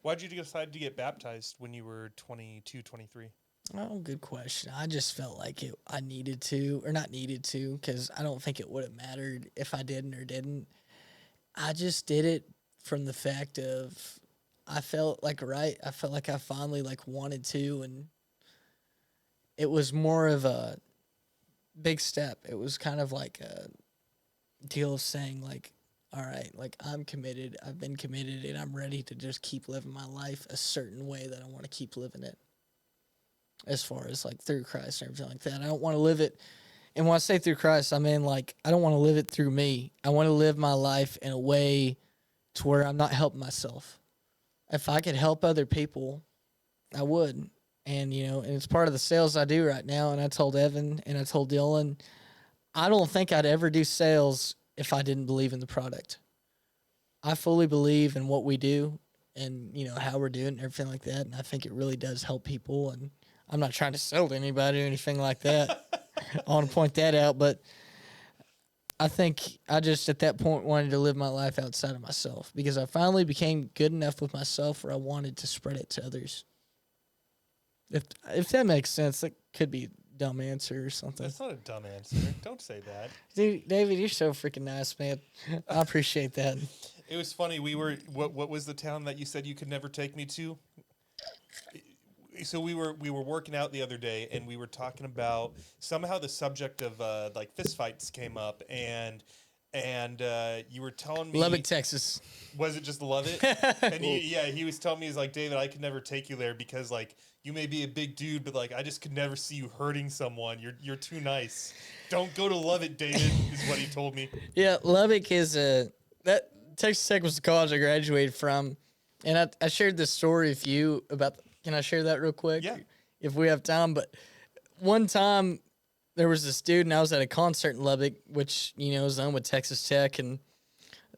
Why did you decide to get baptized when you were 22, 23? Oh, good question. I just felt like I needed to, or not needed to, because I don't think it would have mattered if I didn't or didn't. I just did it from the fact of I felt like I finally wanted to, and it was more of a big step. It was kind of like a deal of saying all right, I'm committed, I've been committed, and I'm ready to just keep living my life a certain way that I want to keep living it. As far as through Christ and everything like that. I don't want to live it. And when I say through Christ, I mean I don't want to live it through me. I want to live my life in a way to where I'm not helping myself. If I could help other people, I would. And, and it's part of the sales I do right now. And I told Evan and I told Dylan, I don't think I'd ever do sales if I didn't believe in the product. I fully believe in what we do and, how we're doing and everything like that. And I think it really does help people. And I'm not trying to sell to anybody or anything like that. I want to point that out. But I think I just at that point wanted to live my life outside of myself because I finally became good enough with myself where I wanted to spread it to others. If that makes sense, that could be a dumb answer or something. That's not a dumb answer. Don't say that. Dude, David, you're so freaking nice, man. I appreciate that. It was funny. What was the town that you said you could never take me to? So we were working out the other day, and we were talking about somehow the subject of fistfights came up, and you were telling me Lubbock, Texas. Was it just Lubbock? And he was telling me, he's like, David, I could never take you there because you may be a big dude, but I just could never see you hurting someone. You're too nice. Don't go to Lubbock, David, is what he told me. Yeah, Lubbock is that Texas Tech was the college I graduated from, and I shared this story with you about. Can I share that real quick? Yeah. If we have time. But one time there was this dude, and I was at a concert in Lubbock, which, is owned with Texas Tech, and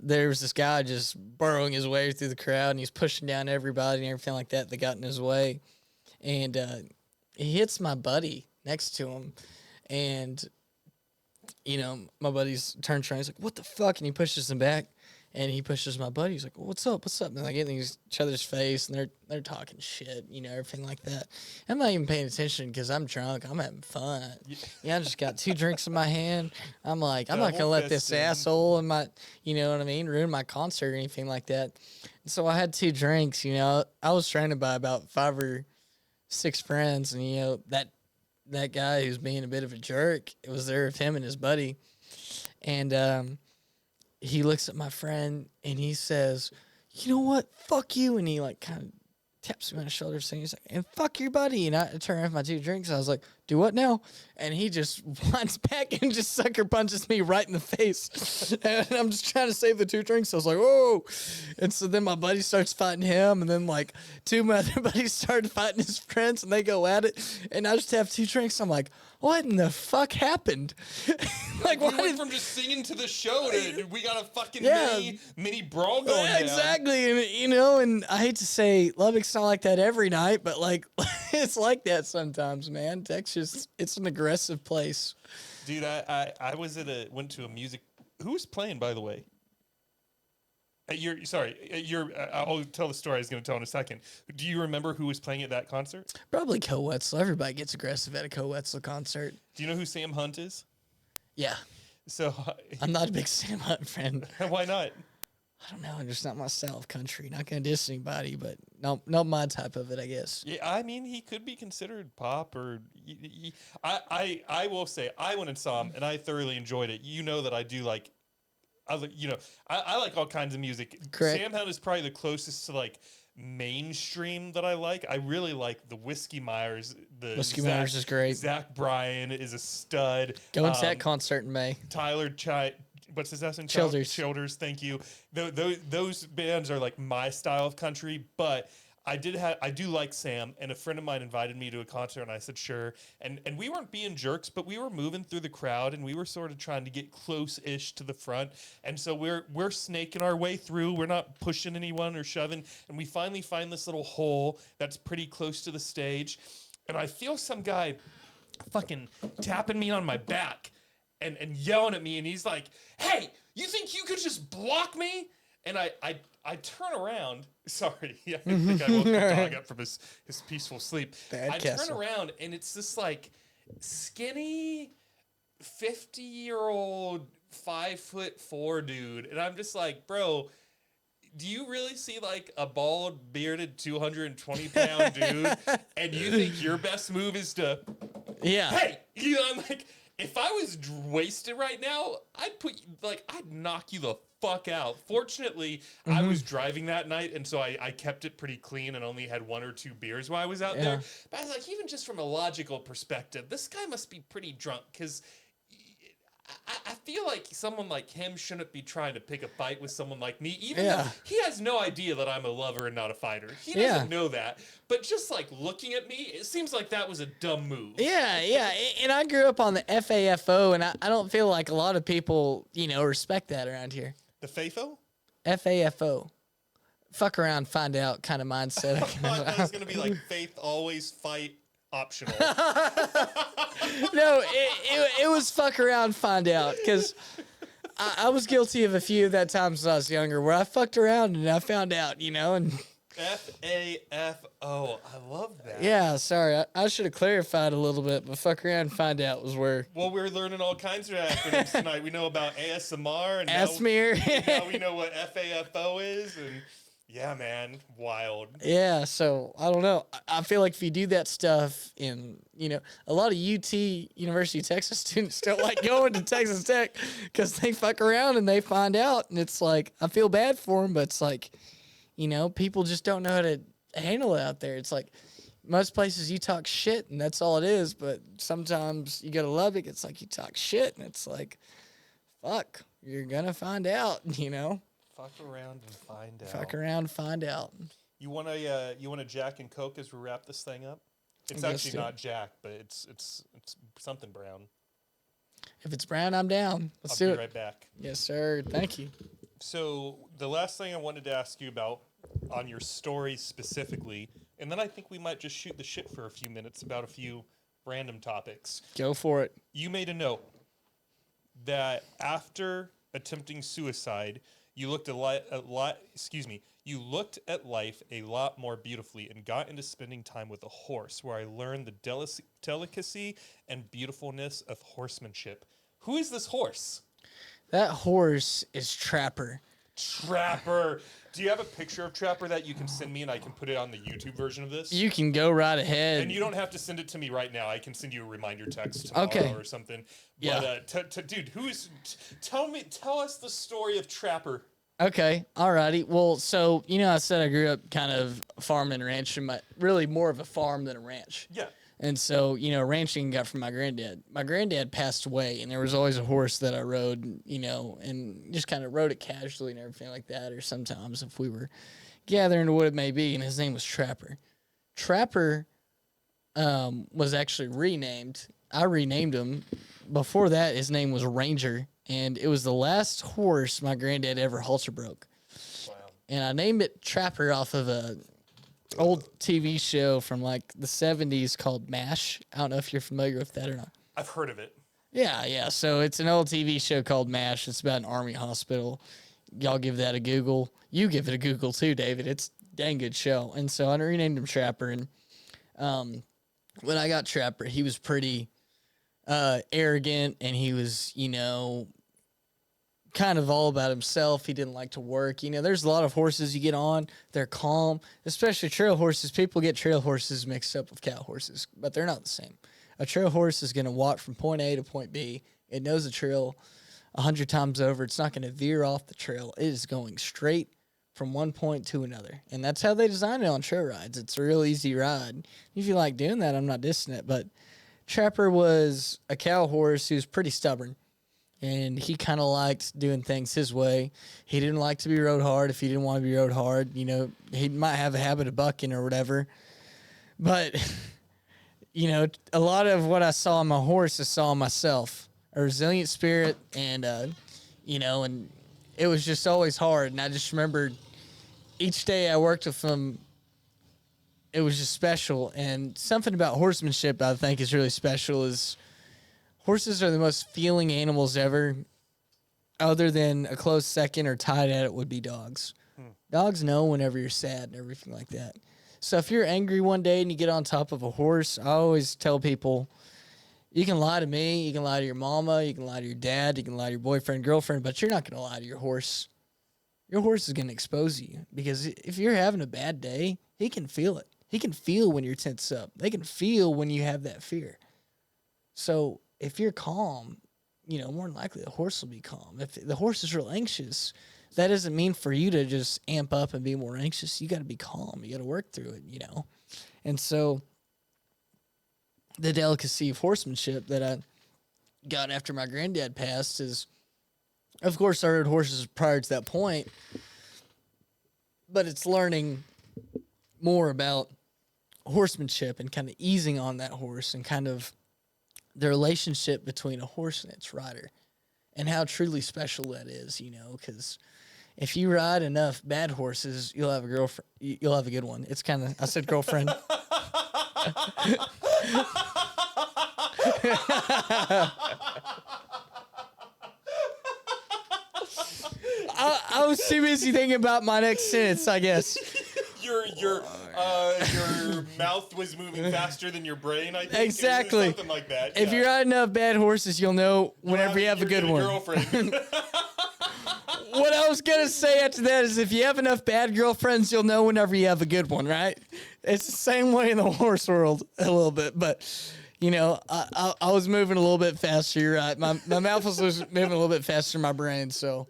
there was this guy just burrowing his way through the crowd, and he's pushing down everybody and everything like that got in his way. And he hits my buddy next to him, and, my buddy's turned around. He's like, what the fuck? And he pushes him back. And he pushes my buddy. He's like, well, what's up? And they get in each other's face, and they're talking shit, everything like that. I'm not even paying attention because I'm drunk. I'm having fun. I just got 2 drinks in my hand. I'm like, I'm not going to let this asshole in my, ruin my concert or anything like that. And so I had 2 drinks, I was surrounded by about 5 or 6 friends, and, that guy who's being a bit of a jerk, it was there with him and his buddy. And, he looks at my friend and he says, "You know what? Fuck you." And he like kind of taps me on the shoulder, saying, he's like, "And fuck your buddy." And I turn off my 2 drinks. I was like, "Do what now?" And he just winds back and just sucker punches me right in the face. And I'm just trying to save the 2 drinks. I was like, "Whoa!" And so then my buddy starts fighting him, and then like 2 of my other buddies started fighting his friends, and they go at it. And I just have 2 drinks. I'm like, "What in the fuck happened?" Like, we went from just singing to the show to we got a fucking mini brawl going down. Exactly. And you know, and I hate to say Lubbock's not like that every night, but like it's like that sometimes, man. Texas, it's an aggressive place. Dude, I went to a music. Who was playing, by the way? I'll tell the story I was going to tell in a second. Do you remember who was playing at that concert? Probably Co-Wetzel. Everybody gets aggressive at a Co-Wetzel concert. Do you know who Sam Hunt is? Yeah. So I'm not a big Sam Hunt fan. Why not? I don't know. Just not my style of country. Not going to diss anybody, but not my type of it, I guess. Yeah, I mean, he could be considered pop, or I will say I went and saw him, and I thoroughly enjoyed it. You know that I do like. I like all kinds of music. Correct. Sam Hunt is probably the closest to like mainstream that I like. I really like the Whiskey Myers. Whiskey Myers is great. Zach Bryan is a stud. Going to that concert in May. Tyler what's his last name? Childers. Thank you. Those bands are like my style of country, but I do like Sam, and a friend of mine invited me to a concert, and I said sure. And we weren't being jerks, but we were moving through the crowd, and we were sort of trying to get close-ish to the front. And so we're snaking our way through. We're not pushing anyone or shoving. And we finally find this little hole that's pretty close to the stage. And I feel some guy fucking tapping me on my back and yelling at me, and he's like, "Hey, you think you could just block me?" And I turn around. Sorry, I think I woke the dog up from his peaceful sleep. I turn around, and it's this like skinny 50-year-old 5'4" dude, and I'm just like, bro, do you really see like a bald, bearded, 220-pound dude, and you think your best move is to, hey, you know, I'm like, if I was wasted right now, I'd knock you the fuck out. Fortunately, I was driving that night, and so I kept it pretty clean and only had 1 or 2 beers while I was out there. But I was like, even just from a logical perspective, this guy must be pretty drunk, because I feel like someone like him shouldn't be trying to pick a fight with someone like me, even though he has no idea that I'm a lover and not a fighter. He doesn't know that. But just like looking at me, it seems like that was a dumb move. Yeah. And I grew up on the FAFO, and I don't feel like a lot of people, respect that around here. The FAFO? FAFO. Fuck around, find out kind of mindset. I thought it was going to be like faith, always fight, optional. No, it was fuck around, find out, because I was guilty of a few of that times when I was younger where I fucked around and I found out, and FAFO. I love that. Yeah, sorry, I should have clarified a little bit, but fuck around and find out was where. Well, we're learning all kinds of acronyms tonight. We know about ASMR and ASMR. Now we know what FAFO is, and yeah, man, wild. Yeah, so I don't know. I feel like if you do that stuff in, a lot of UT, University of Texas students don't like going to Texas Tech because they fuck around and they find out, and it's like, I feel bad for them, but it's like, people just don't know how to handle it out there. It's like most places you talk shit and that's all it is, but sometimes you go to Lubbock, it's like you talk shit and it's like, fuck, you're gonna find out, Fuck around and find out. Fuck around, find out. You want a Jack and Coke as we wrap this thing up? It's actually not Jack, but it's something brown. If it's brown, I'm down. Let's do it. I'll be right back. Yes, sir. Thank you. So the last thing I wanted to ask you about on your story specifically, and then I think we might just shoot the shit for a few minutes about a few random topics. Go for it. You made a note that after attempting suicide, you looked at life a lot more beautifully and got into spending time with a horse, where I learned the delicacy and beautifulness of horsemanship. Who is this horse? That horse is Trapper. Trapper. Do you have a picture of Trapper that you can send me and I can put it on the YouTube version of this? You can go right ahead. And you don't have to send it to me right now. I can send you a reminder text tomorrow or something. But, dude, tell us the story of Trapper. Okay, alrighty. Well, so, I said I grew up kind of farming and ranching, really more of a farm than a ranch. Yeah. And so, ranching got from my granddad. My granddad passed away, and there was always a horse that I rode, and just kind of rode it casually and everything like that. Or sometimes if we were gathering or what it may be, and his name was Trapper. Trapper was actually renamed. I renamed him. Before that, his name was Ranger, and it was the last horse my granddad ever halter broke. Wow. And I named it Trapper off of a old TV show from like the 70s called MASH. I don't know if you're familiar with that or not. I've heard of it. Yeah. So it's an old TV show called MASH. It's about an army hospital. Y'all give that a Google. You give it a Google too, David. It's a dang good show. And so I renamed him Trapper. And when I got Trapper, he was pretty arrogant, and he was, kind of all about himself. He didn't like to work. There's a lot of horses you get on. They're calm, especially trail horses. People get trail horses mixed up with cow horses, but they're not the same. A trail horse is going to walk from point A to point B. It knows the trail 100 times over. It's not going to veer off the trail. It is going straight from one point to another. And that's how they design it on trail rides. It's a real easy ride. If you like doing that, I'm not dissing it, but Trapper was a cow horse who was pretty stubborn. And he kind of liked doing things his way. He didn't like to be rode hard if he didn't want to be rode hard. He might have a habit of bucking or whatever. But, a lot of what I saw in my horse, I saw in myself. A resilient spirit, and, and it was just always hard. And I just remembered each day I worked with him, it was just special. And something about horsemanship I think is really special is horses are the most feeling animals ever, other than a close second or tied at it would be dogs. Dogs know whenever you're sad and everything like that. So if you're angry one day and you get on top of a horse, I always tell people, you can lie to me, you can lie to your mama, you can lie to your dad, you can lie to your boyfriend, girlfriend, but you're not going to lie to your horse. Your horse is going to expose you, because if you're having a bad day, he can feel it. He can feel when you're tense up. They can feel when you have that fear. So if you're calm, more than likely the horse will be calm. If the horse is real anxious, that doesn't mean for you to just amp up and be more anxious. You got to be calm. You got to work through it, And so the delicacy of horsemanship that I got after my granddad passed is, of course, I rode horses prior to that point, but it's learning more about horsemanship and kind of easing on that horse and kind of the relationship between a horse and its rider and how truly special that is, because if you ride enough bad horses, you'll have a girlfriend. You'll have a good one. It's kind of, I said girlfriend. I was too busy thinking about my next sentence, I guess. Your mouth was moving faster than your brain, I think. Exactly. Something like that. If you ride enough bad horses, you'll know whenever you have a good one. Girlfriend. What I was going to say after that is if you have enough bad girlfriends, you'll know whenever you have a good one, right? It's the same way in the horse world a little bit, but I was moving a little bit faster. You're right. My mouth was moving a little bit faster than my brain, so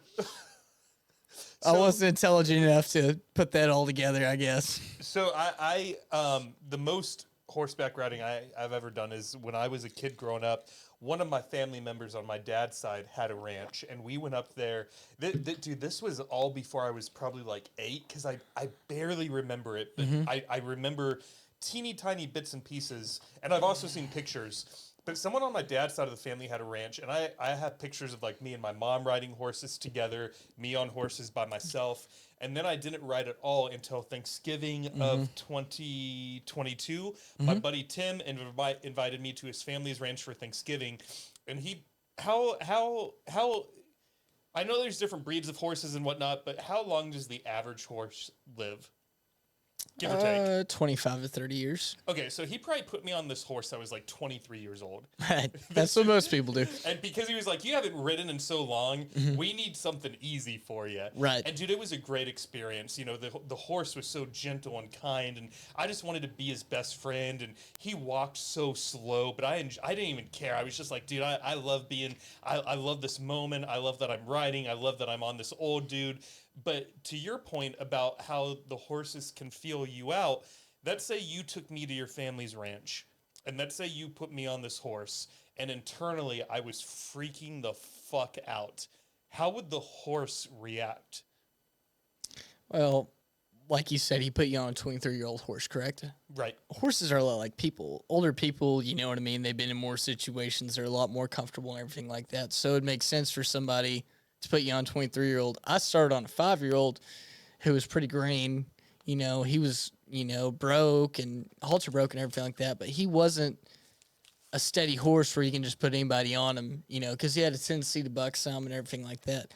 I wasn't intelligent enough to put that all together, I guess. So I the most horseback riding I've ever done is when I was a kid growing up. One of my family members on my dad's side had a ranch, and we went up there. Dude, this was all before I was probably like 8, because I barely remember it, but I remember teeny tiny bits and pieces, and I've also seen pictures. But someone on my dad's side of the family had a ranch, and I have pictures of like me and my mom riding horses together, me on horses by myself, and then I didn't ride at all until Thanksgiving of 2022. My buddy Tim invited me to his family's ranch for Thanksgiving, and how I know there's different breeds of horses and whatnot, but how long does the average horse live? Give or take. 25 to 30 years. Okay, so he probably put me on this horse. I was like 23 years old. That's what most people do. And because he was like, you haven't ridden in so long, we need something easy for you. Right. And dude, it was a great experience. You know, the horse was so gentle and kind, and I just wanted to be his best friend. And he walked so slow, but I didn't even care. I was just like, dude, I love I love this moment. I love that I'm riding. I love that I'm on this old dude. But to your point about how the horses can feel you out, let's say you took me to your family's ranch, and let's say you put me on this horse, and internally I was freaking the fuck out. How would the horse react? Well, like you said, he put you on a 23-year-old horse, correct? Right. Horses are a lot like people. Older people, you know what I mean? They've been in more situations. They're a lot more comfortable and everything like that. So it makes sense for somebody to put you on a 23-year-old. I started on a 5-year-old who was pretty green. You know, he was, broke and halter broke and everything like that. But he wasn't a steady horse where you can just put anybody on him, because he had a tendency to buck some and everything like that.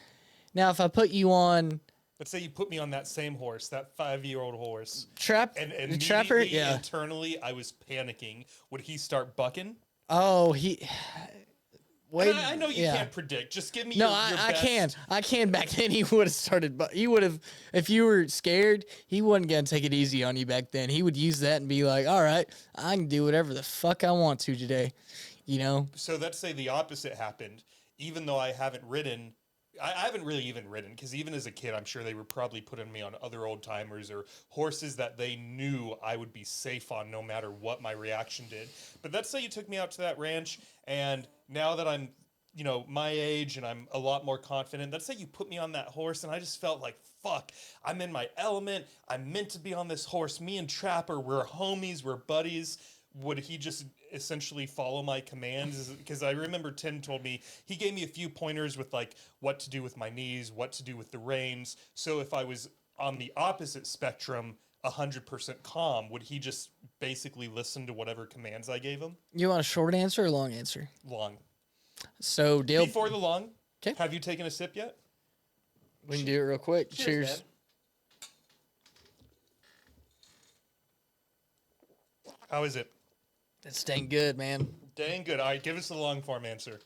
Now, if I put you on... Let's say you put me on that same horse, that 5-year-old horse. And the trapper, yeah. Internally, I was panicking. Would he start bucking? Oh, Wait, I know you can't predict. Just give me your I best. can. I can. Back then, he would have started. But he would have, if you were scared, he wasn't gonna take it easy on you back then. He would use that and be like, "All right, I can do whatever the fuck I want to today," So let's say the opposite happened. Even though I haven't ridden, I haven't really even ridden, because even as a kid, I'm sure they were probably putting me on other old timers or horses that they knew I would be safe on no matter what my reaction did. But let's say you took me out to that ranch, and now that I'm, my age and I'm a lot more confident, let's say you put me on that horse and I just felt like, fuck, I'm in my element. I'm meant to be on this horse. Me and Trapper, we're homies, we're buddies. Would he just essentially follow my commands? Because I remember Tim told me, he gave me a few pointers with like what to do with my knees, what to do with the reins. So if I was on the opposite spectrum, 100% calm, would he just basically listen to whatever commands I gave him? You want a short answer or a long answer? Long. So Dale, Before the long, 'Kay. Have you taken a sip yet? We can do it real quick. Cheers. Man. How is it? It's dang good, man. Dang good. All right, give us the long form answer.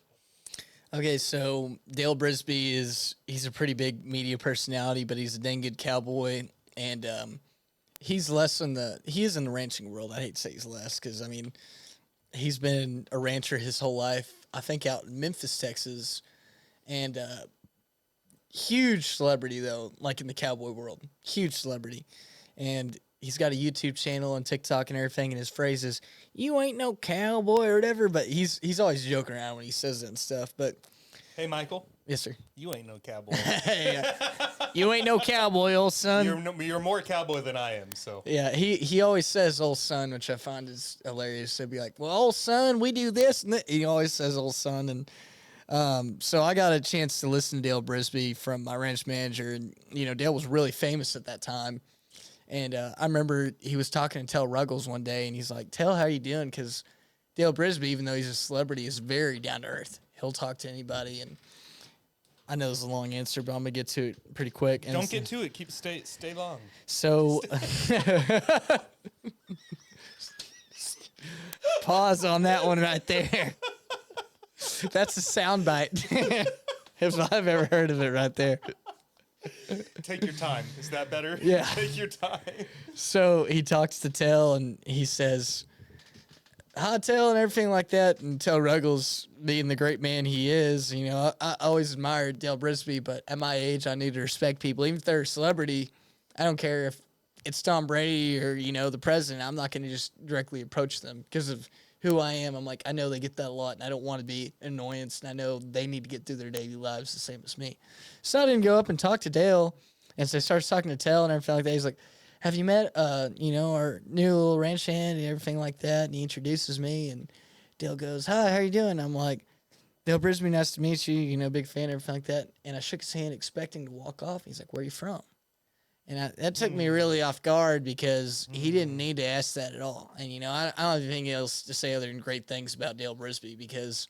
Okay, so Dale Brisby he's a pretty big media personality, but he's a dang good cowboy, and he's he is in the ranching world. I hate to say he's less, because he's been a rancher his whole life. I think out in Memphis, Texas, and huge celebrity though, like in the cowboy world, huge celebrity, and he's got a YouTube channel and TikTok and everything, and his phrase is, "You ain't no cowboy" or whatever, but he's always joking around when he says it and stuff. But hey, Michael. Yes, sir. You ain't no cowboy. You ain't no cowboy, old son. You're more cowboy than I am, so. Yeah, he always says old son, which I find is hilarious. He'll be like, "Well, old son, we do this," and he always says old son. And so I got a chance to listen to Dale Brisby from my ranch manager, and Dale was really famous at that time. And I remember he was talking to Tell Ruggles one day, and he's like, "Tell, how you doing?" Because Dale Brisby, even though he's a celebrity, is very down to earth. He'll talk to anybody, and I know it's a long answer, but I'm gonna get to it pretty quick. And don't get to it. Stay long. So pause on that one right there. That's a sound bite, if I've ever heard of it, right there. Take your time. Is that better? Yeah. Take your time. So he talks to Tell, and he says, "Hi, Tell," and everything like that. And Tell Ruggles, being the great man he is, I always admired Dale Brisby, but at my age, I need to respect people. Even if they're a celebrity, I don't care if it's Tom Brady or, the president. I'm not going to just directly approach them because of who I am. I'm like, I know they get that a lot, and I don't want to be an annoyance, and I know they need to get through their daily lives the same as me. So I didn't go up and talk to Dale, and so he starts talking to Tell and everything like that. He's like, "Have you met, our new little ranch hand and everything like that?" And he introduces me, and Dale goes, "Hi, how you doing?" I'm like, "Dale Brisby, nice to meet you, big fan, everything like that." And I shook his hand expecting to walk off. He's like, "Where are you from?" And that took me really off guard because he didn't need to ask that at all. And, I don't have anything else to say other than great things about Dale Brisby because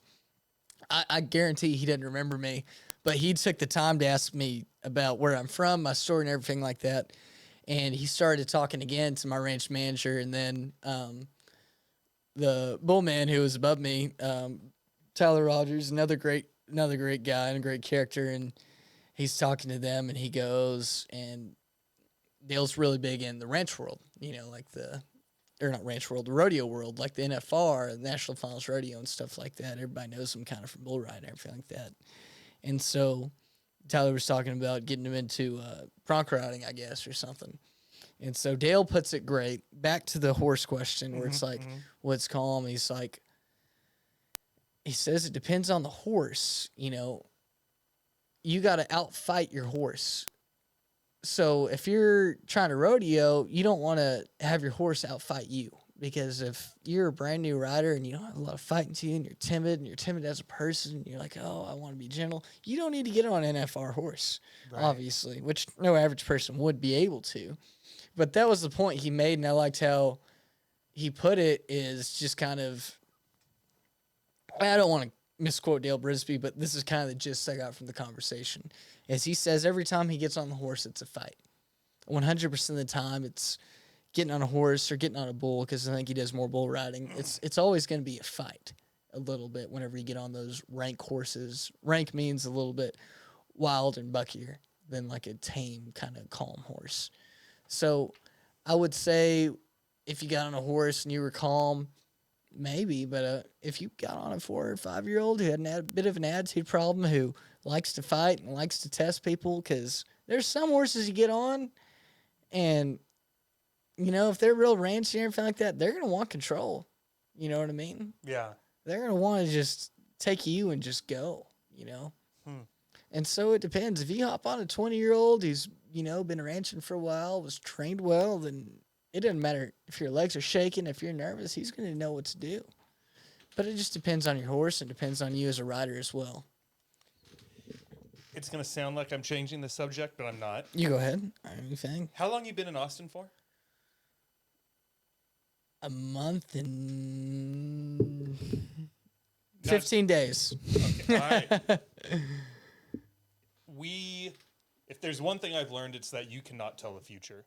I guarantee he doesn't remember me. But he took the time to ask me about where I'm from, my story, and everything like that. And he started talking again to my ranch manager, and then the bullman who was above me, Tyler Rogers, another great guy and a great character, and he's talking to them, and he goes, and Dale's really big in the ranch world, like or not ranch world, the rodeo world, like the NFR, the National Finals Rodeo and stuff like that. Everybody knows him kind of from bull riding and everything like that. And so Tyler was talking about getting him into bronc riding, I guess, or something. And so Dale puts it great. Back to the horse question where it's like, what's calm? He's like, he says it depends on the horse. You got to outfight your horse. So if you're trying to rodeo, you don't want to have your horse outfight you. Because if you're a brand new rider and you don't have a lot of fighting to you and you're timid as a person, and you're like, oh, I want to be gentle, you don't need to get on an NFR horse, obviously, which no average person would be able to. But that was the point he made, and I liked how he put it, is just kind of, I don't want to misquote Dale Brisby, but this is kind of the gist I got from the conversation, is he says every time he gets on the horse, it's a fight. 100% of the time, it's getting on a horse or getting on a bull, because I think he does more bull riding. It's always going to be a fight a little bit whenever you get on those rank horses. Rank means a little bit wild and buckier than like a tame kind of calm horse. So I would say if you got on a horse and you were calm, maybe, but if you got on a 4 or 5 year old who had a bit of an attitude problem, who likes to fight and likes to test people, because there's some horses you get on and, if they're real ranchy or anything like that, they're going to want control. You know what I mean? Yeah. They're going to want to just take you and just go, And so it depends. If you hop on a 20-year-old who's, been ranching for a while, was trained well, then it doesn't matter if your legs are shaking, if you're nervous, he's going to know what to do. But it just depends on your horse and depends on you as a rider as well. It's going to sound like I'm changing the subject, but I'm not. You go ahead. Anything. How long you been in Austin for? A month and 15 days. Okay, all right. If there's one thing I've learned, it's that you cannot tell the future.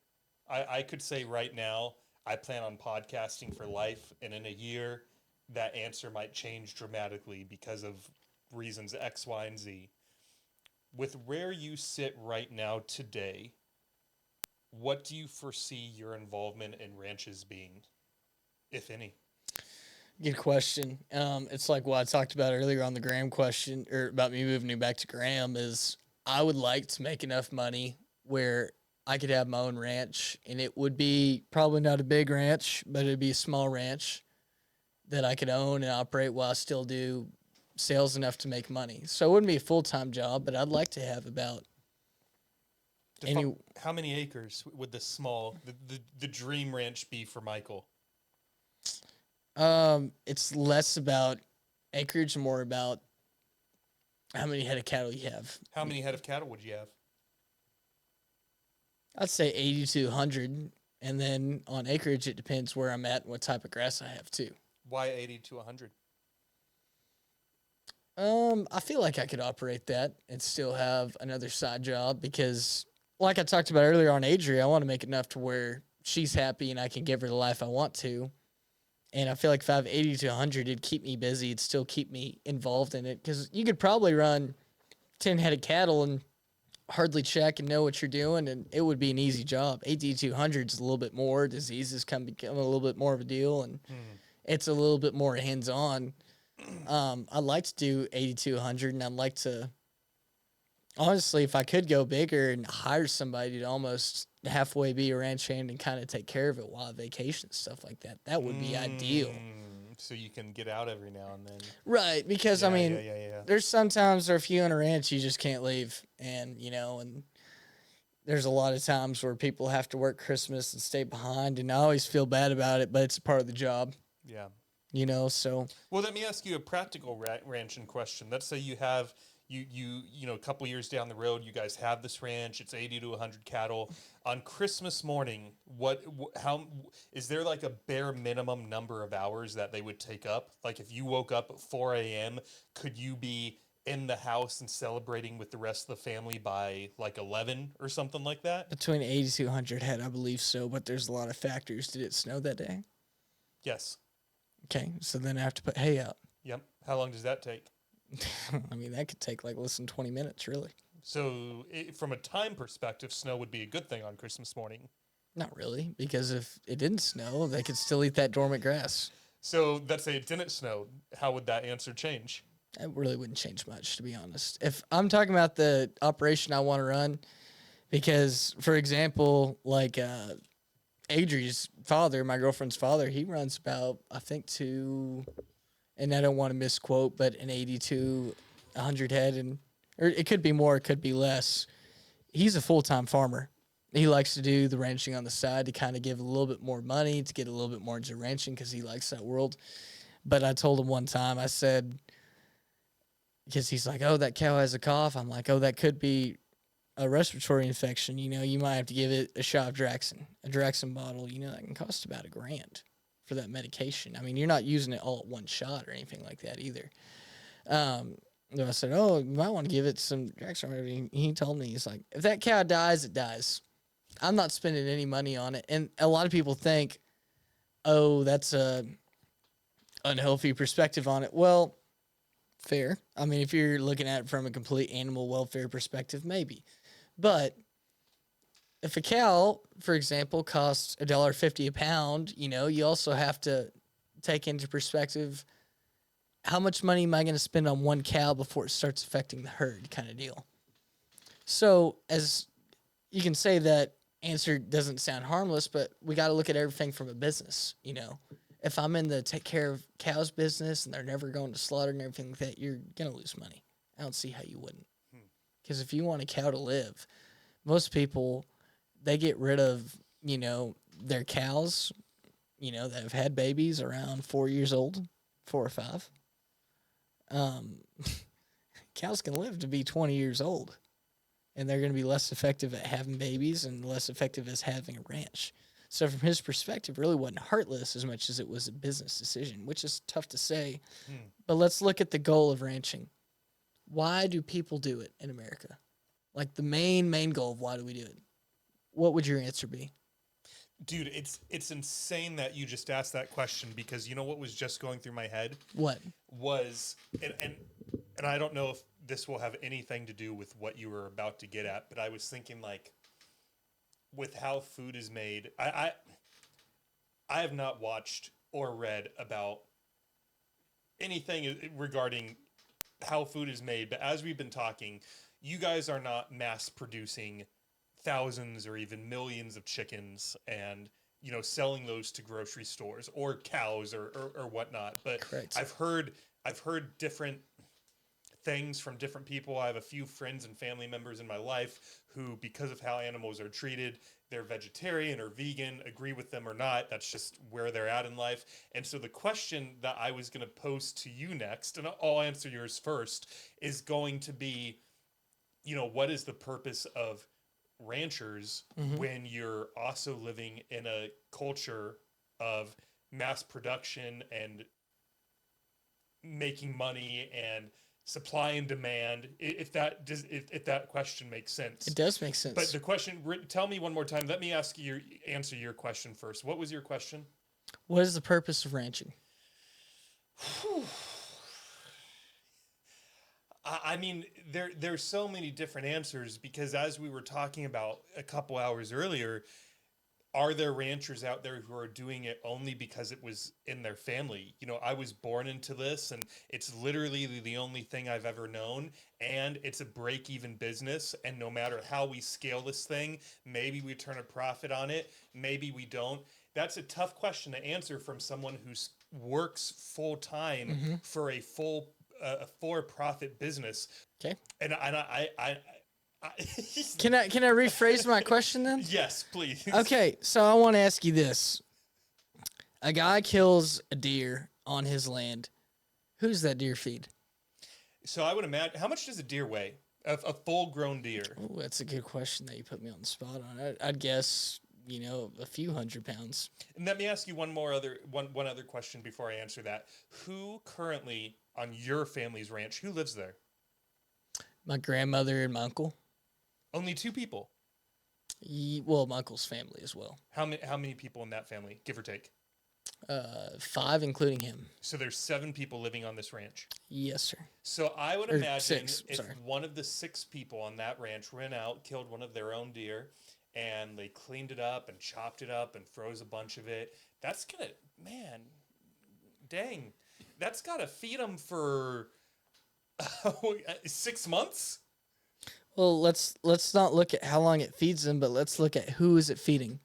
I could say right now, I plan on podcasting for life, and in a year, that answer might change dramatically because of reasons X, Y, and Z. With where you sit right now today, what do you foresee your involvement in ranches being, if any? Good question. It's like what I talked about earlier on the Graham question, or about me moving you back to Graham, is I would like to make enough money where I could have my own ranch, and it would be probably not a big ranch, but it'd be a small ranch that I could own and operate while I still do sales enough to make money. So it wouldn't be a full-time job, but I'd like to have about how many acres would the dream ranch be for Michael? It's less about acreage and more about how many head of cattle you have. How many head of cattle would you have? I'd say 80 to 100, and then on acreage, it depends where I'm at and what type of grass I have, too. Why 80 to 100? I feel like I could operate that and still have another side job because, like I talked about earlier on Adria, I want to make enough to where she's happy and I can give her the life I want to. And I feel like if I have 80 to 100, it'd keep me busy. It'd still keep me involved in it because you could probably run 10 head of cattle and hardly check and know what you're doing, and it would be an easy job. 80 to 100 is a little bit more. Diseases become a little bit more of a deal, and it's a little bit more hands-on. I'd like to do 80 to 100, and I'd like to, honestly, if I could go bigger and hire somebody to almost halfway be a ranch hand and kind of take care of it while I vacation, stuff like that, that would be ideal. So you can get out every now and then. Right, because, there's some times where if you own a ranch, you just can't leave, and, and there's a lot of times where people have to work Christmas and stay behind, and I always feel bad about it, but it's a part of the job. Yeah. So. Well, let me ask you a practical ranching question. Let's say you have, a couple years down the road, you guys have this ranch. It's 80 to 100 cattle. On Christmas morning, how is there like a bare minimum number of hours that they would take up? Like if you woke up at 4 a.m., could you be in the house and celebrating with the rest of the family by like 11 or something like that. Between 80 to 100 head, I believe so, but there's a lot of factors. Did it snow that day? Yes. Okay, so then I have to put hay out. Yep. How long does that take? I mean, that could take like less than 20 minutes, really. So, from a time perspective, snow would be a good thing on Christmas morning. Not really, because if it didn't snow, they could still eat that dormant grass. So, let's say it didn't snow. How would that answer change? It really wouldn't change much, to be honest. If I'm talking about the operation I want to run, because, for example, like Adri's father, my girlfriend's father, he runs about, I think, and I don't want to misquote, but an 80 to 100 head, or it could be more, it could be less. He's a full-time farmer. He likes to do the ranching on the side to kind of give a little bit more money, to get a little bit more into ranching because he likes that world. But I told him one time, I said, because he's like, oh, that cow has a cough. I'm like, oh, that could be a respiratory infection. You know, you might have to give it a shot of Draxxin, a Draxxin bottle. You know, that can cost about $1,000 for that medication. I mean, you're not using it all at one shot or anything like that either. I said, oh, you might want to give it some Draxxin. He told me, he's like, if that cow dies, it dies. I'm not spending any money on it. And a lot of people think, oh, that's a unhealthy perspective on it. Well, fair. I mean, if you're looking at it from a complete animal welfare perspective, maybe. But if a cow, for example, costs $1.50 a pound, you know, you also have to take into perspective, how much money am I going to spend on one cow before it starts affecting the herd kind of deal? So as you can say, that answer doesn't sound harmless, but we got to look at everything from a business. You know, if I'm in the take care of cows business and they're never going to slaughter and everything like that, you're going to lose money. I don't see how you wouldn't. Because if you want a cow to live, most people, they get rid of, you know, their cows, you know, that have had babies around 4 years old, 4 or 5. Cows can live to be 20 years old, and they're going to be less effective at having babies and less effective as having a ranch. So from his perspective, it really wasn't heartless as much as it was a business decision, which is tough to say. But let's look at the goal of ranching. Why do people do it in America? Like the main goal of why do we do it? What would your answer be? Dude, it's insane that you just asked that question, because you know what was just going through my head? What? Was, and I don't know if this will have anything to do with what you were about to get at, but I was thinking, like, with how food is made, I have not watched or read about anything regarding how food is made, but as we've been talking, you guys are not mass producing thousands or even millions of chickens and, you know, selling those to grocery stores or cows or whatnot. But Correct. I've heard different things from different people. I have a few friends and family members in my life who, because of how animals are treated, they're vegetarian or vegan, agree with them or not. That's just where they're at in life. And so the question that I was going to pose to you next, and I'll answer yours first, is going to be, you know, what is the purpose of ranchers when you're also living in a culture of mass production and making money and supply and demand? If that question makes sense. It does make sense. But the question, tell me one more time. Let me answer your question first. What was your question? What is the purpose of ranching? I mean, there's so many different answers, because as we were talking about a couple hours earlier, are there ranchers out there who are doing it only because it was in their family? You know, I was born into this, and it's literally the only thing I've ever known, and it's a break-even business, and no matter how we scale this thing, maybe we turn a profit on it, maybe we don't. That's a tough question to answer from someone who works full-time for a for-profit business. Okay. And I Can I rephrase my question then? Yes, please. Okay, so I want to ask you this. A guy kills a deer on his land. Who does that deer feed? So I would imagine, how much does a deer weigh? A full-grown deer? Oh, that's a good question that you put me on the spot on. I'd guess, you know, a few 100 pounds. And let me ask you one other question before I answer that. Who currently on your family's ranch, who lives there? My grandmother and my uncle. Only 2 people. Well, my uncle's family as well. How many people in that family, give or take? 5, including him. So there's 7 people living on this ranch. Yes, sir. So I would Or imagine 6, if sorry. one of the 6 people on that ranch went out, killed one of their own deer, and they cleaned it up and chopped it up and froze a bunch of it, that's gonna, man, dang, that's gotta feed them for 6 months. Well, let's not look at how long it feeds them, but let's look at who is it feeding.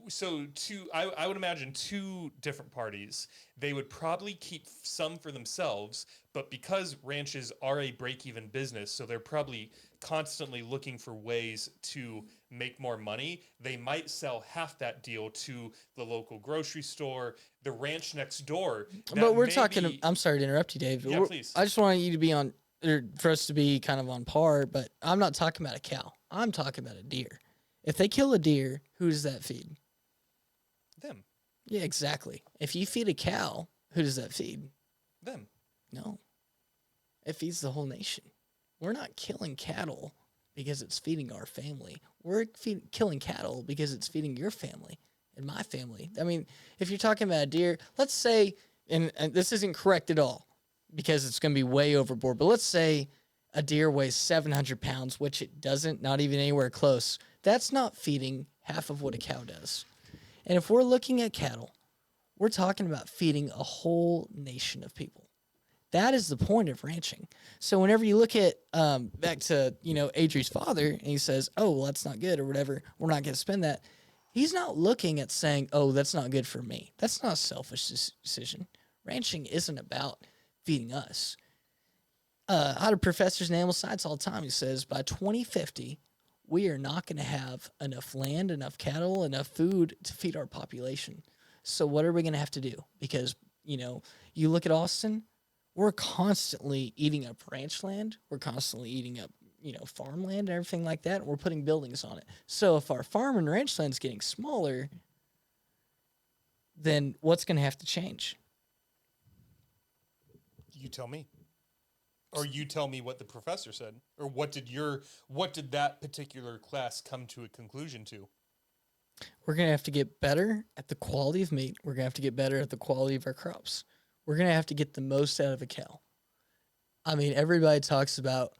So I would imagine 2 different parties. They would probably keep some for themselves, but because ranches are a break-even business, so they're probably constantly looking for ways to make more money. They might sell half that deal to the local grocery store, the ranch next door. But we're talking. I'm sorry to interrupt you, Dave. Yeah, please. I just want you to be on, or for us to be kind of on par. But I'm not talking about a cow. I'm talking about a deer. If they kill a deer, who does that feed? Them. Yeah, exactly. If you feed a cow, who does that feed? Them. No. It feeds the whole nation. We're not killing cattle because it's feeding our family. We're killing cattle because it's feeding your family and my family. I mean, if you're talking about a deer, let's say, and this isn't correct at all because it's going to be way overboard, but let's say a deer weighs 700 pounds, which it doesn't, not even anywhere close. That's not feeding half of what a cow does. And if we're looking at cattle, we're talking about feeding a whole nation of people. That is the point of ranching. So whenever you look at back to Adri's father, and he says, "Oh, well, that's not good," or whatever, we're not going to spend that. He's not looking at saying, "Oh, that's not good for me." That's not a selfish decision. Ranching isn't about feeding us. I had a professor in animal science all the time. He says by 2050, we are not going to have enough land, enough cattle, enough food to feed our population. So what are we going to have to do? Because, you look at Austin, we're constantly eating up ranch land. We're constantly eating up, farmland and everything like that. And we're putting buildings on it. So if our farm and ranch land is getting smaller, then what's going to have to change? You tell me. Or you tell me what the professor said. Or what did that particular class come to a conclusion to? We're going to have to get better at the quality of meat. We're going to have to get better at the quality of our crops. We're going to have to get the most out of a cow. I mean, everybody talks about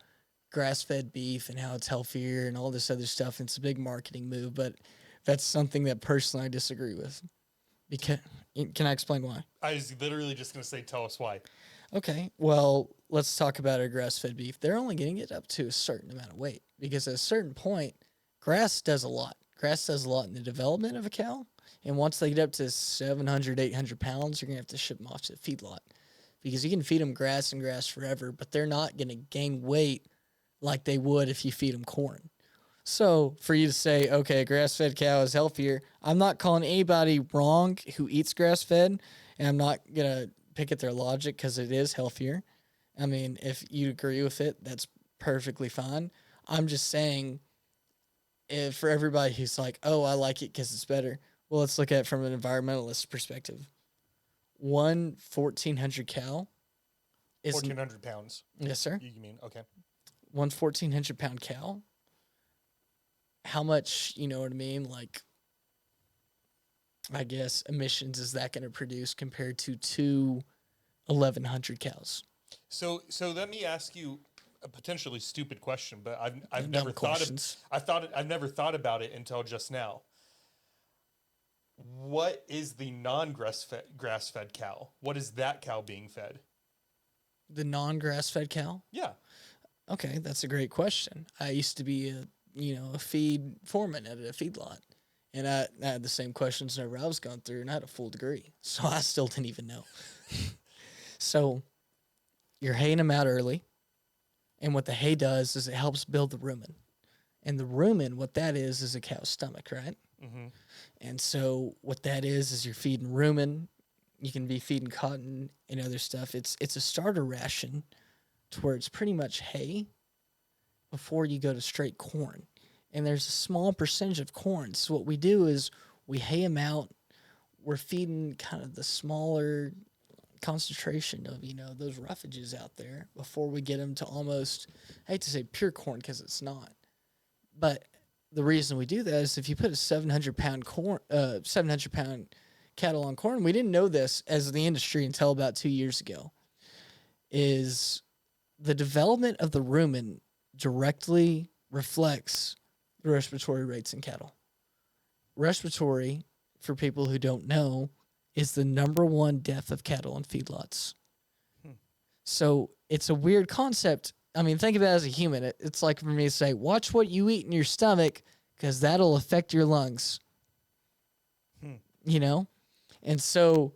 grass-fed beef and how it's healthier and all this other stuff. And it's a big marketing move, but that's something that personally I disagree with. Because, can I explain why? I was literally just going to say, tell us why. Okay, well, let's talk about our grass-fed beef. They're only getting it up to a certain amount of weight because at a certain point, grass does a lot. Grass does a lot in the development of a cow. And once they get up to 700, 800 pounds, you're going to have to ship them off to the feedlot because you can feed them grass and grass forever, but they're not going to gain weight like they would if you feed them corn. So for you to say, okay, a grass-fed cow is healthier, I'm not calling anybody wrong who eats grass-fed, and I'm not going to pick at their logic because it is healthier. I mean, if you agree with it, that's perfectly fine. I'm just saying, if for everybody who's like, oh, I like it because it's better, well, let's look at it from an environmentalist perspective. One 1,400 cow is 1,400 pounds. Yes, sir. You mean, okay. One 1,400 pound cow. How much, you know what I mean? Like, I guess emissions is that going to produce compared to 1,100 cows? So let me ask you a potentially stupid question, but I've Dumb never questions. I've never thought about it until just now. What is the grass fed cow? What is that cow being fed? The non-grass-fed cow? Yeah. Okay, that's a great question. I used to be a feed foreman at a feedlot, and I had the same questions whenever I was going through, and I had a full degree, so I still didn't even know. So you're haying them out early, and what the hay does is it helps build the rumen. And the rumen, what that is a cow's stomach, right? Mm-hmm. And so what that is you're feeding rumen. You can be feeding cotton and other stuff. It's a starter ration to where it's pretty much hay before you go to straight corn. And there's a small percentage of corn. So what we do is we hay them out. We're feeding kind of the smaller concentration of, those roughages out there before we get them to almost, I hate to say pure corn because it's not. But the reason we do that is if you put a 700-pound cattle on corn, we didn't know this as the industry until about 2 years ago, is the development of the rumen directly reflects the respiratory rates in cattle. Respiratory, for people who don't know, is the number one death of cattle in feedlots. So it's a weird concept. I mean, think of it as a human. It's like for me to say, watch what you eat in your stomach because that'll affect your lungs. And so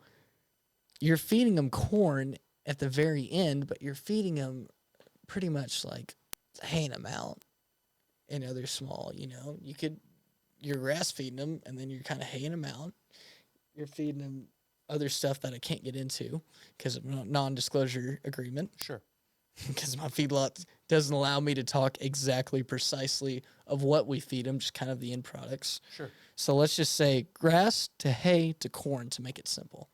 you're feeding them corn at the very end, but you're feeding them pretty much like haying them out and other small, you're grass feeding them and then you're kind of haying them out. You're feeding them other stuff that I can't get into because of non-disclosure agreement. Sure. Because my feedlot doesn't allow me to talk exactly precisely of what we feed them, just kind of the end products. Sure. So let's just say grass to hay to corn to make it simple.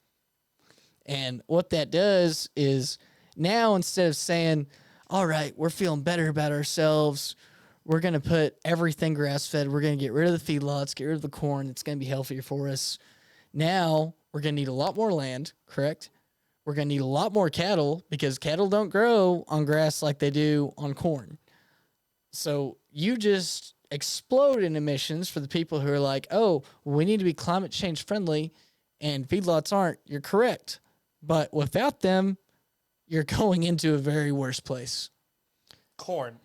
And what that does is now instead of saying, all right, we're feeling better about ourselves, we're going to put everything grass-fed, we're going to get rid of the feedlots, get rid of the corn, it's going to be healthier for us. Now we're going to need a lot more land, correct? We're going to need a lot more cattle because cattle don't grow on grass like they do on corn. So you just explode in emissions for the people who are like, oh, we need to be climate change friendly and feedlots aren't. You're correct. But without them, you're going into a very worse place. Corn.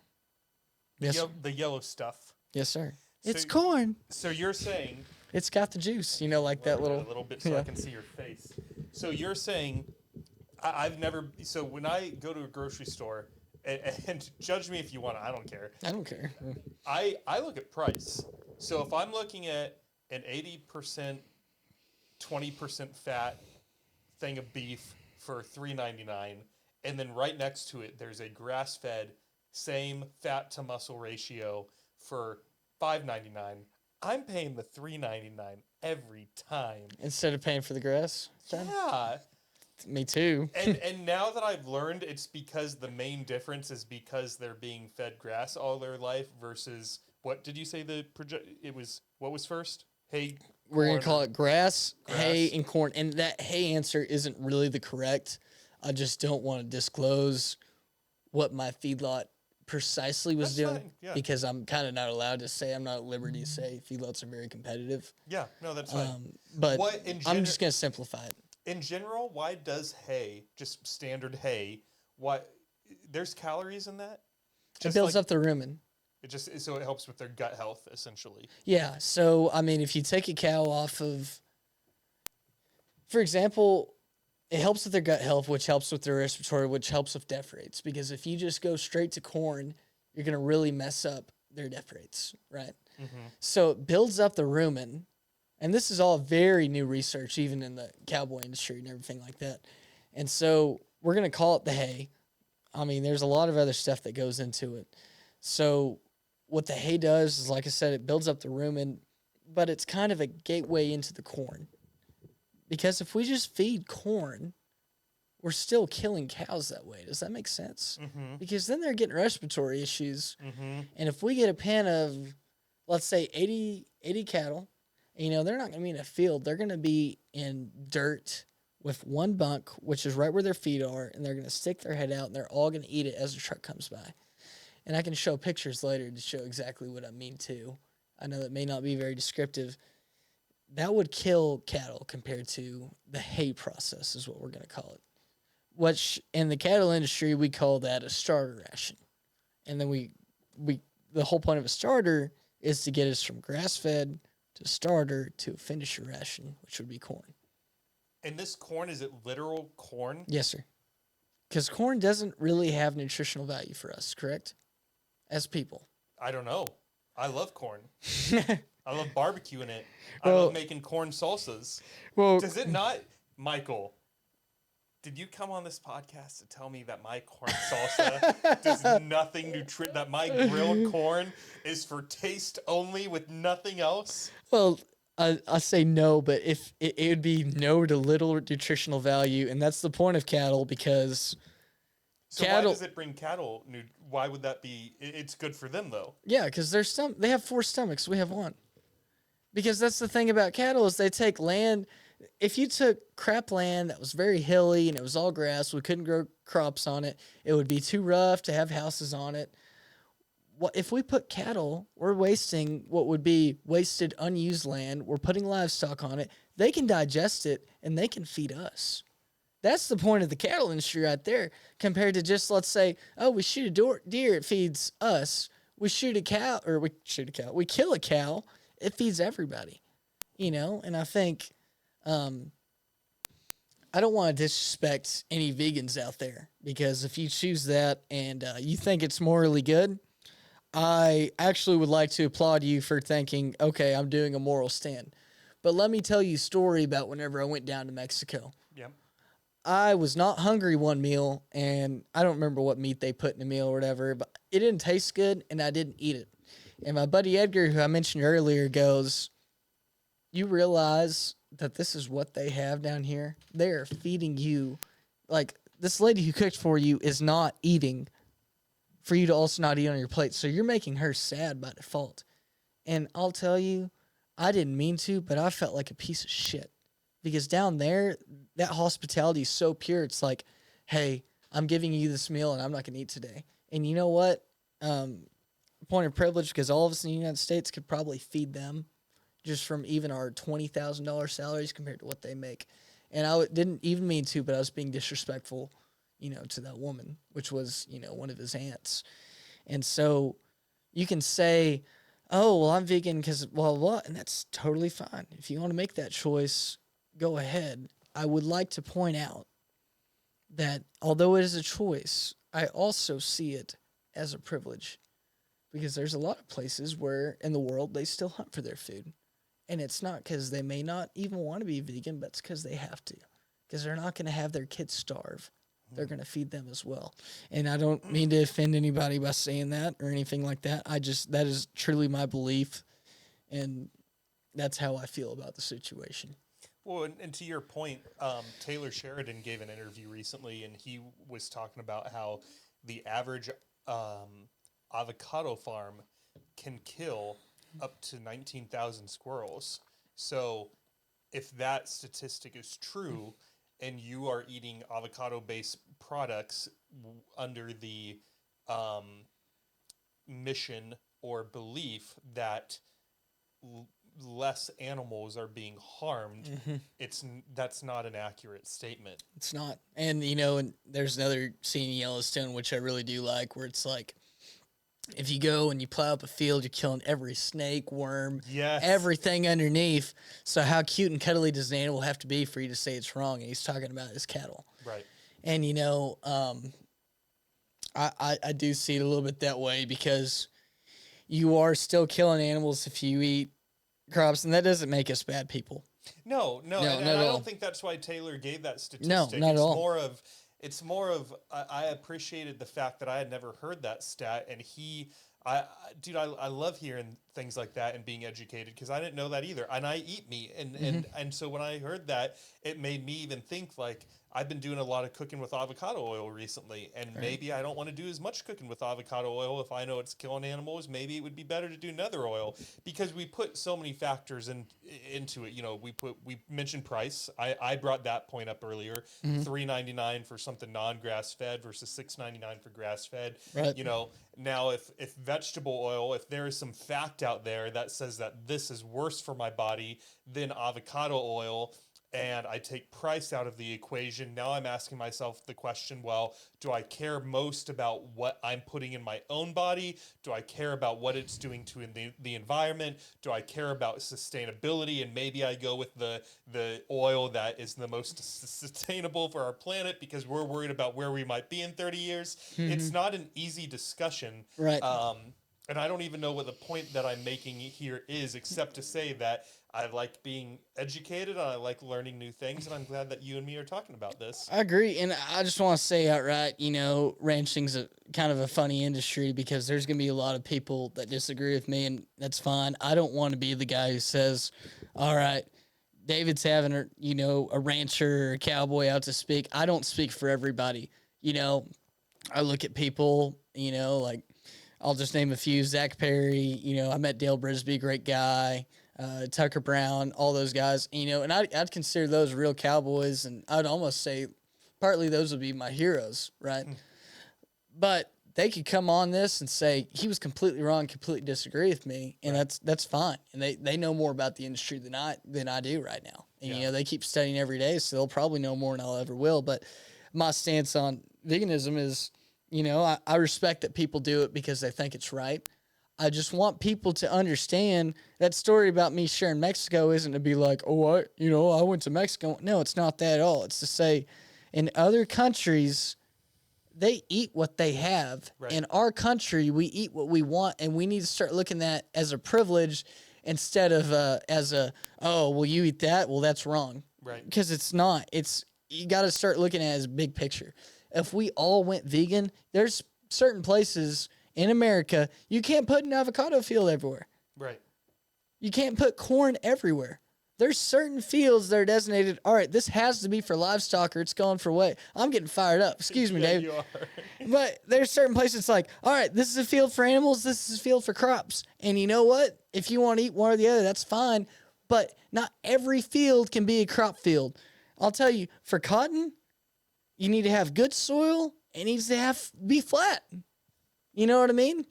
Yes. The yellow stuff. Yes, sir. So It's corn. So you're saying... It's got the juice, like that little... A little bit so I can see your face. So you're saying... I've never... So when I go to a grocery store, and judge me if you want, I don't care. I don't care. I look at price. So if I'm looking at an 80%, 20% fat thing of beef for $3.99, and then right next to it there's a grass-fed, same fat to muscle ratio for $5.99, I'm paying the $3.99 every time. Instead of paying for the grass? Yeah. Me too. and now that I've learned it's because the main difference is because they're being fed grass all their life versus, what did you say what was first? Hay, we're going to call it grass, hay, and corn. And that hay answer isn't really the correct. I just don't want to disclose what my feedlot precisely was doing because I'm kind of not allowed to say. I'm not at liberty to say. Feedlots are very competitive. Yeah, no, that's fine. But I'm just going to simplify it. In general, why does hay, just standard hay, there's calories in that? It builds up the rumen. So it helps with their gut health, essentially. Yeah. So, I mean, if you take a cow off of, for example, it helps with their gut health, which helps with their respiratory, which helps with death rates. Because if you just go straight to corn, you're going to really mess up their death rates, right? Mm-hmm. So it builds up the rumen. And this is all very new research, even in the cowboy industry and everything like that. And so we're going to call it the hay. I mean, there's a lot of other stuff that goes into it. So what the hay does is, like I said, it builds up the rumen, but it's kind of a gateway into the corn. Because if we just feed corn, we're still killing cows that way. Does that make sense? Mm-hmm. Because then they're getting respiratory issues. Mm-hmm. And if we get a pen of, let's say, 80 cattle, they're not going to be in a field. They're going to be in dirt with one bunk, which is right where their feet are, and they're going to stick their head out, and they're all going to eat it as the truck comes by. And I can show pictures later to show exactly what I mean, too. I know that may not be very descriptive. That would kill cattle compared to the hay process is what we're going to call it. Which, in the cattle industry, we call that a starter ration. And then the whole point of a starter is to get us from grass-fed to starter to a finisher ration, which would be corn. And this corn, is it literal corn? Yes, sir. Because corn doesn't really have nutritional value for us, correct? As people. I don't know. I love corn. I love barbecuing it. I love making corn salsas. Well, does it not, Michael? Did you come on this podcast to tell me that my corn salsa does nothing that my grilled corn is for taste only with nothing else? Well, I say no, but if it would be no to little nutritional value, and that's the point of cattle because So why cattle, does it bring cattle? Why would that be? It's good for them though. yeah, because they have 4 stomachs, we have one. Because that's the thing about cattle is they take land. If you took crap land that was very hilly and it was all grass, we couldn't grow crops on it. It would be too rough to have houses on it. What if we put cattle? We're wasting what would be wasted, unused land. We're putting livestock on it. They can digest it and they can feed us. That's the point of the cattle industry right there. Compared to just let's say, oh, we shoot a deer, it feeds us. We shoot a cow, or we shoot a cow. We kill a cow, it feeds everybody. And I think I don't want to disrespect any vegans out there because if you choose that and you think it's morally good, I actually would like to applaud you for thinking, okay, I'm doing a moral stand. But let me tell you a story about whenever I went down to Mexico. Yep. I was not hungry one meal, and I don't remember what meat they put in the meal or whatever, but it didn't taste good, and I didn't eat it. And my buddy Edgar, who I mentioned earlier, goes, you realize that this is what they have down here? They are feeding you. Like, this lady who cooked for you is not eating for you to also not eat on your plate. So you're making her sad by default. And I'll tell you, I didn't mean to, but I felt like a piece of shit. Because down there, that hospitality is so pure. It's like, hey, I'm giving you this meal and I'm not going to eat today. And you know what? Point of privilege, because all of us in the United States could probably feed them just from even our $20,000 salaries compared to what they make. And I didn't even mean to, but I was being disrespectful, to that woman, which was, one of his aunts. And so you can say, oh, well, I'm vegan because blah, blah, blah, and that's totally fine. If you want to make that choice, go ahead. I would like to point out that although it is a choice, I also see it as a privilege because there's a lot of places where in the world they still hunt for their food. And it's not because they may not even want to be vegan, but it's because they have to. Because they're not going to have their kids starve. They're going to feed them as well. And I don't mean to offend anybody by saying that or anything like that. That is truly my belief. And that's how I feel about the situation. Well, and to your point, Taylor Sheridan gave an interview recently, and he was talking about how the average avocado farm can kill up to 19,000 squirrels. So if that statistic is true and you are eating avocado-based products under the mission or belief that less animals are being harmed, that's not an accurate statement. It's not. And, and there's another scene in Yellowstone, which I really do like, where it's like, if you go and you plow up a field, you're killing every snake, worm, everything underneath. So how cute and cuddly does an animal have to be for you to say it's wrong? And he's talking about his cattle. Right. And, I do see it a little bit that way because you are still killing animals if you eat crops, and that doesn't make us bad people. No, and I don't think that's why Taylor gave that statistic. No, not at all. It's more of I appreciated the fact that I had never heard that stat, and I love hearing things like that and being educated because I didn't know that either. And I eat meat, and so when I heard that, it made me even think like I've been doing a lot of cooking with avocado oil recently, and maybe I don't want to do as much cooking with avocado oil if I know it's killing animals. Maybe it would be better to do another oil because we put so many factors into it. We mentioned price. I brought that point up earlier. $3.99 for something non-grass fed versus $6.99 for grass fed. Right. Now if vegetable oil, if there is some fact out there that says that this is worse for my body than avocado oil, and I take price out of the equation, now I'm asking myself the question, well, do I care most about what I'm putting in my own body? Do I care about what it's doing to the environment? Do I care about sustainability? And maybe I go with the oil that is the most sustainable for our planet because we're worried about where we might be in 30 years. It's not an easy discussion. Right. And I don't even know what the point that I'm making here is, except to say that I like being educated and I like learning new things, and I'm glad that you and me are talking about this. I agree, and I just want to say outright, ranching's a kind of a funny industry because there's going to be a lot of people that disagree with me, and that's fine. I don't want to be the guy who says, all right, David's having a rancher or a cowboy out to speak. I don't speak for everybody. I look at people, like I'll just name a few. Zach Perry, I met Dale Brisby, great guy. Tucker Brown, all those guys, and I'd consider those real cowboys, and I'd almost say partly those would be my heroes, right? But they could come on this and say he was completely wrong, completely disagree with me, and that's fine. And they know more about the industry than I do right now. And they keep studying every day, so they'll probably know more than I'll ever will. But my stance on veganism is, I respect that people do it because they think it's right. I just want people to understand that story about me sharing Mexico isn't to be like, oh, I went to Mexico. No, it's not that at all. It's to say in other countries, they eat what they have. Right. In our country, we eat what we want, and we need to start looking at that as a privilege instead of you eat that? Well, that's wrong. Right. Because it's not. You got to start looking at it as a big picture. If we all went vegan, there's certain places in America, you can't put an avocado field everywhere. Right. You can't put corn everywhere. There's certain fields that are designated, all right, this has to be for livestock or it's going for weight. I'm getting fired up. Excuse me, Dave. You are. But there's certain places it's like, all right, this is a field for animals, this is a field for crops. And you know what? If you want to eat one or the other, that's fine. But not every field can be a crop field. I'll tell you, for cotton, you need to have good soil. It needs to be flat. You know what I mean?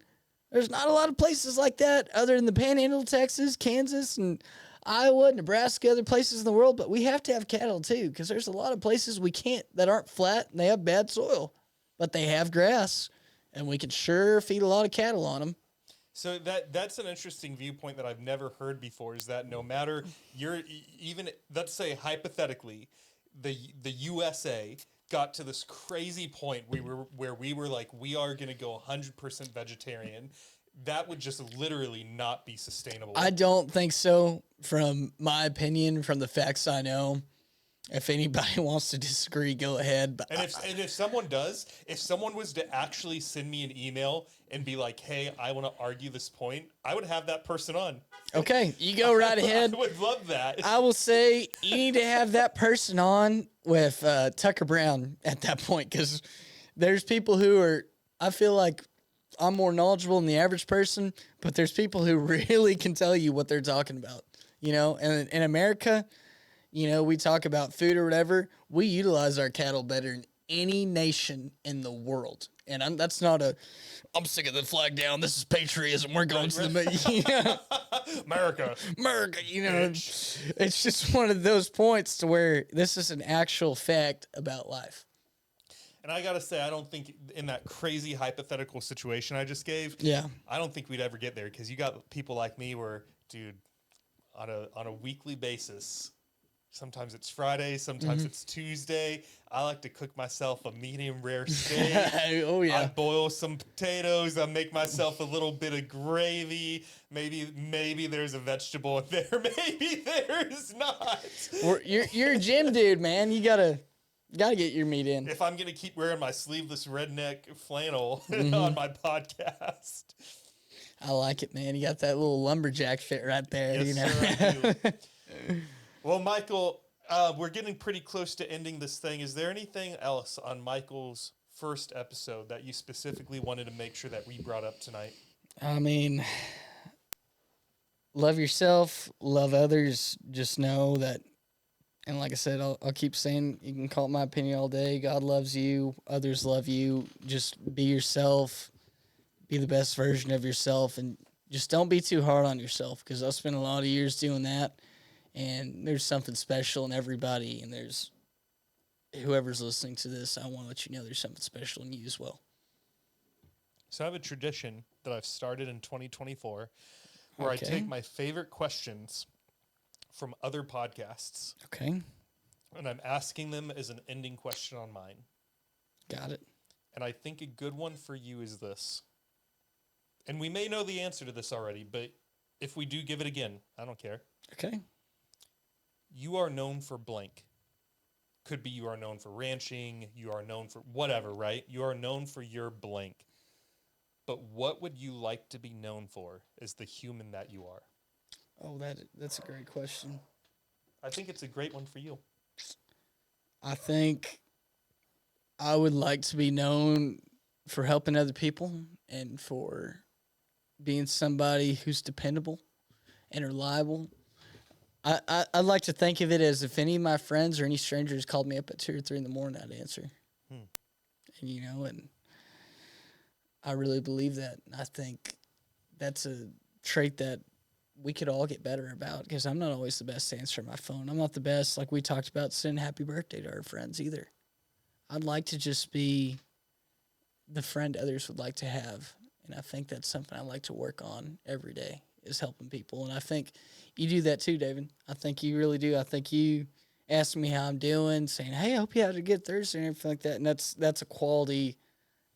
There's not a lot of places like that other than the Panhandle, Texas, Kansas, and Iowa, Nebraska, other places in the world. But we have to have cattle too, because there's a lot of places we can't that aren't flat and they have bad soil, but they have grass, and we can sure feed a lot of cattle on them. So that's an interesting viewpoint that I've never heard before. Is that no matter even let's say hypothetically, the USA got to this crazy point where we were like, we are going to go 100% vegetarian, that would just literally not be sustainable. I don't think so. From my opinion, from the facts I know, if anybody wants to disagree, go ahead. But if someone does, if someone was to actually send me an email and be like, hey, I want to argue this point, I would have that person on. Okay, you go right ahead. I would love that. I will say you need to have that person on with Tucker Brown at that point, because there's people who are, I feel like I'm more knowledgeable than the average person, but there's people who really can tell you what they're talking about, and in America, we talk about food or whatever. We utilize our cattle better than any nation in the world. And I'm sick of the flag down. This is patriotism. We're going to the America. It's just one of those points to where this is an actual fact about life. And I got to say, I don't think in that crazy hypothetical situation I just gave, I don't think we'd ever get there, because you got people like me where, dude, on a weekly basis, sometimes it's Friday, sometimes it's Tuesday, I like to cook myself a medium rare steak. Oh, yeah. I boil some potatoes. I make myself a little bit of gravy. Maybe there's a vegetable in there. Maybe there's not. You're a gym dude, man. You gotta get your meat in. If I'm gonna keep wearing my sleeveless redneck flannel on my podcast. I like it, man. You got that little lumberjack fit right there. Yes, sir, I do. Well, Michael, we're getting pretty close to ending this thing. Is there anything else on Michael's first episode that you specifically wanted to make sure that we brought up tonight? I mean, love yourself, love others. Just know that, and like I said, I'll keep saying, you can call it my opinion all day. God loves you. Others love you. Just be yourself. Be the best version of yourself, and just don't be too hard on yourself, because I've spent a lot of years doing that. And there's something special in everybody, and there's whoever's listening to this, I want to let you know there's something special in you as well. So I have a tradition that I've started in 2024 where I take my favorite questions from other podcasts. Okay. And I'm asking them as an ending question on mine. Got it. And I think a good one for you is this. And we may know the answer to this already, but if we do, give it again. I don't care. Okay. You are known for blank. Could be you are known for ranching, you are known for whatever, right? You are known for your blank. But what would you like to be known for as the human that you are? Oh, that's a great question. I think it's a great one for you. I think I would like to be known for helping other people and for being somebody who's dependable and reliable. I'd like to think of it as if any of my friends or any strangers called me up at 2 or 3 in the morning, I'd answer. Hmm. And, and I really believe that. I think that's a trait that we could all get better about because I'm not always the best to answer my phone. I'm not the best, like we talked about, sending happy birthday to our friends either. I'd like to just be the friend others would like to have. And I think that's something I like to work on every day is helping people. And I think you do that too, David. I think you really do. I think you ask me how I'm doing, saying, hey, I hope you had a good Thursday and everything like that. And that's a quality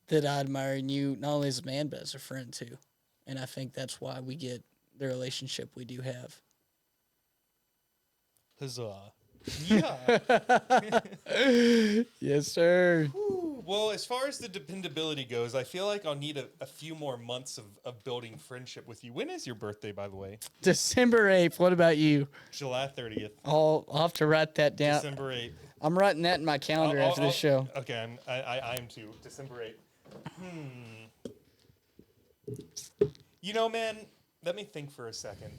that I admire in you, not only as a man, but as a friend too. And I think that's why we get the relationship we do have. Huzzah. Yeah. Yes, sir. Whew. Well, as far as the dependability goes, I feel like I'll need a few more months of building friendship with you. When is your birthday, by the way? December 8th. What about you? July 30th. I'll have to write that down. December 8th. I'm writing that in my calendar after this show. Okay, I am too. December 8th. You know, man, let me think for a second.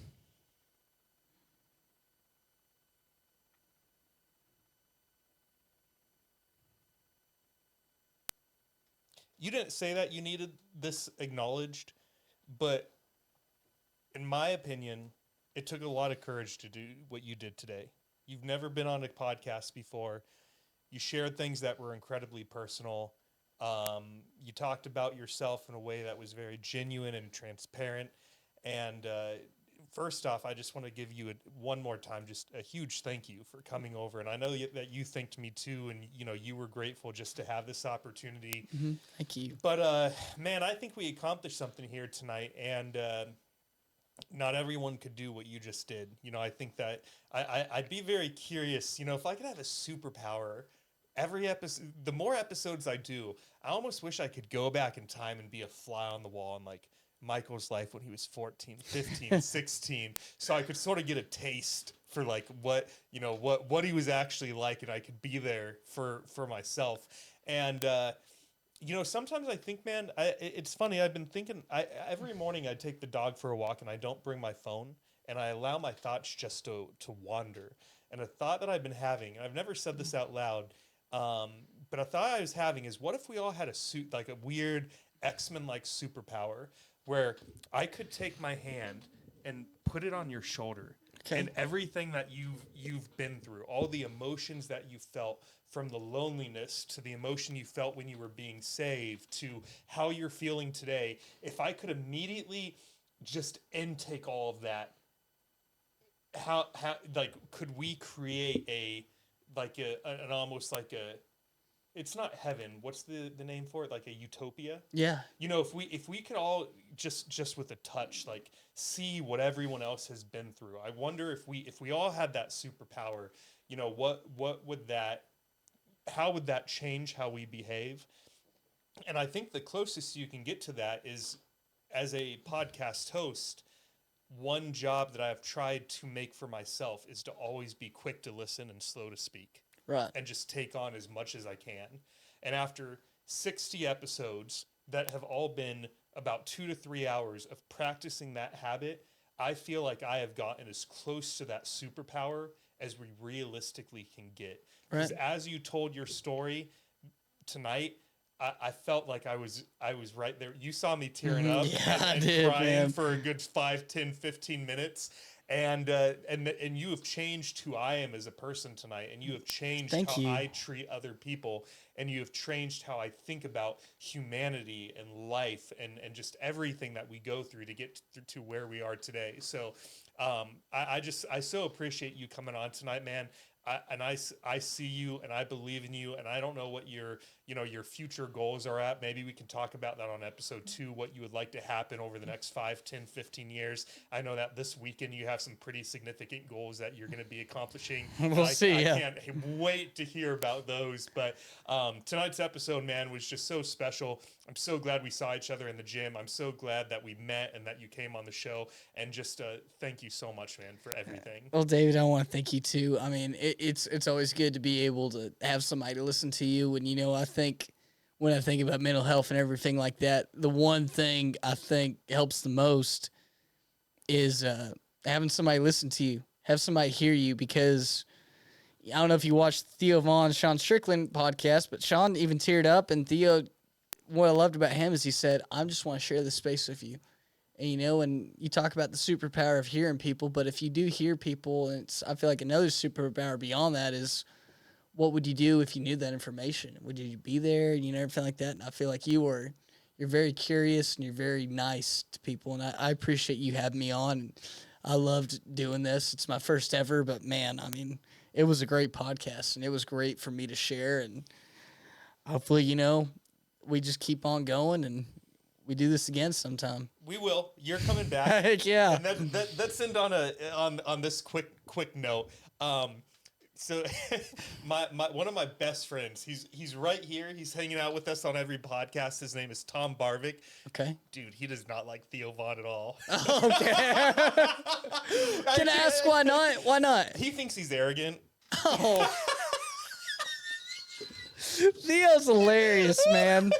You didn't say that you needed this acknowledged, but in my opinion, it took a lot of courage to do what you did today. You've never been on a podcast before. You shared things that were incredibly personal. You talked about yourself in a way that was very genuine and transparent. And first off, I just want to give you one more time just a huge thank you for coming over. And I know that you thanked me too, and you were grateful just to have this opportunity. Mm-hmm. Thank you. But man, I think we accomplished something here tonight, and not everyone could do what you just did. I think that I'd be very curious. If I could have a superpower. Every episode, the more episodes I do, I almost wish I could go back in time and be a fly on the wall in like Michael's life when he was 14, 15, 16, so I could sort of get a taste for like what he was actually like, and I could be there for myself. And sometimes I think, man, it's funny. I've been thinking. Every morning I take the dog for a walk, and I don't bring my phone, and I allow my thoughts just to wander. And a thought that I've been having, and I've never said this out loud. But a thought I was having is, what if we all had a suit, like a weird X-Men like superpower, where I could take my hand and put it on your shoulder, and everything that you've been through, all the emotions that you felt, from the loneliness to the emotion you felt when you were being saved to how you're feeling today. If I could immediately just intake all of that, how like could we create an almost like a, it's not heaven, what's the name for it, like a utopia? Yeah. If we could all just with a touch like see what everyone else has been through. I wonder if we all had that superpower, what would that, how would that change how we behave? And I think the closest you can get to that is, as a podcast host, one job that I've tried to make for myself is to always be quick to listen and slow to speak. Right. And just take on as much as I can. And after 60 episodes that have all been about 2 to 3 hours of practicing that habit, I feel like I have gotten as close to that superpower as we realistically can get. Because as you told your story tonight, I felt like I was right there. You saw me tearing up and crying, man, for a good 5, 10, 15 minutes. And you have changed who I am as a person tonight, and you have changed I treat other people, and you have changed how I think about humanity and life and just everything that we go through to get to where we are today. So I so appreciate you coming on tonight, man. I see you and I believe in you, and I don't know what your future goals are at. Maybe we can talk about that on episode 2, what you would like to happen over the next 5, 10, 15 years. I know that this weekend you have some pretty significant goals that you're going to be accomplishing. We'll see. I can't wait to hear about those. But tonight's episode, man, was just so special. I'm so glad we saw each other in the gym. I'm so glad that we met and that you came on the show. And just thank you so much, man, for everything. Well, David, I want to thank you too. I mean, it's always good to be able to have somebody to listen to you. And I think when I think about mental health and everything like that, the one thing I think helps the most is having somebody listen to you, have somebody hear you. Because I don't know if you watched Theo Vaughn's Sean Strickland podcast, but Sean even teared up. And Theo, what I loved about him is he said, "I just want to share this space with you." And, and you talk about the superpower of hearing people, but if you do hear people, and I feel like another superpower beyond that is, what would you do if you knew that information? Would you be there? Everything like that. And I feel like you're very curious and you're very nice to people. And I appreciate you having me on. I loved doing this. It's my first ever, but man, I mean, it was a great podcast and it was great for me to share. And hopefully, we just keep on going and we do this again sometime. We will. You're coming back. Heck yeah. And let's end on this quick note. So my one of my best friends, he's right here. He's hanging out with us on every podcast. His name is Tom Barvik. Okay. Dude, he does not like Theo Vaughn at all. Okay. Can I ask why not? Why not? He thinks he's arrogant. Oh. Theo's hilarious, man.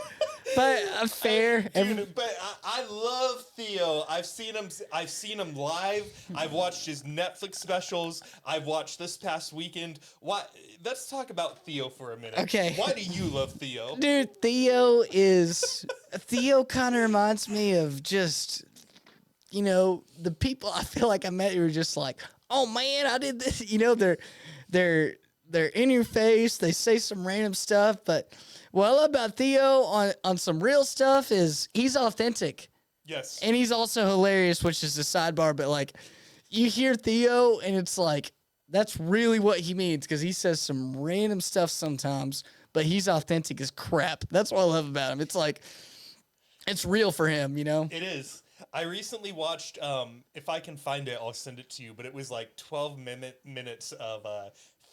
But fair. Dude, but I love Theo. I've seen him live. I've watched his Netflix specials. I've watched this past weekend. Let's talk about Theo for a minute. Okay. Why do you love Theo? Dude, Theo kind of reminds me of just, the people I feel like I met who were just like, oh man, I did this. They're in your face. They say some random stuff, but what I love about Theo on some real stuff is he's authentic. Yes. And he's also hilarious, which is a sidebar, but like you hear Theo and it's like, that's really what he means because he says some random stuff sometimes, but he's authentic as crap. That's what I love about him. It's like, it's real for him, It is. I recently watched, if I can find it, I'll send it to you, but it was like 12 minutes of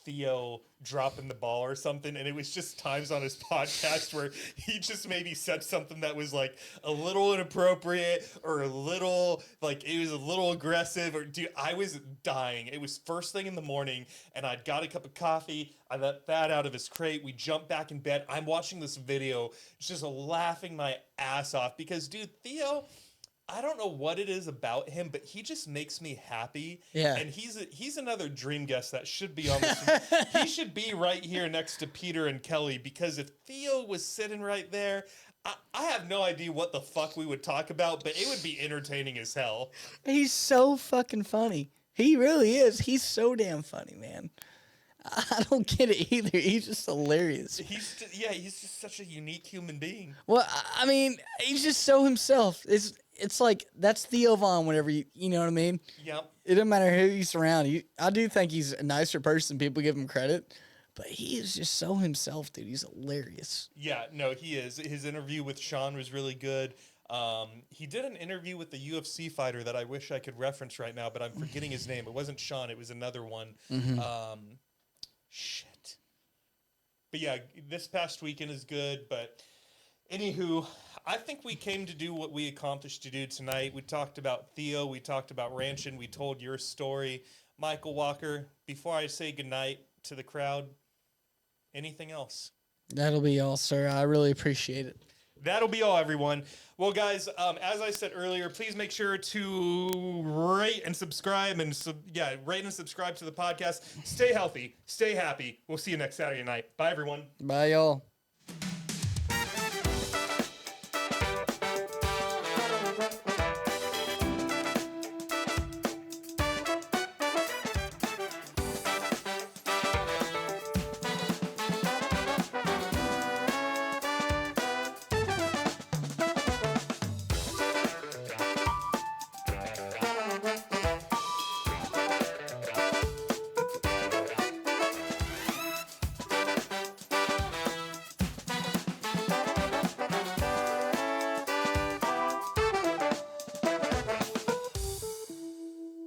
Theo dropping the ball or something, and it was just times on his podcast where he just maybe said something that was like a little inappropriate or a little like it was a little aggressive or dude, I was dying. It was first thing in the morning and I'd got a cup of coffee. I let that out of his crate. We jumped back in bed. I'm watching this video just laughing my ass off because dude, Theo, I don't know what it is about him, but he just makes me happy. Yeah. And he's another dream guest that should be on this. He should be right here next to Peter and Kelly because if Theo was sitting right there, I have no idea what the fuck we would talk about, but it would be entertaining as hell. He's so fucking funny. He really is. He's so damn funny, man. I don't get it either. He's just hilarious. He's just such a unique human being. Well, I mean, he's just so himself. It's like, that's Theo Vaughn, whatever you know what I mean? Yep. It doesn't matter who you surround. I do think he's a nicer person. People give him credit. But he is just so himself, dude. He's hilarious. Yeah, no, he is. His interview with Sean was really good. He did an interview with the UFC fighter that I wish I could reference right now, but I'm forgetting his name. It wasn't Sean. It was another one. Mm-hmm. Shit. But yeah, this past weekend is good. But anywho, I think we came to do what we accomplished to do tonight. We talked about Theo. We talked about ranching. We told your story. Michael Walker, before I say goodnight to the crowd, anything else? That'll be all, sir. I really appreciate it. That'll be all, everyone. Well, guys, as I said earlier, please make sure to rate and subscribe rate and subscribe to the podcast. Stay healthy. Stay happy. We'll see you next Saturday night. Bye, everyone. Bye, y'all.